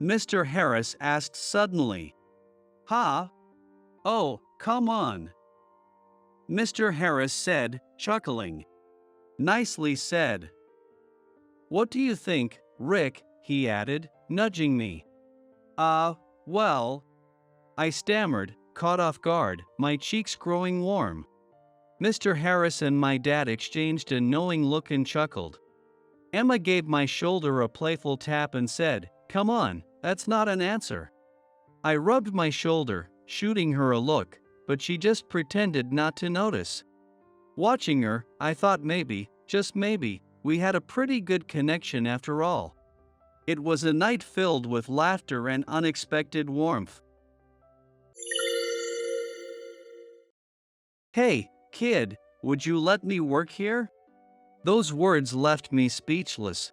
Mr. Harris asked suddenly. Huh? Oh, come on. Mr. Harris said, chuckling. Nicely said. What do you think, Rick? He added, nudging me. Well, I stammered, caught off guard, my cheeks growing warm. Mr. Harris and my dad exchanged a knowing look and chuckled. Emma gave my shoulder a playful tap and said, Come on, that's not an answer. I rubbed my shoulder, shooting her a look, but she just pretended not to notice. Watching her, I thought maybe, just maybe, we had a pretty good connection after all. It was a night filled with laughter and unexpected warmth. "Hey, kid, would you let me work here?" Those words left me speechless.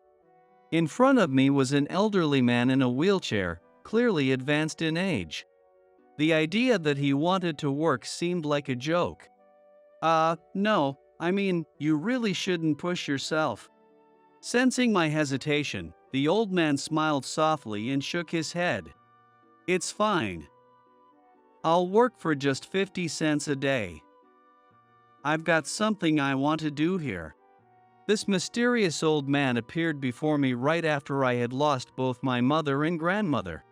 In front of me was an elderly man in a wheelchair, clearly advanced in age. The idea that he wanted to work seemed like a joke. No, I mean, you really shouldn't push yourself." Sensing my hesitation, the old man smiled softly and shook his head. "It's fine. I'll work for just 50 cents a day. I've got something I want to do here." This mysterious old man appeared before me right after I had lost both my mother and grandmother.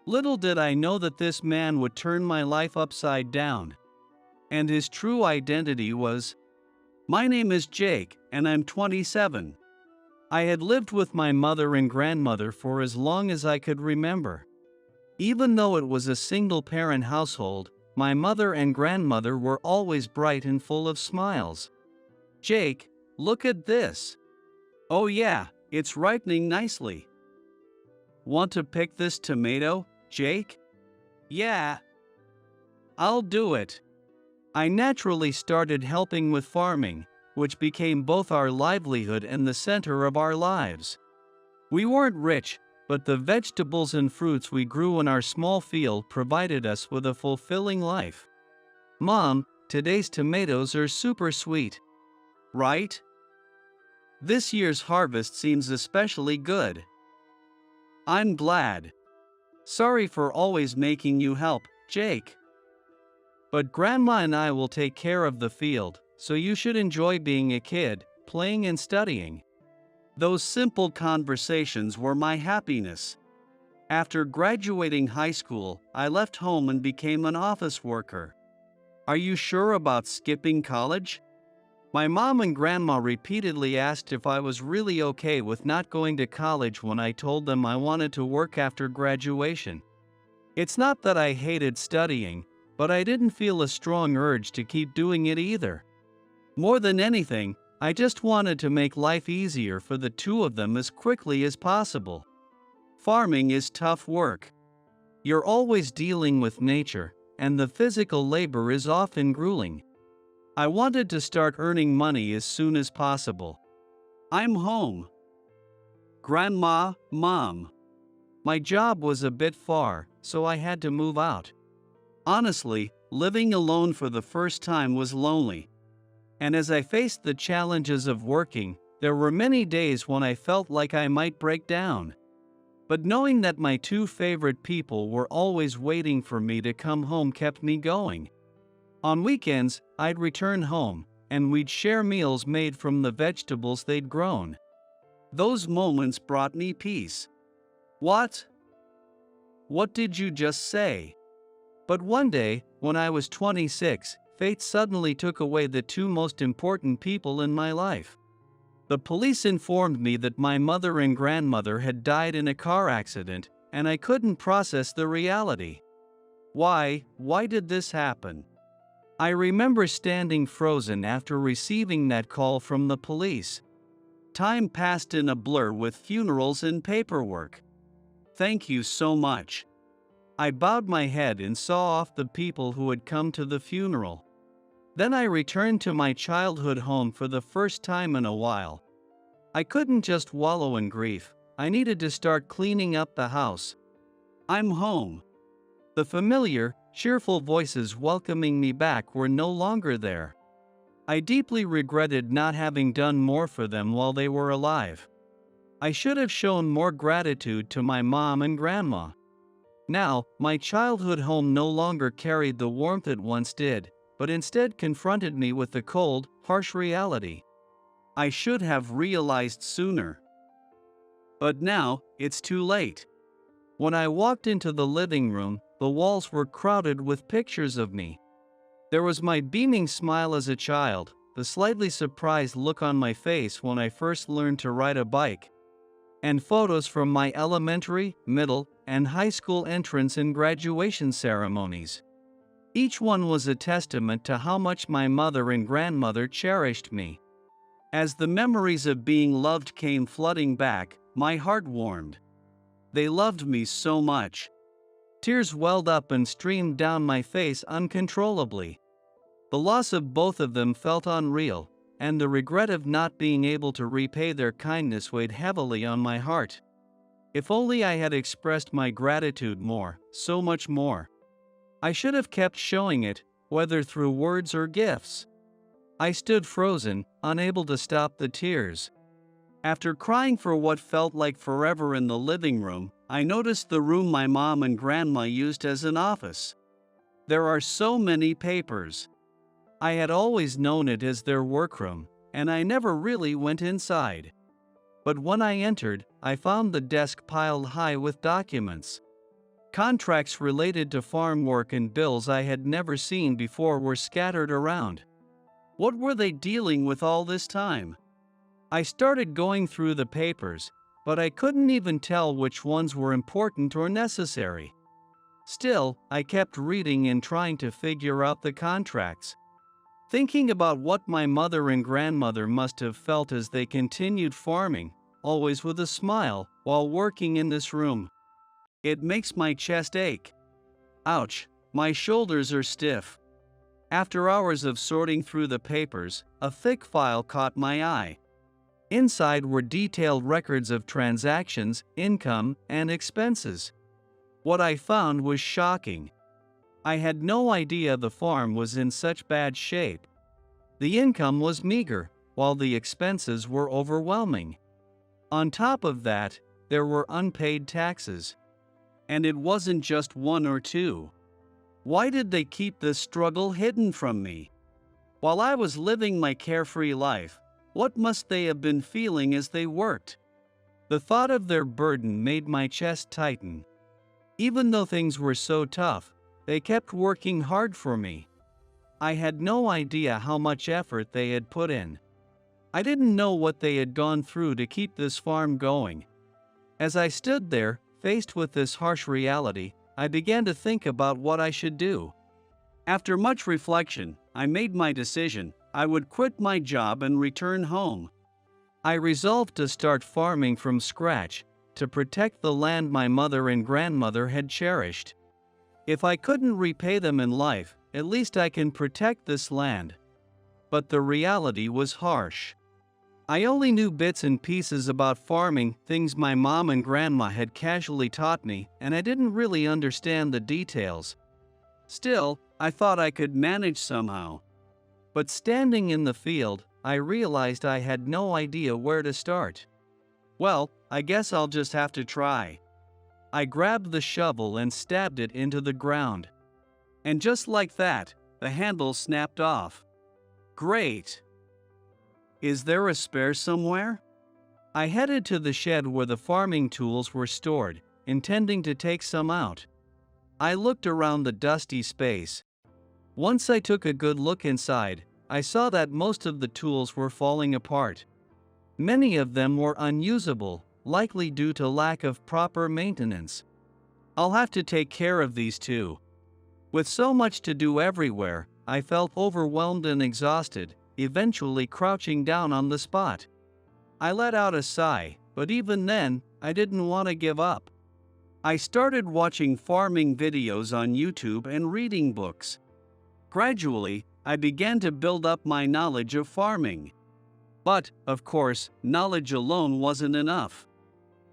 Little did I know that this man would turn my life upside down. And his true identity was, "My name is Jake, and I'm 27. I had lived with my mother and grandmother for as long as I could remember. Even though it was a single-parent household, my mother and grandmother were always bright and full of smiles. Jake, look at this. Oh yeah, it's ripening nicely. Want to pick this tomato, Jake? Yeah. I'll do it." I naturally started helping with farming, which became both our livelihood and the center of our lives. We weren't rich, but the vegetables and fruits we grew in our small field provided us with a fulfilling life. "Mom, today's tomatoes are super sweet. Right? This year's harvest seems especially good." "I'm glad. Sorry for always making you help, Jake. But Grandma and I will take care of the field, so you should enjoy being a kid, playing and studying." Those simple conversations were my happiness. After graduating high school, I left home and became an office worker. "Are you sure about skipping college?" My mom and grandma repeatedly asked if I was really okay with not going to college when I told them I wanted to work after graduation. It's not that I hated studying, but I didn't feel a strong urge to keep doing it either. More than anything, I just wanted to make life easier for the two of them as quickly as possible. Farming is tough work. You're always dealing with nature, and the physical labor is often grueling. I wanted to start earning money as soon as possible. "I'm home. Grandma, Mom." My job was a bit far, so I had to move out. Honestly, living alone for the first time was lonely. And as I faced the challenges of working, there were many days when I felt like I might break down. But knowing that my two favorite people were always waiting for me to come home kept me going. On weekends, I'd return home, and we'd share meals made from the vegetables they'd grown. Those moments brought me peace. What? What did you just say? But one day, when I was 26, fate suddenly took away the two most important people in my life. The police informed me that my mother and grandmother had died in a car accident, and I couldn't process the reality. Why did this happen? I remember standing frozen after receiving that call from the police. Time passed in a blur with funerals and paperwork. "Thank you so much." I bowed my head and saw off the people who had come to the funeral. Then I returned to my childhood home for the first time in a while. I couldn't just wallow in grief. I needed to start cleaning up the house. "I'm home." The familiar, cheerful voices welcoming me back were no longer there. I deeply regretted not having done more for them while they were alive. I should have shown more gratitude to my mom and grandma. Now, my childhood home no longer carried the warmth it once did, but instead confronted me with the cold, harsh reality. I should have realized sooner. But now, it's too late. When I walked into the living room, the walls were crowded with pictures of me. There was my beaming smile as a child, the slightly surprised look on my face when I first learned to ride a bike, and photos from my elementary, middle, and high school entrance and graduation ceremonies. Each one was a testament to how much my mother and grandmother cherished me. As the memories of being loved came flooding back, my heart warmed. They loved me so much. Tears welled up and streamed down my face uncontrollably. The loss of both of them felt unreal, and the regret of not being able to repay their kindness weighed heavily on my heart. If only I had expressed my gratitude more, so much more. I should have kept showing it, whether through words or gifts. I stood frozen, unable to stop the tears. After crying for what felt like forever in the living room, I noticed the room my mom and grandma used as an office. There are so many papers. I had always known it as their workroom, and I never really went inside. But when I entered, I found the desk piled high with documents. Contracts related to farm work and bills I had never seen before were scattered around. What were they dealing with all this time? I started going through the papers, but I couldn't even tell which ones were important or necessary. Still, I kept reading and trying to figure out the contracts. Thinking about what my mother and grandmother must have felt as they continued farming, always with a smile, while working in this room. It makes my chest ache. Ouch, my shoulders are stiff. After hours of sorting through the papers, a thick file caught my eye. Inside were detailed records of transactions, income, and expenses. What I found was shocking. I had no idea the farm was in such bad shape. The income was meager, while the expenses were overwhelming. On top of that, there were unpaid taxes. And it wasn't just one or two. Why did they keep this struggle hidden from me? While I was living my carefree life, what must they have been feeling as they worked? The thought of their burden made my chest tighten. Even though things were so tough, they kept working hard for me. I had no idea how much effort they had put in. I didn't know what they had gone through to keep this farm going. As I stood there, faced with this harsh reality, I began to think about what I should do. After much reflection, I made my decision. I would quit my job and return home. I resolved to start farming from scratch, to protect the land my mother and grandmother had cherished. If I couldn't repay them in life, at least I can protect this land. But the reality was harsh. I only knew bits and pieces about farming, things my mom and grandma had casually taught me, and I didn't really understand the details. Still, I thought I could manage somehow. But standing in the field, I realized I had no idea where to start. Well, I guess I'll just have to try. I grabbed the shovel and stabbed it into the ground. And just like that, the handle snapped off. Great! Is there a spare somewhere? I headed to the shed where the farming tools were stored, intending to take some out. I looked around the dusty space. Once I took a good look inside, I saw that most of the tools were falling apart. Many of them were unusable, likely due to lack of proper maintenance. I'll have to take care of these too. With so much to do everywhere, I felt overwhelmed and exhausted, eventually crouching down on the spot. I let out a sigh, but even then, I didn't want to give up. I started watching farming videos on YouTube and reading books. Gradually, I began to build up my knowledge of farming. But, of course, knowledge alone wasn't enough.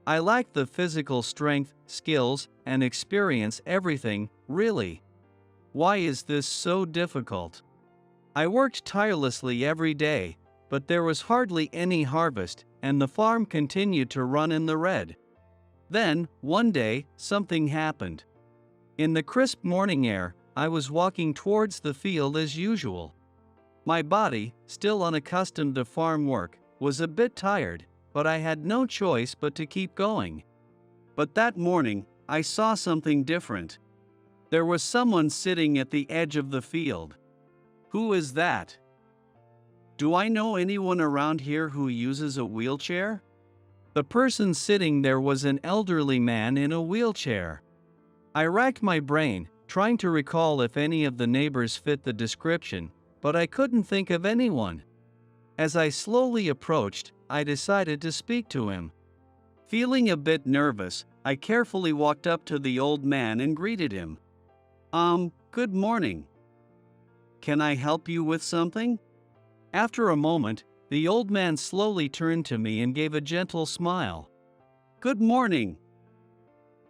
I lacked the physical strength, skills, and experience, everything, really. Why is this so difficult? I worked tirelessly every day, but there was hardly any harvest, and the farm continued to run in the red. Then, one day, something happened. In the crisp morning air, I was walking towards the field as usual. My body, still unaccustomed to farm work, was a bit tired, but I had no choice but to keep going. But that morning, I saw something different. There was someone sitting at the edge of the field. Who is that? Do I know anyone around here who uses a wheelchair? The person sitting there was an elderly man in a wheelchair. I racked my brain, trying to recall if any of the neighbors fit the description, but I couldn't think of anyone. As I slowly approached, I decided to speak to him. Feeling a bit nervous, I carefully walked up to the old man and greeted him. Good morning. can I help you with something?" After a moment, the old man slowly turned to me and gave a gentle smile. "Good morning.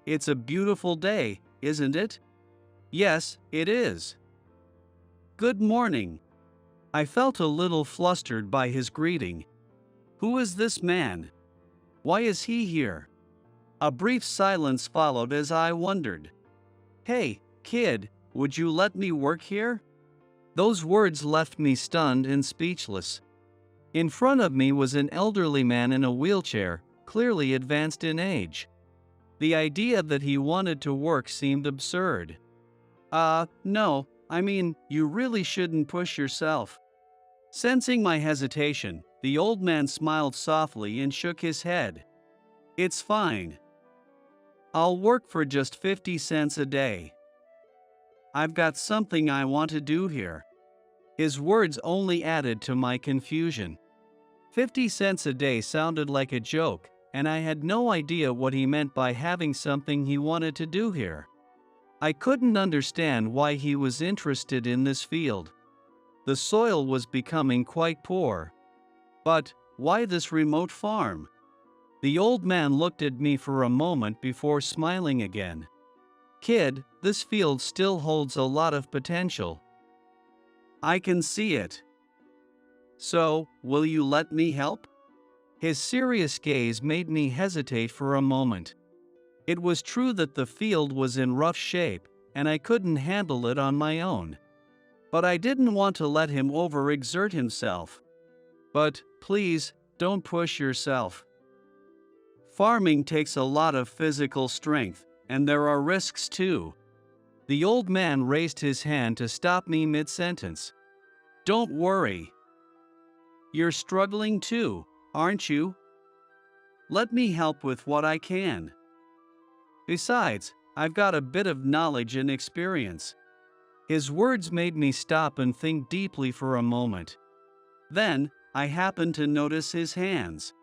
It's a beautiful day, isn't it?" "Yes, it is." "Good morning." I felt a little flustered by his greeting. Who is this man? Why is he here? A brief silence followed as I wondered. "Hey, kid, would you let me work here?" Those words left me stunned and speechless. In front of me was an elderly man in a wheelchair, clearly advanced in age. The idea that he wanted to work seemed absurd. No, I mean, you really shouldn't push yourself." Sensing my hesitation, the old man smiled softly and shook his head. "It's fine. I'll work for just 50 cents a day. I've got something I want to do here." His words only added to my confusion. 50 cents a day sounded like a joke, and I had no idea what he meant by having something he wanted to do here. I couldn't understand why he was interested in this field. The soil was becoming quite poor. But why this remote farm? The old man looked at me for a moment before smiling again. "Kid, this field still holds a lot of potential. I can see it. So, will you let me help?" His serious gaze made me hesitate for a moment. It was true that the field was in rough shape, and I couldn't handle it on my own. But I didn't want to let him overexert himself. "But, please, don't push yourself. Farming takes a lot of physical strength, and there are risks too." The old man raised his hand to stop me mid-sentence. "Don't worry. You're struggling too, aren't you? Let me help with what I can. Besides, I've got a bit of knowledge and experience." His words made me stop and think deeply for a moment. Then, I happened to notice his hands.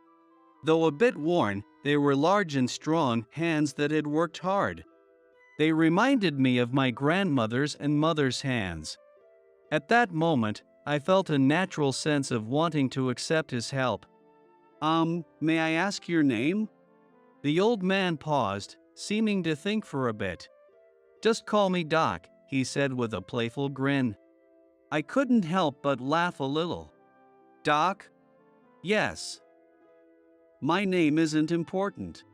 Though a bit worn, they were large and strong hands that had worked hard. They reminded me of my grandmother's and mother's hands. At that moment, I felt a natural sense of wanting to accept his help. May I ask your name?" The old man paused, seeming to think for a bit. "Just call me Doc," he said with a playful grin. I couldn't help but laugh a little. "Doc?" "Yes. My name isn't important."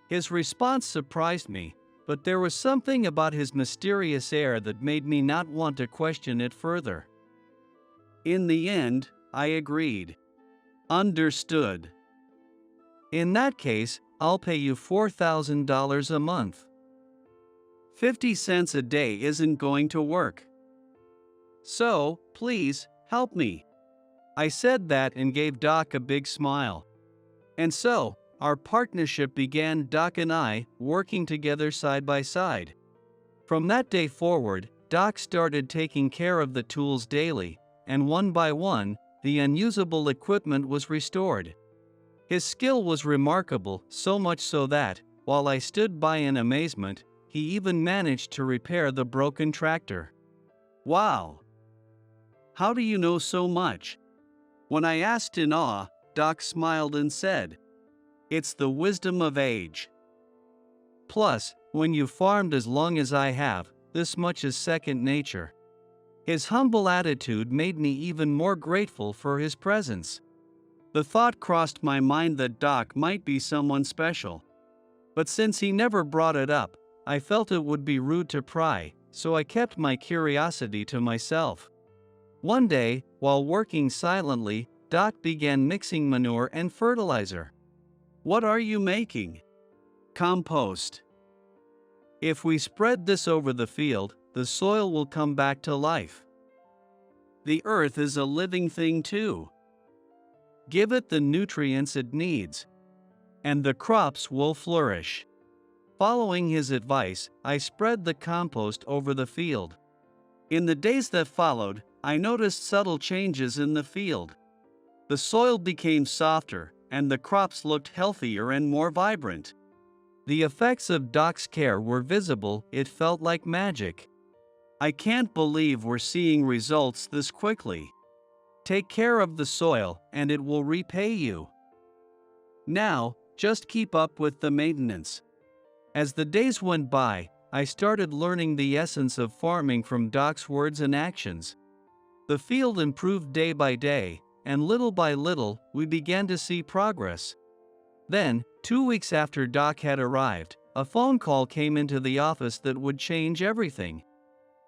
His response surprised me, but there was something about his mysterious air that made me not want to question it further. In the end, I agreed. "Understood. In that case, I'll pay you $4,000 a month. 50 cents a day isn't going to work. So, please, help me." I said that and gave Doc a big smile. And so, our partnership began, Doc and I working together side by side. From that day forward, Doc started taking care of the tools daily, and one by one, the unusable equipment was restored. His skill was remarkable, so much so that, while I stood by in amazement, he even managed to repair the broken tractor. "Wow! How do you know so much?" When I asked in awe, Doc smiled and said, "It's the wisdom of age. Plus, when you've farmed as long as I have, this much is second nature." His humble attitude made me even more grateful for his presence. The thought crossed my mind that Doc might be someone special. But since he never brought it up, I felt it would be rude to pry, so I kept my curiosity to myself. One day, while working silently, Doc began mixing manure and fertilizer. "What are you making?" "Compost. If we spread this over the field, the soil will come back to life. The earth is a living thing too. Give it the nutrients it needs, and the crops will flourish." Following his advice, I spread the compost over the field. In the days that followed, I noticed subtle changes in the field. The soil became softer, and the crops looked healthier and more vibrant. The effects of Doc's care were visible, it felt like magic. I can't believe we're seeing results this quickly. Take care of the soil and it will repay you. Now, just keep up with the maintenance. As the days went by, I started learning the essence of farming from Doc's words and actions. The field improved day by day, and little by little, we began to see progress. Then, 2 weeks after Doc had arrived, a phone call came into the office that would change everything.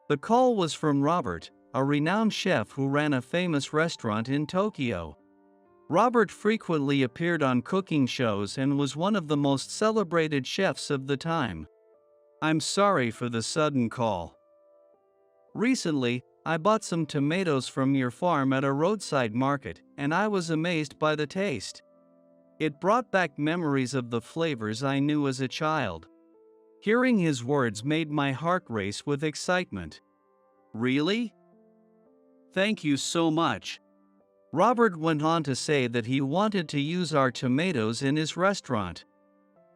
The call was from Robert, a renowned chef who ran a famous restaurant in Tokyo. Robert frequently appeared on cooking shows and was one of the most celebrated chefs of the time. I'm sorry for the sudden call. Recently, I bought some tomatoes from your farm at a roadside market, and I was amazed by the taste. It brought back memories of the flavors I knew as a child. Hearing his words made my heart race with excitement. Really? Thank you so much. Robert went on to say that he wanted to use our tomatoes in his restaurant.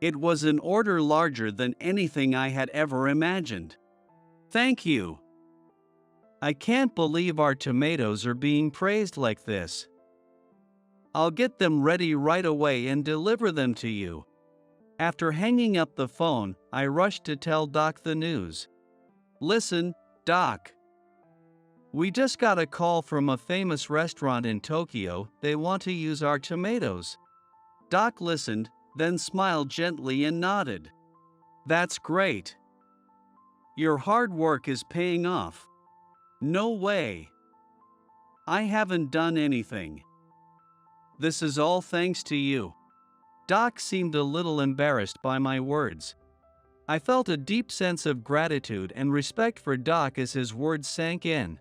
It was an order larger than anything I had ever imagined. Thank you. I can't believe our tomatoes are being praised like this. I'll get them ready right away and deliver them to you. After hanging up the phone, I rushed to tell Doc the news. Listen, Doc. We just got a call from a famous restaurant in Tokyo. They want to use our tomatoes. Doc listened, then smiled gently and nodded. That's great. Your hard work is paying off. No way. I haven't done anything. This is all thanks to you. Doc seemed a little embarrassed by my words. I felt a deep sense of gratitude and respect for Doc as his words sank in.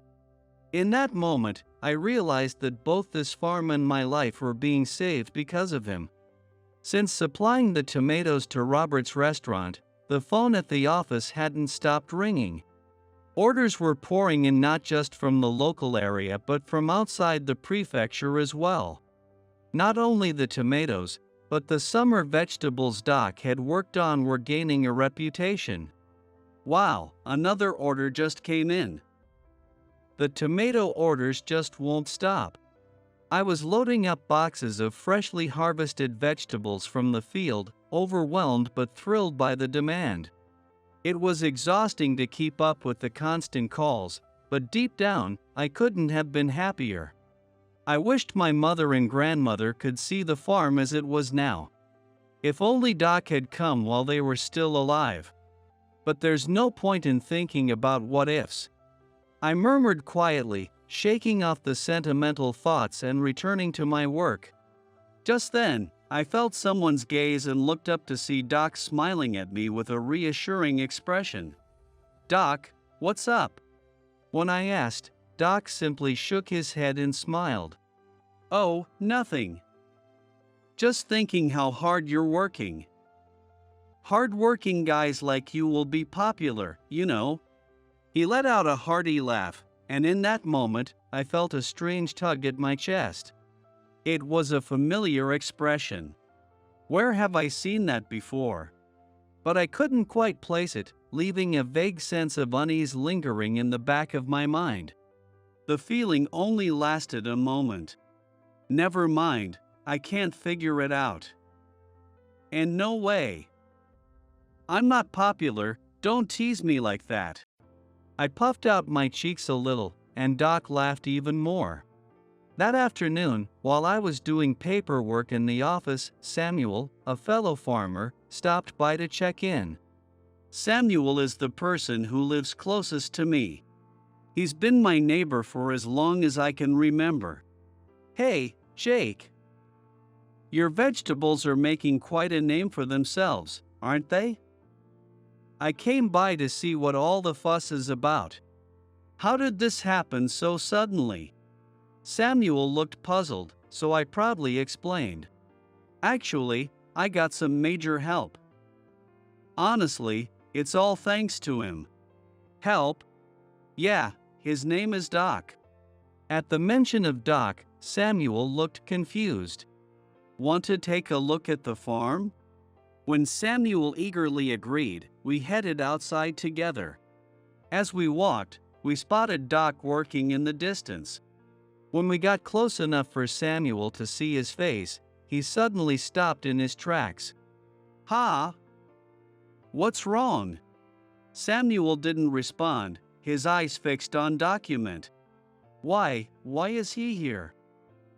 In that moment, I realized that both this farm and my life were being saved because of him. Since supplying the tomatoes to Robert's restaurant, the phone at the office hadn't stopped ringing. Orders were pouring in not just from the local area but from outside the prefecture as well. Not only the tomatoes, but the summer vegetables Doc had worked on were gaining a reputation. Wow, another order just came in. The tomato orders just won't stop. I was loading up boxes of freshly harvested vegetables from the field, overwhelmed but thrilled by the demand. It was exhausting to keep up with the constant calls, but deep down, I couldn't have been happier. I wished my mother and grandmother could see the farm as it was now. If only Doc had come while they were still alive. But there's no point in thinking about what ifs. I murmured quietly, shaking off the sentimental thoughts and returning to my work. Just then, I felt someone's gaze and looked up to see Doc smiling at me with a reassuring expression. Doc, what's up? When I asked, Doc simply shook his head and smiled. Oh, nothing. Just thinking how hard you're working. Hard-working guys like you will be popular, you know. He let out a hearty laugh, and in that moment, I felt a strange tug at my chest. It was a familiar expression. Where have I seen that before? But I couldn't quite place it, leaving a vague sense of unease lingering in the back of my mind. The feeling only lasted a moment. Never mind, I can't figure it out. And no way. I'm not popular, don't tease me like that. I puffed out my cheeks a little, and Doc laughed even more. That afternoon, while I was doing paperwork in the office, Samuel, a fellow farmer, stopped by to check in. Samuel is the person who lives closest to me. He's been my neighbor for as long as I can remember. Hey, Jake. Your vegetables are making quite a name for themselves, aren't they? I came by to see what all the fuss is about. How did this happen so suddenly? Samuel looked puzzled, so I proudly explained. Actually, I got some major help. Honestly, it's all thanks to him. Help? Yeah, his name is Doc. At the mention of Doc, Samuel looked confused. Want to take a look at the farm? When Samuel eagerly agreed, we headed outside together. As we walked, we spotted Doc working in the distance. When we got close enough for Samuel to see his face, he suddenly stopped in his tracks. "Ha! What's wrong?" Samuel didn't respond, his eyes fixed on document. Why is he here?"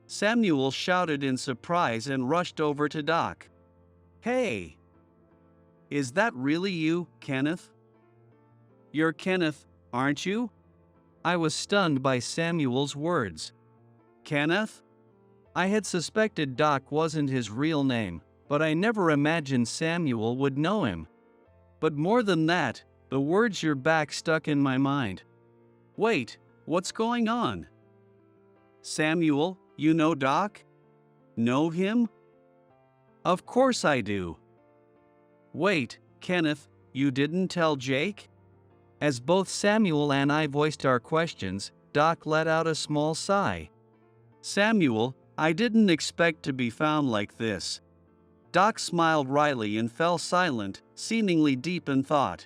Samuel shouted in surprise and rushed over to Doc. "Hey! Is that really you, Kenneth? You're Kenneth, aren't you?" I was stunned by Samuel's words. "Kenneth?" I had suspected Doc wasn't his real name, but I never imagined Samuel would know him. But more than that, the words "you're back" stuck in my mind. Wait, what's going on? "Samuel, you know Doc? Know him?" "Of course I do." "Wait, Kenneth, you didn't tell Jake?" As both Samuel and I voiced our questions, Doc let out a small sigh. "Samuel, I didn't expect to be found like this." Doc smiled wryly and fell silent, seemingly deep in thought.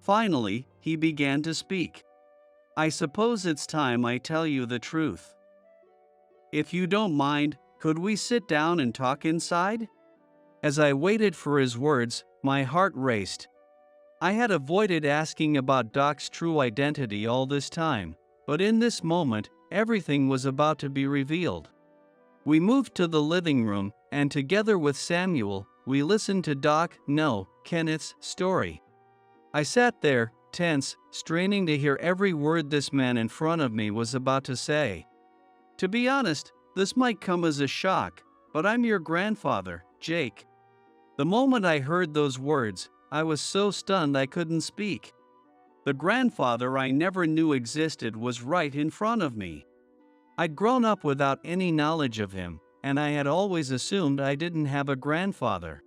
Finally, he began to speak. "I suppose it's time I tell you the truth. If you don't mind, could we sit down and talk inside?" As I waited for his words, my heart raced. I had avoided asking about Doc's true identity all this time, but in this moment, everything was about to be revealed. We moved to the living room, and together with Samuel, we listened to Kenneth's story. I sat there, tense, straining to hear every word this man in front of me was about to say. "To be honest, this might come as a shock, but I'm your grandfather, Jake." The moment I heard those words, I was so stunned I couldn't speak. The grandfather I never knew existed was right in front of me. I'd grown up without any knowledge of him, and I had always assumed I didn't have a grandfather.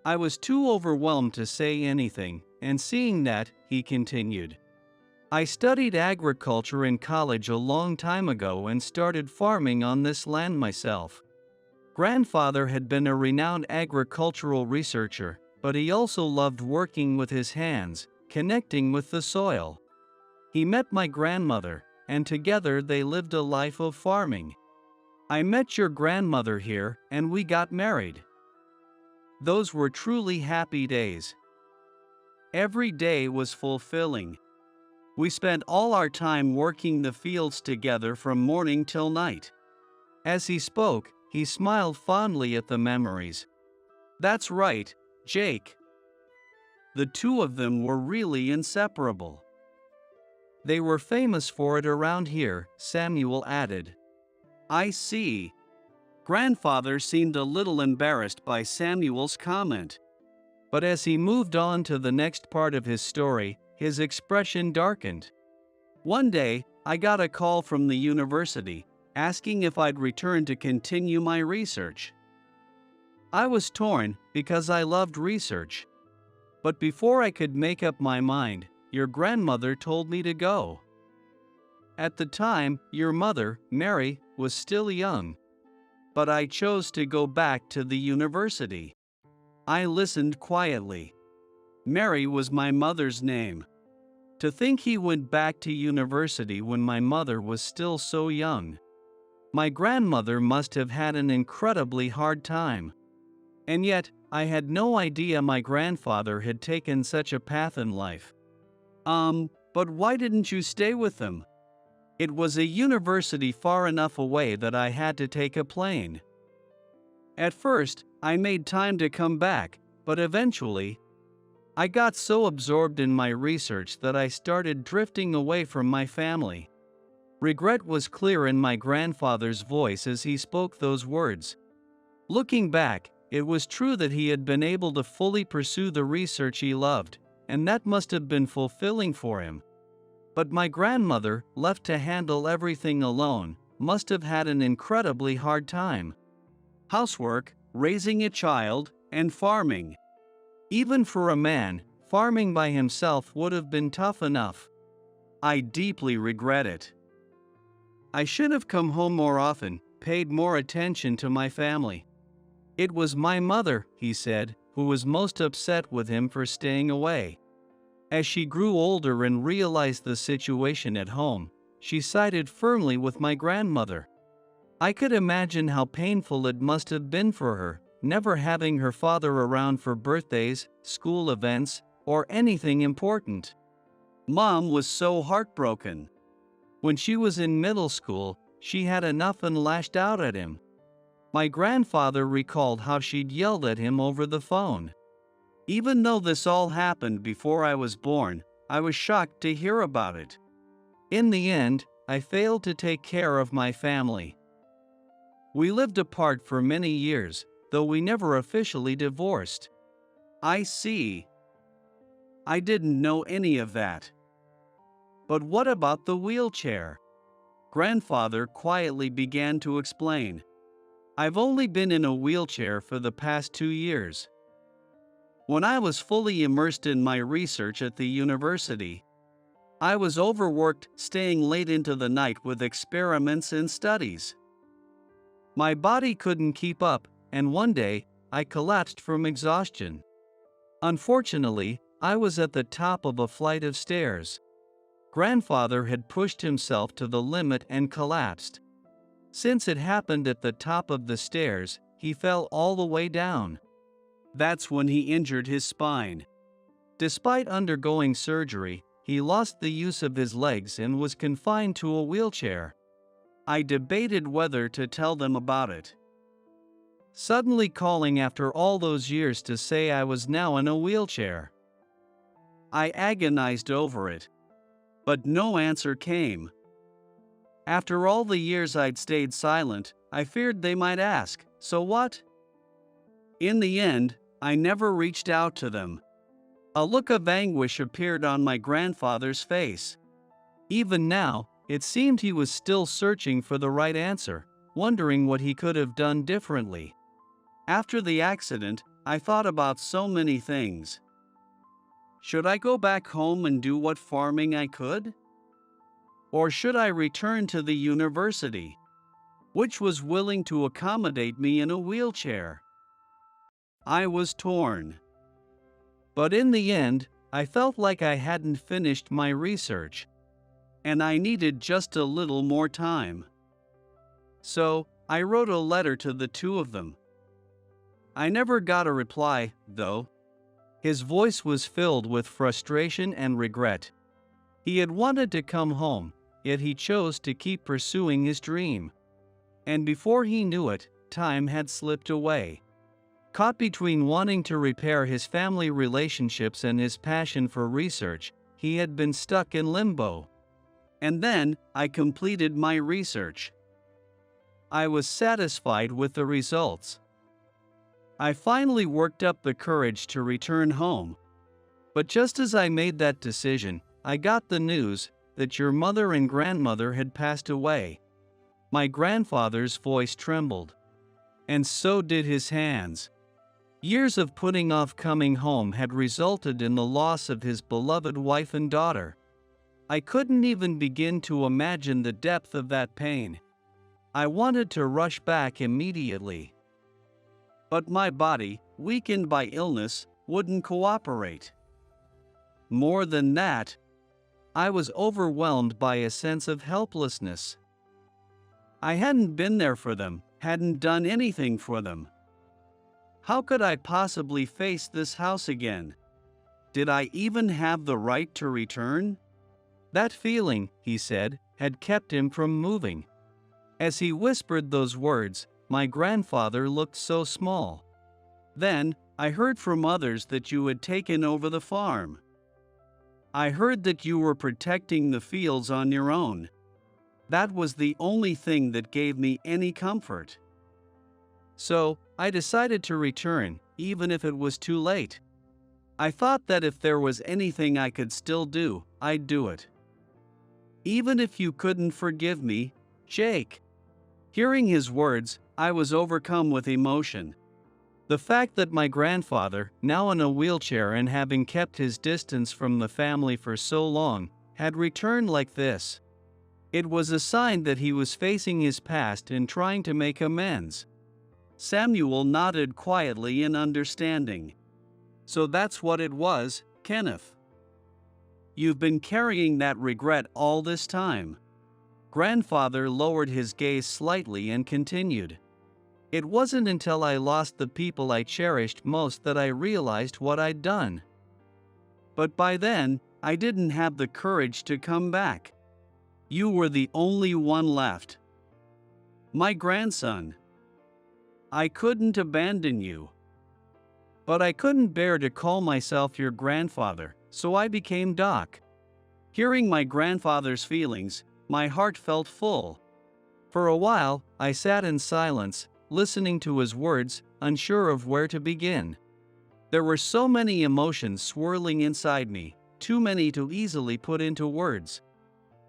I was too overwhelmed to say anything, and seeing that, he continued. "I studied agriculture in college a long time ago and started farming on this land myself. Grandfather had been a renowned agricultural researcher, but he also loved working with his hands, connecting with the soil. He met my grandmother, and together they lived a life of farming. I met your grandmother here, and we got married. Those were truly happy days. Every day was fulfilling. We spent all our time working the fields together from morning till night." As he spoke, he smiled fondly at the memories. "That's right, Jake. The two of them were really inseparable." "They were famous for it around here," Samuel added. "I see." Grandfather seemed a little embarrassed by Samuel's comment. But as he moved on to the next part of his story, his expression darkened. "One day, I got a call from the university, asking if I'd return to continue my research. I was torn, because I loved research. But before I could make up my mind, your grandmother told me to go. At the time, your mother, Mary, was still young. But I chose to go back to the university." I listened quietly. Mary was my mother's name. To think he went back to university when my mother was still so young. My grandmother must have had an incredibly hard time. And yet, I had no idea my grandfather had taken such a path in life. But why didn't you stay with them?" "It was a university far enough away that I had to take a plane. At first, I made time to come back, but eventually, I got so absorbed in my research that I started drifting away from my family." Regret was clear in my grandfather's voice as he spoke those words. Looking back, it was true that he had been able to fully pursue the research he loved, and that must have been fulfilling for him. But my grandmother, left to handle everything alone, must have had an incredibly hard time. Housework, raising a child, and farming. Even for a man, farming by himself would have been tough enough. I deeply regret it. I should have come home more often, paid more attention to my family. It was my mother, he said, who was most upset with him for staying away. As she grew older and realized the situation at home, she sided firmly with my grandmother. I could imagine how painful it must have been for her, never having her father around for birthdays, school events, or anything important. Mom was so heartbroken. When she was in middle school, she had enough and lashed out at him. My grandfather recalled how she'd yelled at him over the phone. Even though this all happened before I was born, I was shocked to hear about it. In the end, I failed to take care of my family. We lived apart for many years, though we never officially divorced. I see. I didn't know any of that. But what about the wheelchair? Grandfather quietly began to explain. I've only been in a wheelchair for the past 2 years. When I was fully immersed in my research at the university, I was overworked, staying late into the night with experiments and studies. My body couldn't keep up, and one day, I collapsed from exhaustion. Unfortunately, I was at the top of a flight of stairs. Grandfather had pushed himself to the limit and collapsed. Since it happened at the top of the stairs, he fell all the way down. That's when he injured his spine. Despite undergoing surgery, he lost the use of his legs and was confined to a wheelchair. I debated whether to tell them about it. Suddenly calling after all those years to say I was now in a wheelchair. I agonized over it. But no answer came. After all the years I'd stayed silent, I feared they might ask, "So what?" In the end, I never reached out to them. A look of anguish appeared on my grandfather's face. Even now, it seemed he was still searching for the right answer, wondering what he could have done differently. After the accident, I thought about so many things. Should I go back home and do what farming I could? Or should I return to the university, which was willing to accommodate me in a wheelchair? I was torn. But in the end, I felt like I hadn't finished my research, and I needed just a little more time. So, I wrote a letter to the two of them. I never got a reply, though. His voice was filled with frustration and regret. He had wanted to come home, yet he chose to keep pursuing his dream. And before he knew it, time had slipped away. Caught between wanting to repair his family relationships and his passion for research, he had been stuck in limbo. And then, I completed my research. I was satisfied with the results. I finally worked up the courage to return home. But just as I made that decision, I got the news that your mother and grandmother had passed away. My grandfather's voice trembled. And so did his hands. Years of putting off coming home had resulted in the loss of his beloved wife and daughter. I couldn't even begin to imagine the depth of that pain. I wanted to rush back immediately. But my body, weakened by illness, wouldn't cooperate. More than that, I was overwhelmed by a sense of helplessness. I hadn't been there for them, hadn't done anything for them. How could I possibly face this house again? Did I even have the right to return? That feeling, he said, had kept him from moving. As he whispered those words, my grandfather looked so small. Then, I heard from others that you had taken over the farm. I heard that you were protecting the fields on your own. That was the only thing that gave me any comfort. So, I decided to return, even if it was too late. I thought that if there was anything I could still do, I'd do it. Even if you couldn't forgive me, Jake. Hearing his words, I was overcome with emotion. The fact that my grandfather, now in a wheelchair and having kept his distance from the family for so long, had returned like this. It was a sign that he was facing his past and trying to make amends. Samuel nodded quietly in understanding. So that's what it was, Kenneth. You've been carrying that regret all this time. Grandfather lowered his gaze slightly and continued. It wasn't until I lost the people I cherished most that I realized what I'd done. But by then, I didn't have the courage to come back. You were the only one left. My grandson. I couldn't abandon you. But I couldn't bear to call myself your grandfather, so I became Doc. Hearing my grandfather's feelings, my heart felt full. For a while, I sat in silence, listening to his words, unsure of where to begin. There were so many emotions swirling inside me, too many to easily put into words.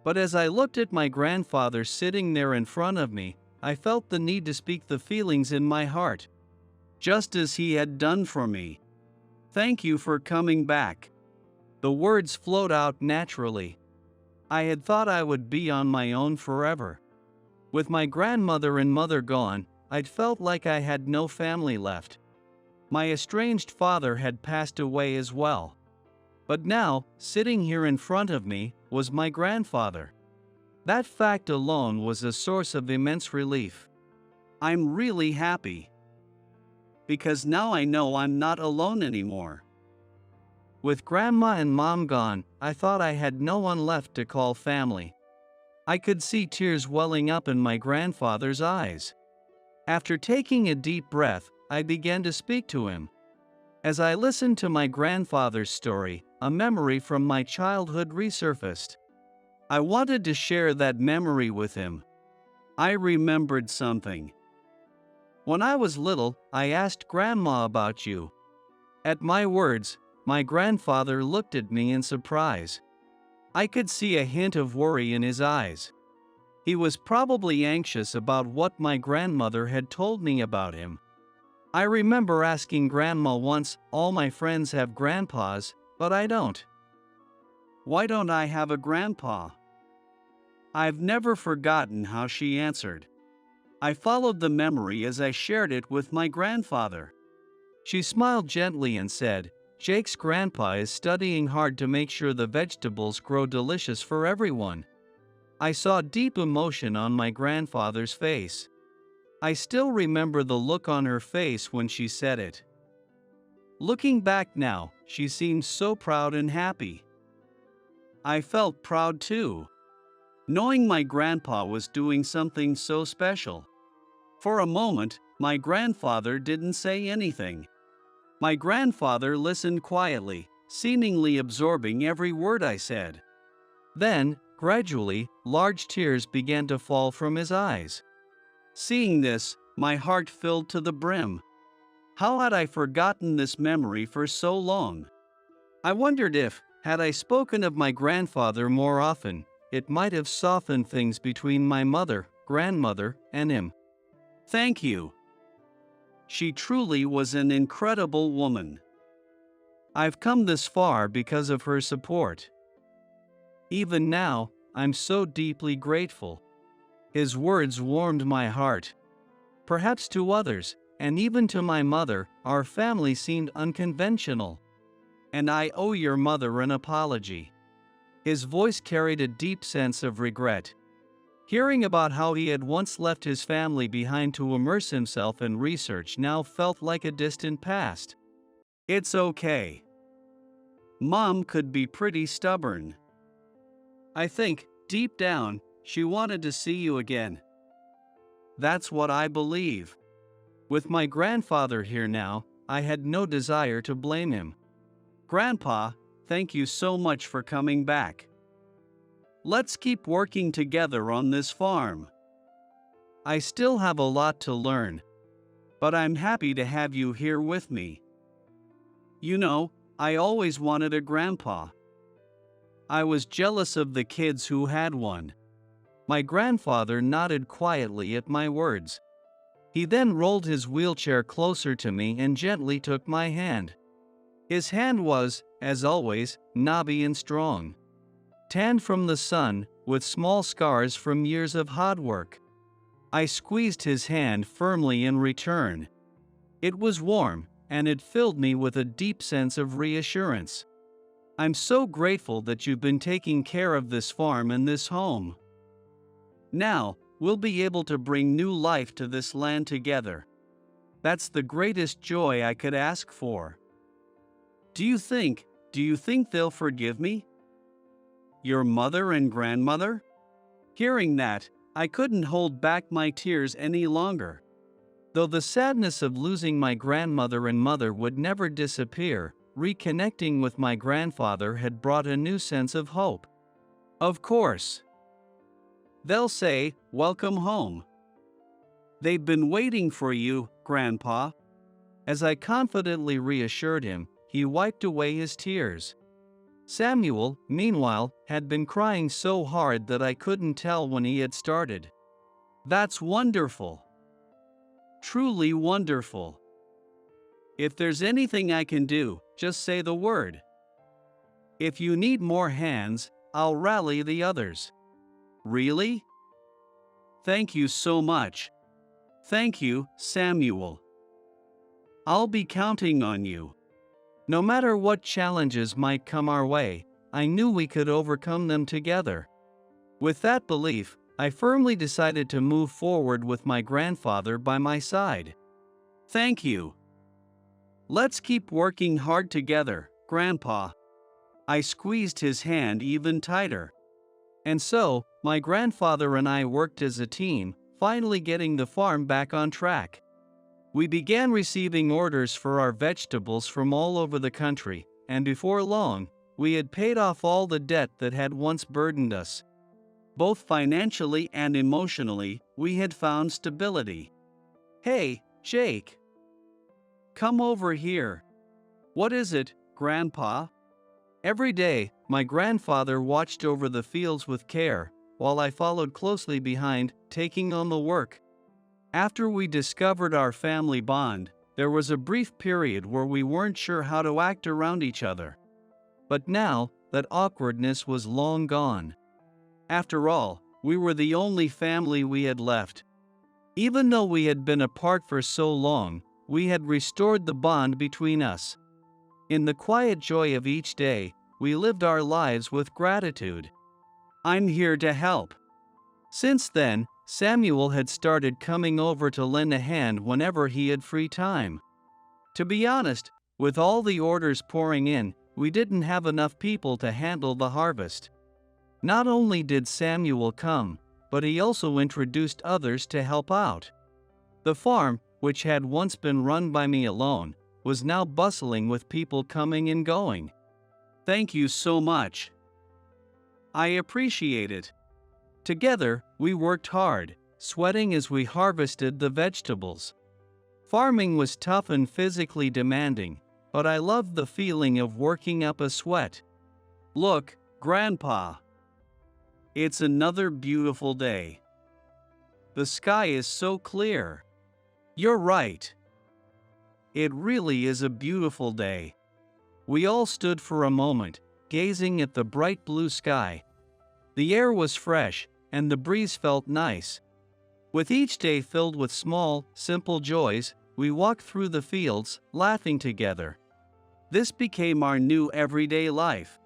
But as I looked at my grandfather sitting there in front of me, I felt the need to speak the feelings in my heart, just as he had done for me. Thank you for coming back. The words flowed out naturally. I had thought I would be on my own forever. With my grandmother and mother gone, I'd felt like I had no family left. My estranged father had passed away as well. But now, sitting here in front of me, was my grandfather. That fact alone was a source of immense relief. I'm really happy. Because now I know I'm not alone anymore. With Grandma and Mom gone, I thought I had no one left to call family. I could see tears welling up in my grandfather's eyes. After taking a deep breath, I began to speak to him. As I listened to my grandfather's story, a memory from my childhood resurfaced. I wanted to share that memory with him. I remembered something. When I was little, I asked Grandma about you. At my words, my grandfather looked at me in surprise. I could see a hint of worry in his eyes. He was probably anxious about what my grandmother had told me about him. I remember asking Grandma once, all my friends have grandpas, but I don't. Why don't I have a grandpa? I've never forgotten how she answered. I followed the memory as I shared it with my grandfather. She smiled gently and said, Jake's grandpa is studying hard to make sure the vegetables grow delicious for everyone. I saw deep emotion on my grandfather's face. I still remember the look on her face when she said it. Looking back now, she seemed so proud and happy. I felt proud too, knowing my grandpa was doing something so special. For a moment, my grandfather didn't say anything. My grandfather listened quietly, seemingly absorbing every word I said. Then, gradually, large tears began to fall from his eyes. Seeing this, my heart filled to the brim. How had I forgotten this memory for so long? I wondered if, had I spoken of my grandfather more often, it might have softened things between my mother, grandmother, and him. Thank you. She truly was an incredible woman. I've come this far because of her support. Even now, I'm so deeply grateful. His words warmed my heart. Perhaps to others, and even to my mother, our family seemed unconventional. And I owe your mother an apology. His voice carried a deep sense of regret. Hearing about how he had once left his family behind to immerse himself in research now felt like a distant past. It's okay. Mom could be pretty stubborn. I think, deep down, she wanted to see you again. That's what I believe. With my grandfather here now, I had no desire to blame him. Grandpa, thank you so much for coming back. Let's keep working together on this farm. I still have a lot to learn, but I'm happy to have you here with me. You know, I always wanted a grandpa. I was jealous of the kids who had one. My grandfather nodded quietly at my words. He then rolled his wheelchair closer to me and gently took my hand. His hand was, as always, knobby and strong. Tanned from the sun, with small scars from years of hard work. I squeezed his hand firmly in return. It was warm, and it filled me with a deep sense of reassurance. I'm so grateful that you've been taking care of this farm and this home. Now, we'll be able to bring new life to this land together. That's the greatest joy I could ask for. Do you think they'll forgive me? Your mother and grandmother? Hearing that, I couldn't hold back my tears any longer. Though the sadness of losing my grandmother and mother would never disappear, reconnecting with my grandfather had brought a new sense of hope. Of course. They'll say, "Welcome home. They've been waiting for you, Grandpa." As I confidently reassured him, he wiped away his tears. Samuel, meanwhile, had been crying so hard that I couldn't tell when he had started. That's wonderful. Truly wonderful. If there's anything I can do, just say the word. If you need more hands, I'll rally the others. Really? Thank you so much. Thank you, Samuel. I'll be counting on you. No matter what challenges might come our way, I knew we could overcome them together. With that belief, I firmly decided to move forward with my grandfather by my side. Thank you. Let's keep working hard together, Grandpa. I squeezed his hand even tighter. And so, my grandfather and I worked as a team, finally getting the farm back on track. We began receiving orders for our vegetables from all over the country, and before long, we had paid off all the debt that had once burdened us. Both financially and emotionally, we had found stability. Hey, Jake. Come over here. What is it, Grandpa? Every day, my grandfather watched over the fields with care, while I followed closely behind, taking on the work. After we discovered our family bond, there was a brief period where we weren't sure how to act around each other. But now, that awkwardness was long gone. After all, we were the only family we had left. Even though we had been apart for so long, we had restored the bond between us. In the quiet joy of each day, we lived our lives with gratitude. I'm here to help. Since then, Samuel had started coming over to lend a hand whenever he had free time. To be honest, with all the orders pouring in, we didn't have enough people to handle the harvest. Not only did Samuel come, but he also introduced others to help out. The farm, which had once been run by me alone, was now bustling with people coming and going. Thank you so much. I appreciate it. Together, we worked hard, sweating as we harvested the vegetables. Farming was tough and physically demanding, but I loved the feeling of working up a sweat. Look, Grandpa. It's another beautiful day. The sky is so clear. You're right. It really is a beautiful day. We all stood for a moment, gazing at the bright blue sky. The air was fresh, and the breeze felt nice. With each day filled with small, simple joys, we walked through the fields, laughing together. This became our new everyday life.